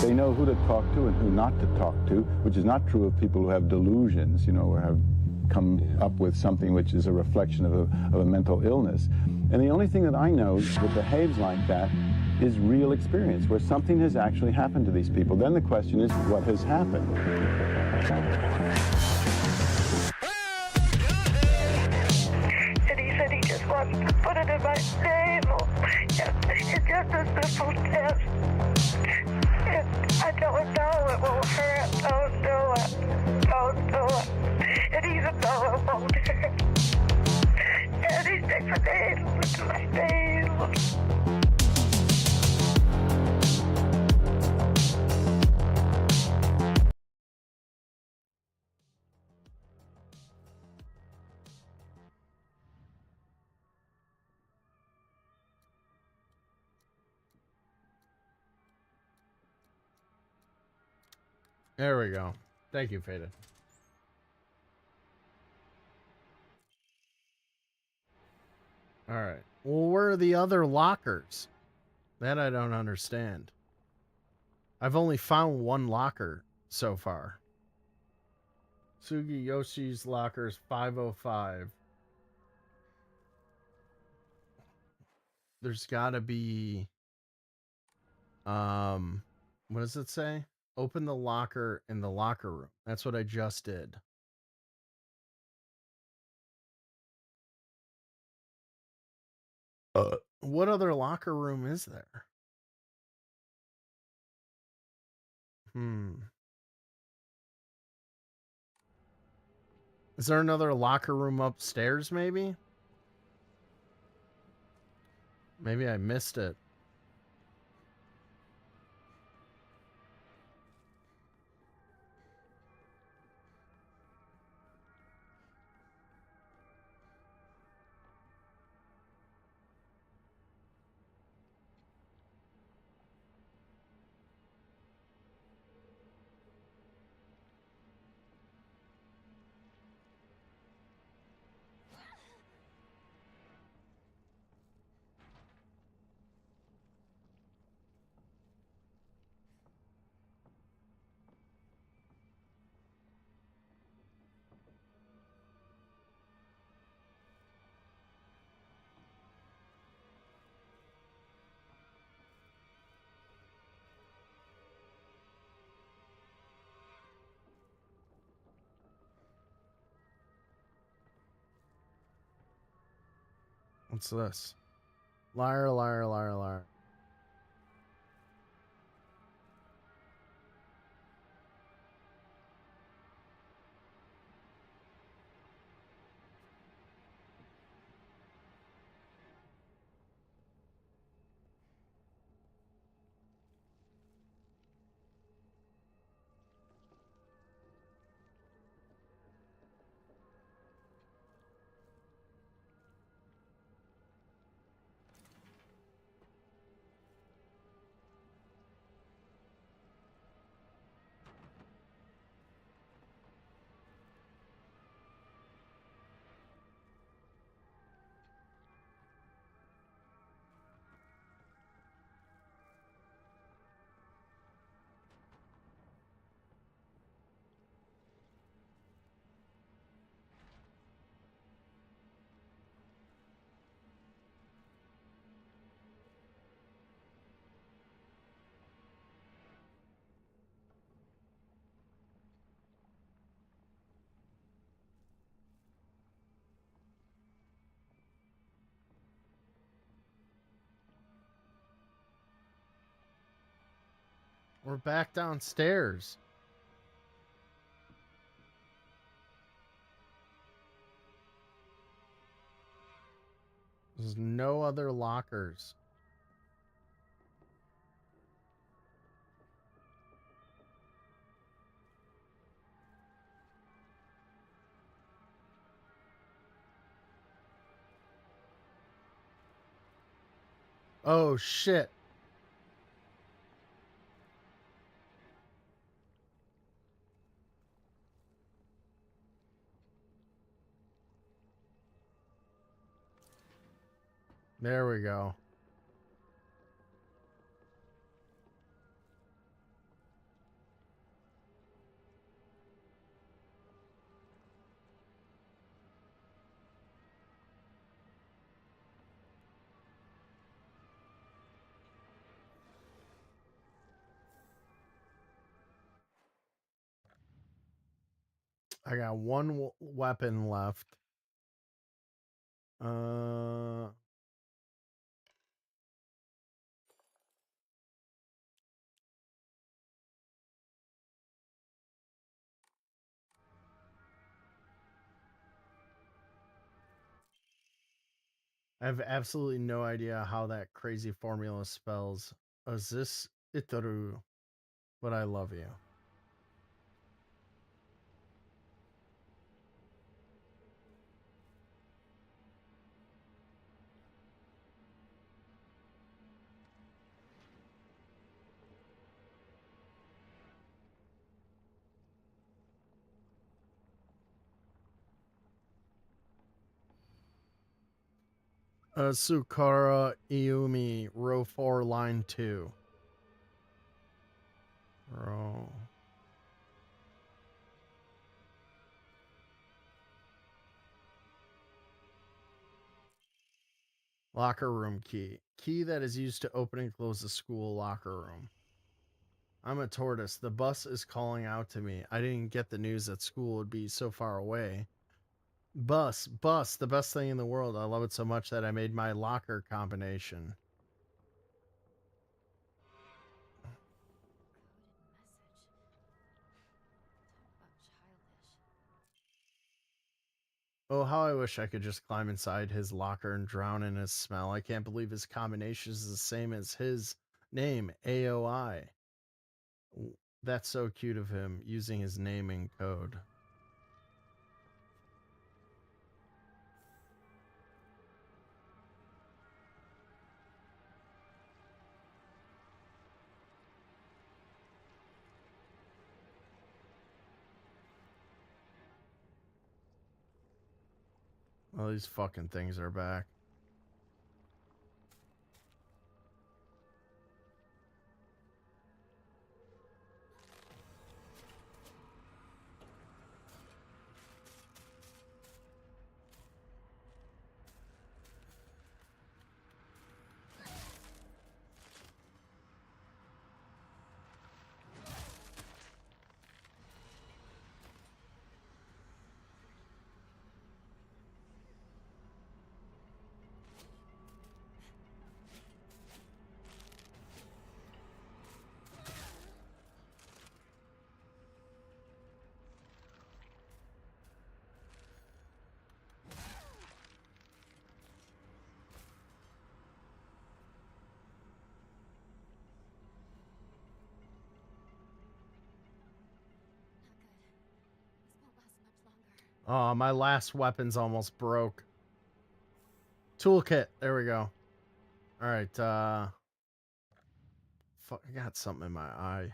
They know who to talk to and who not to talk to, which is not true of people who have delusions, or have come up with something which is a reflection of a mental illness. And the only thing that I know that behaves like that is real experience, where something has actually happened to these people. Then the question is, what has happened? And he said he just wants to put it in my name. It's just a simple test. And I don't know it will hurt. Don't do it. Don't do it. And even though it won't hurt. And he sticks a needle into my nails. There we go. Thank you, Faded. All right. Well, where are the other lockers? That I don't understand. I've only found one locker so far. Sugiyoshi's locker is 505. There's got to be what does it say? Open the locker in the locker room. That's what I just did. What other locker room is there? Is there another locker room upstairs, maybe? Maybe I missed it. What's this? Liar, liar, liar, liar. We're back downstairs. There's no other lockers. Oh, shit. There we go. I got one weapon left. I have absolutely no idea how that crazy formula spells. Is this Itaru? But I love you. Sukara Iumi, row 4, line 2. Row. Locker room key. Key that is used to open and close the school locker room. I'm a tortoise. The bus is calling out to me. I didn't get the news that school would be so far away. Bus, the best thing in the world. I love it so much that I made my locker combination. Oh, how I wish I could just climb inside his locker and drown in his smell. I can't believe his combination is the same as his name, AOI. That's so cute of him, using his name in code. Well, these fucking things are back. Oh, my last weapon's almost broke. Toolkit. There we go. All right. Fuck, I got something in my eye.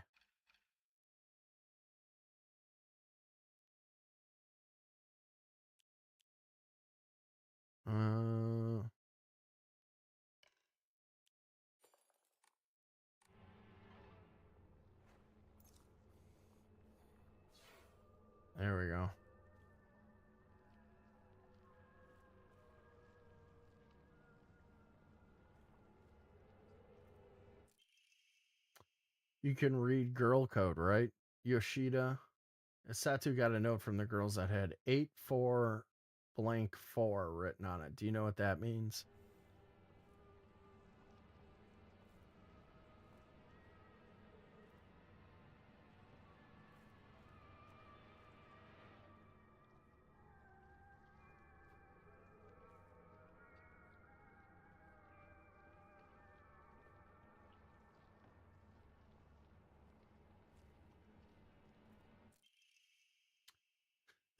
There we go. You can read girl code, right? Yoshida. Satu got a note from the girls that had 84 blank 4 written on it. Do you know what that means?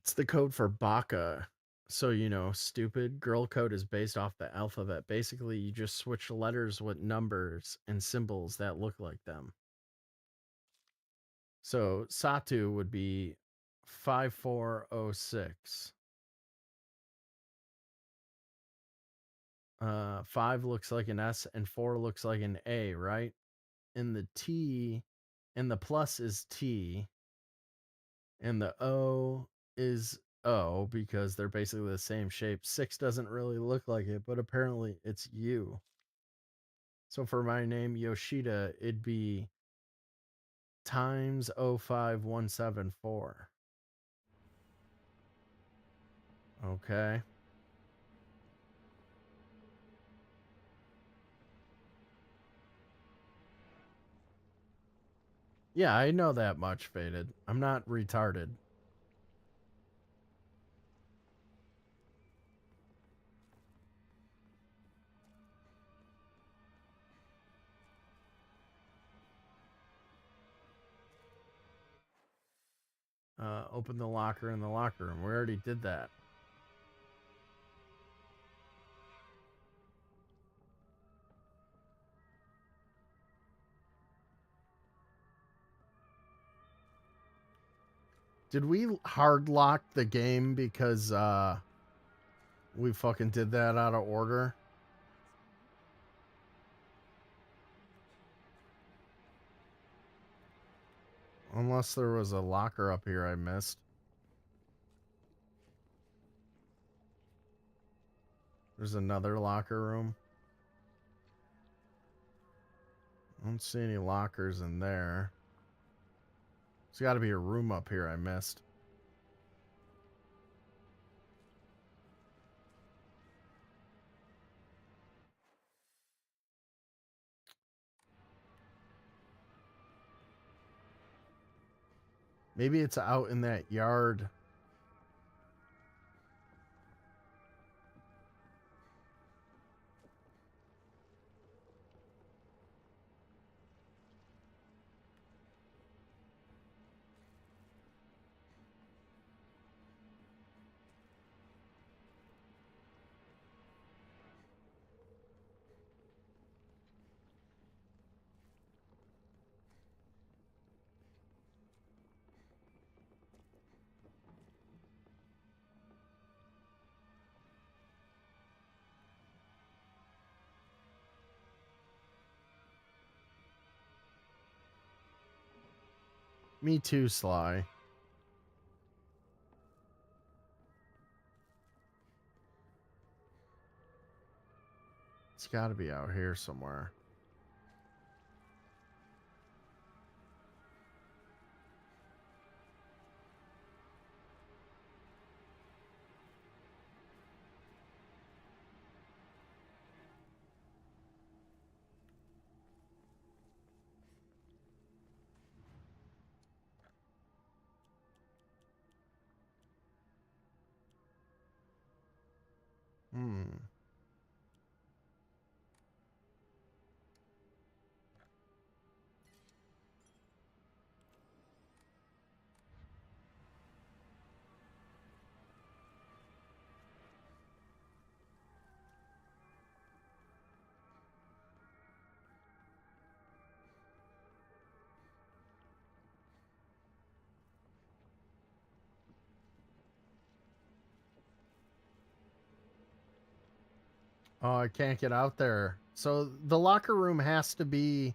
It's the code for baka. So, you know, stupid. Girl code is based off the alphabet. Basically, you just switch letters with numbers and symbols that look like them. So, Satu would be 5406. 5 looks like an S and 4 looks like an A, right? And the T and the plus is T and the O is O because they're basically the same shape. 6 doesn't really look like it, but apparently it's U. So for my name, Yoshida, it'd be times 05174. Okay. Yeah, I know that much, Faded. I'm not retarded. Open the locker in the locker room. We already did that. Did we hard lock the game because we fucking did that out of order? Unless there was a locker up here I missed. There's another locker room. I don't see any lockers in there. There's got to be a room up here I missed. Maybe it's out in that yard. Me too, Sly. It's got to be out here somewhere. Oh, I can't get out there. So the locker room has to be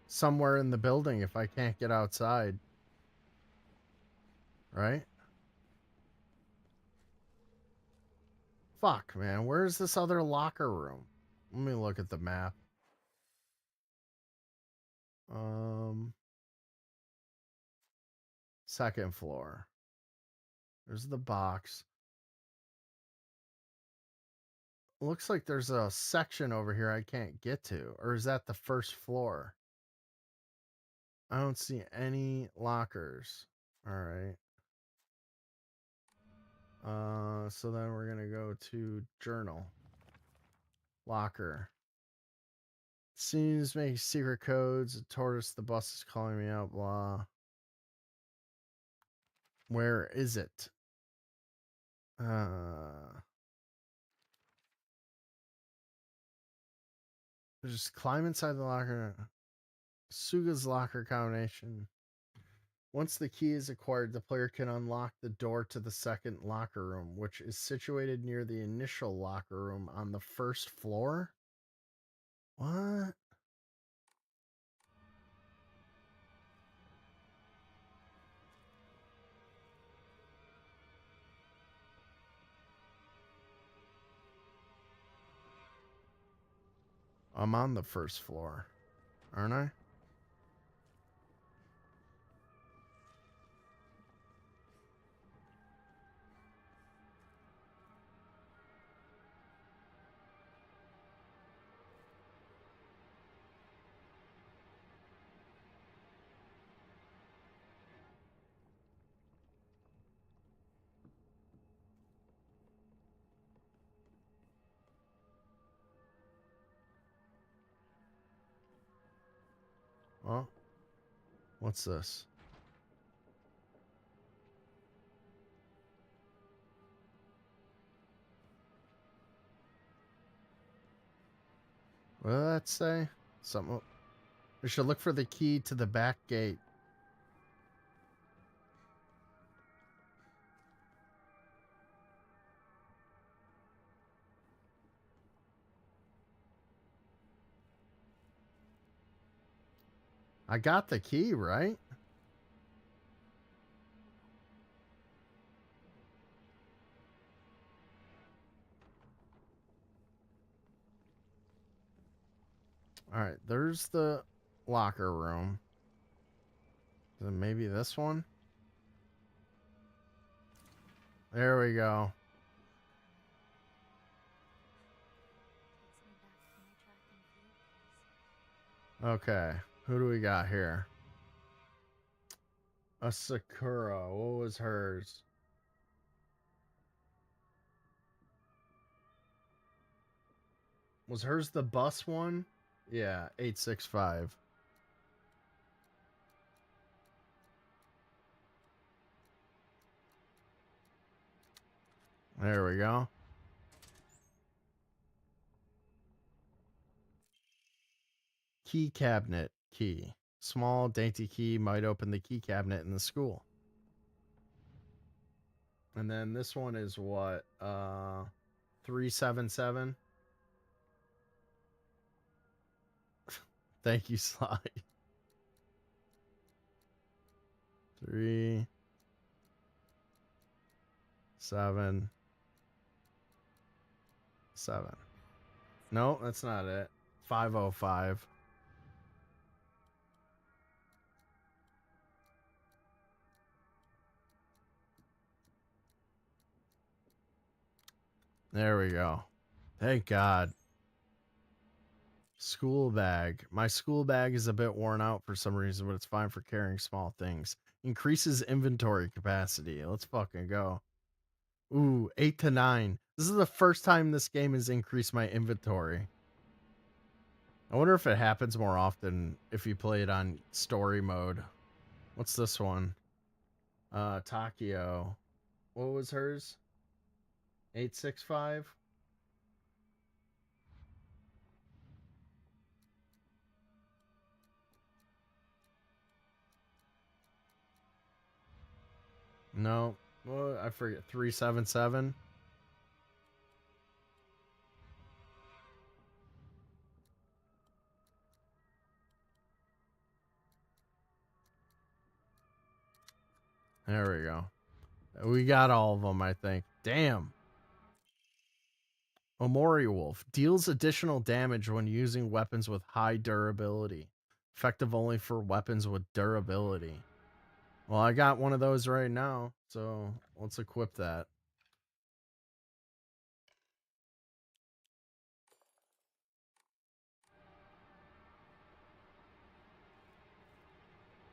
somewhere in the building if I can't get outside. Right? Fuck, man. Where's this other locker room? Let me look at the map. Second floor. There's the box. Looks like there's a section over here I can't get to. Or is that the first floor? I don't see any lockers. All right. So then we're gonna go to journal. Locker. Seems make secret codes. A tortoise, the bus is calling me out, blah. Where is it? Just climb inside the locker. Suga's locker combination. Once the key is acquired, the player can unlock the door to the second locker room, which is situated near the initial locker room on the first floor. What? I'm on the first floor, aren't I? Oh, what's this? What did that say? Something. We should look for the key to the back gate. I got the key, right? All right, there's the locker room. Then maybe this one? There we go. Okay, who do we got here? A Sakura. What was hers? Was hers the bus one? Yeah, 865. There we go. Key cabinet key. Small, dainty key might open the key cabinet in the school. And then this one is what? 377. Thank you, Sly. 3 7 7. No, that's not it. 505. There we go. Thank God. School bag. My school bag is a bit worn out for some reason, but it's fine for carrying small things. Increases inventory capacity. Let's fucking go. Ooh, 8 to 9. This is the first time this game has increased my inventory. I wonder if it happens more often if you play it on story mode. What's this one? Takio. What was hers? 865? No. Well, I forget. 377? There we go. We got all of them, I think. Damn. Omori Wolf deals additional damage when using weapons with high durability. Effective only for weapons with durability. Well, I got one of those right now, so let's equip that.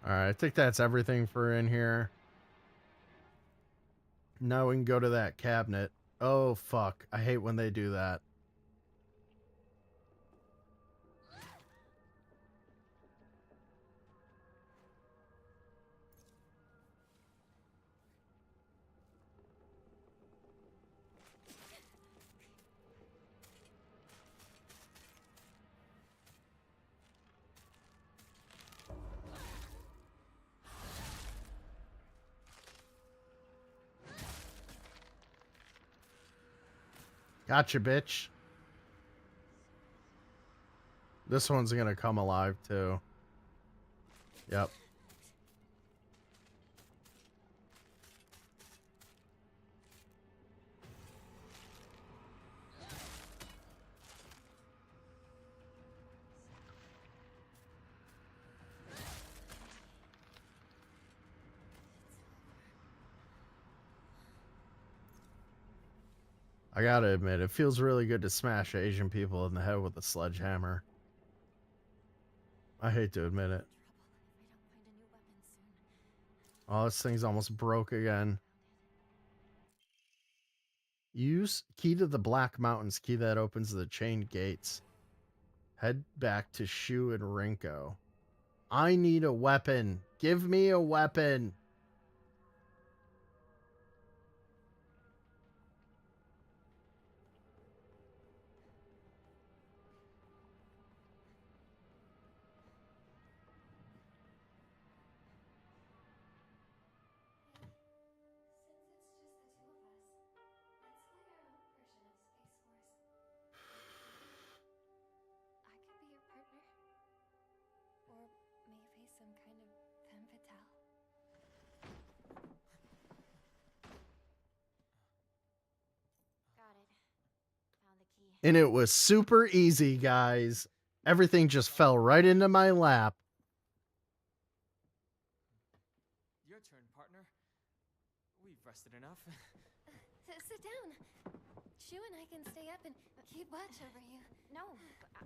Alright, I think that's everything for in here. Now we can go to that cabinet. Oh, fuck. I hate when they do that. Gotcha, bitch. This one's gonna come alive, too. Yep. I gotta admit, it feels really good to smash Asian people in the head with a sledgehammer. I hate to admit it. Oh, this thing's almost broke again. Use key to the Black Mountains, key that opens the chained gates. Head back to Shu and Rinko. I need a weapon. Give me a weapon. Some kind of femme fatale. Got it. Found the key. And it was super easy, guys. Everything just fell right into my lap. Your turn, partner. We've rested enough. Sit down. Shu and I can stay up and keep watch over you. No,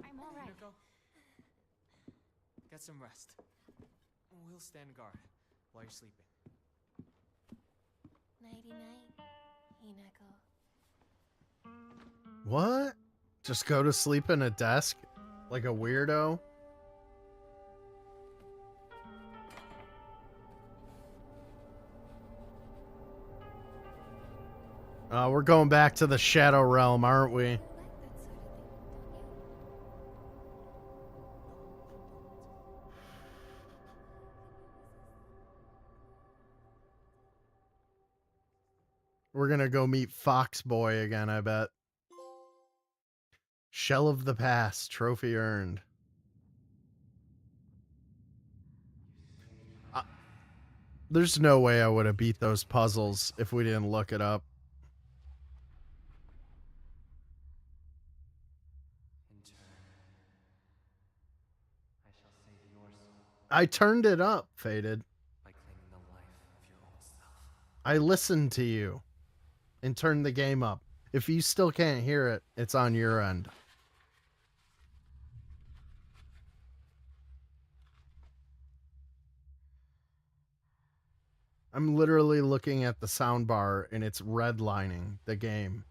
I'm all right. Hinako, get some rest. We'll stand guard while you're sleeping. Nighty-night, Hinako. What? Just go to sleep in a desk? Like a weirdo? We're going back to the Shadow Realm, aren't we? We're gonna go meet Fox Boy again, I bet. Shell of the Past, trophy earned. There's no way I would have beat those puzzles if we didn't look it up. I turned it up, Faded. I listened to you and turned the game up. If you still can't hear it, it's on your end. I'm literally looking at the soundbar and it's redlining the game.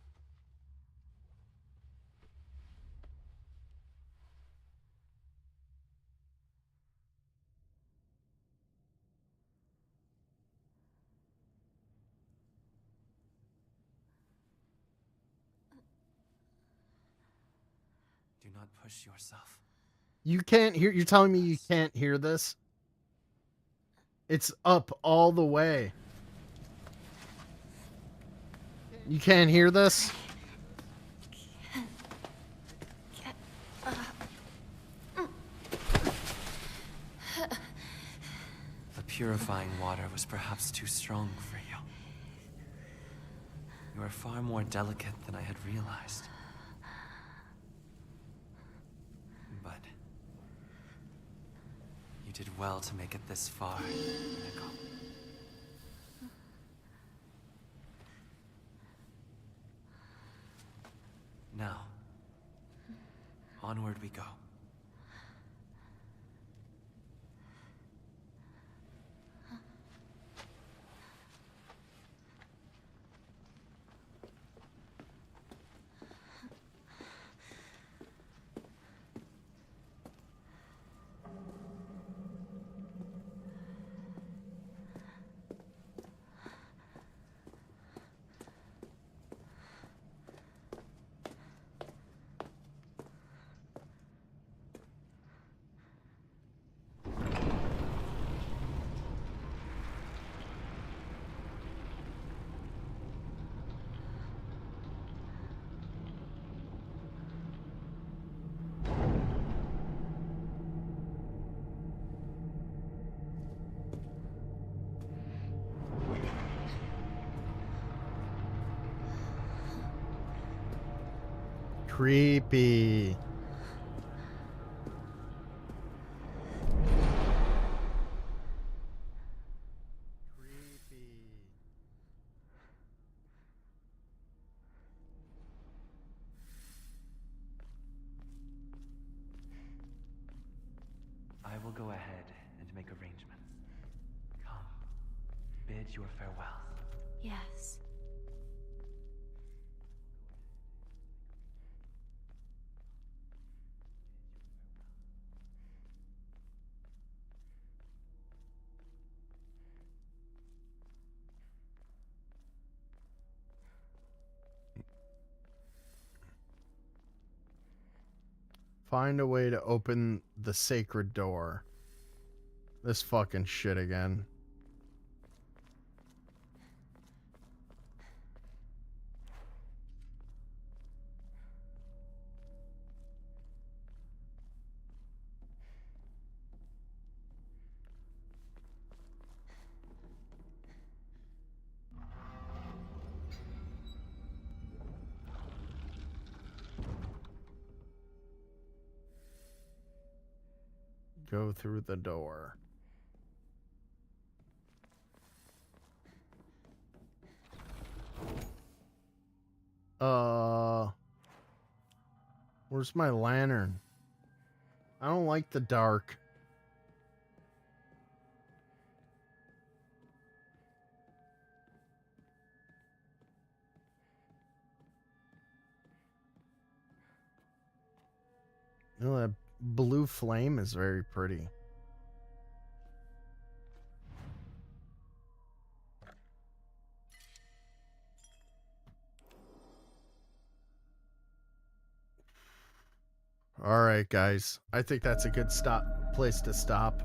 Do not push yourself. You can't hear. You're telling me you can't hear this? It's up all the way. You can't hear this? The purifying water was perhaps too strong for you. You are far more delicate than I had realized. But you did well to make it this far, Minako. Now, onward we go. Creepy. I will go ahead and make arrangements. Come, bid your farewell. Yes. Find a way to open the sacred door. This fucking shit again. Go through the door. Where's my lantern? I don't like the dark. Oh, that blue flame is very pretty. All right, guys. I think that's a good place to stop.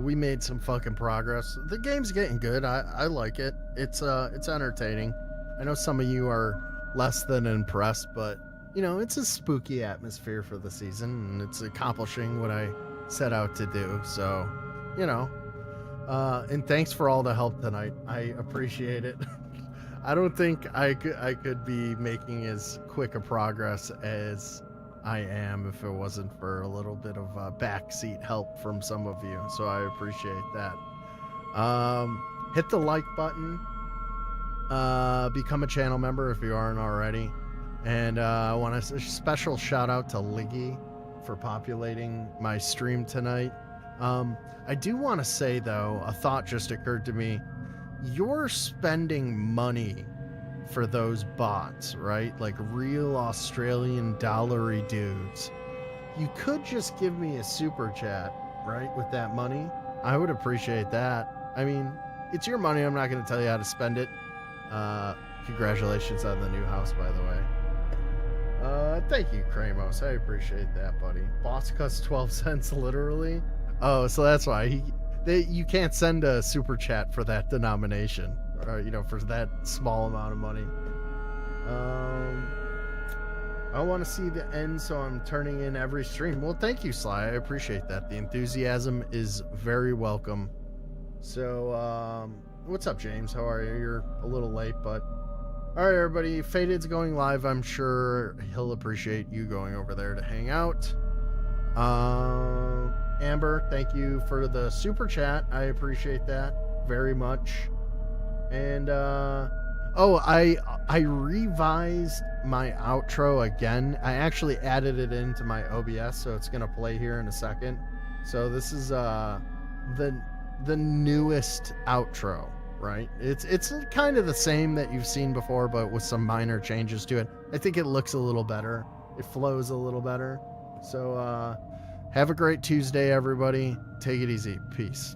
We made some fucking progress. The game's getting good. I like it. It's entertaining. I know some of you are less than impressed, but you know, it's a spooky atmosphere for the season, and it's accomplishing what I set out to do. So, you know, and thanks for all the help tonight. I appreciate it. I don't think I could be making as quick a progress as I am if it wasn't for a little bit of backseat help from some of you. So I appreciate that. Hit the like button. Become a channel member if you aren't already. And I want a special shout out to Liggy for populating my stream tonight. I do want to say, though, a thought just occurred to me. You're spending money for those bots, right? Like real Australian dollary dudes. You could just give me a super chat, right? With that money. I would appreciate that. I mean, it's your money. I'm not going to tell you how to spend it. Congratulations on the new house, by the way. Thank you, Kramos. I appreciate that, buddy. Boss cuts 12 cents, literally. Oh, so that's why you can't send a super chat for that denomination, or you know, for that small amount of money. I want to see the end, so I'm turning in every stream. Well, thank you, Sly. I appreciate that. The enthusiasm is very welcome. So, what's up, James? How are you? You're a little late, but all right, everybody. Faded's going live. I'm sure he'll appreciate you going over there to hang out. Amber, thank you for the super chat. I appreciate that very much. And I revised my outro again. I actually added it into my OBS, so it's gonna play here in a second. So this is the newest outro, right? It's kind of the same that you've seen before, but with some minor changes to it. I think it looks a little better. It flows a little better. So have a great Tuesday, everybody. Take it easy. Peace.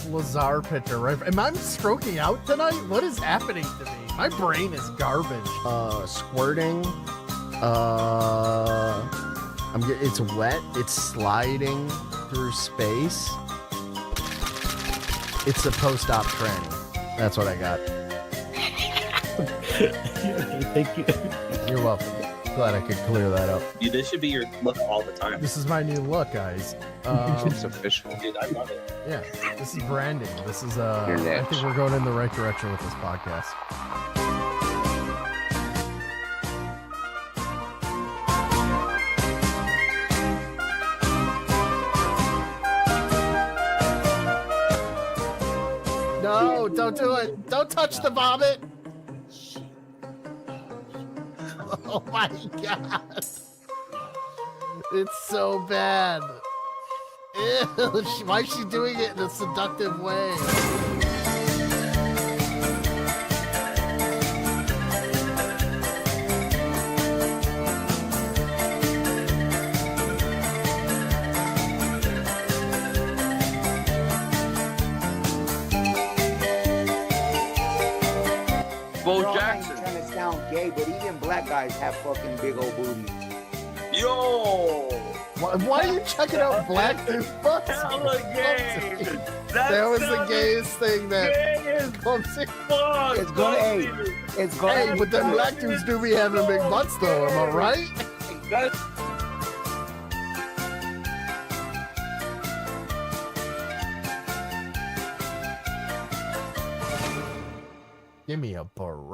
Lazar picture, right? Am I stroking out tonight? What is happening to me? My brain is garbage. Squirting. It's wet. It's sliding through space. It's a post-op training. That's what I got. Thank you. You're welcome. Glad I could clear that up. Dude, this should be your look all the time. This is my new look, guys. It's official. Dude, I love it. Yeah, this is branding. This is I think we're going in the right direction with this podcast. No, don't do it. Don't touch the vomit. Oh my god. It's so bad. Ew, why is she doing it in a seductive way? Bo Bro, Jackson. I ain't trying to sound gay, but even black guys have fucking big old booties. Yo! Why are you checking out black dude butts? Hella gay! That was the gayest thing that comes in. It's gonna, hey, it's gonna. Hey, but them black dudes do be having big butts though, am I right? Give me a beret.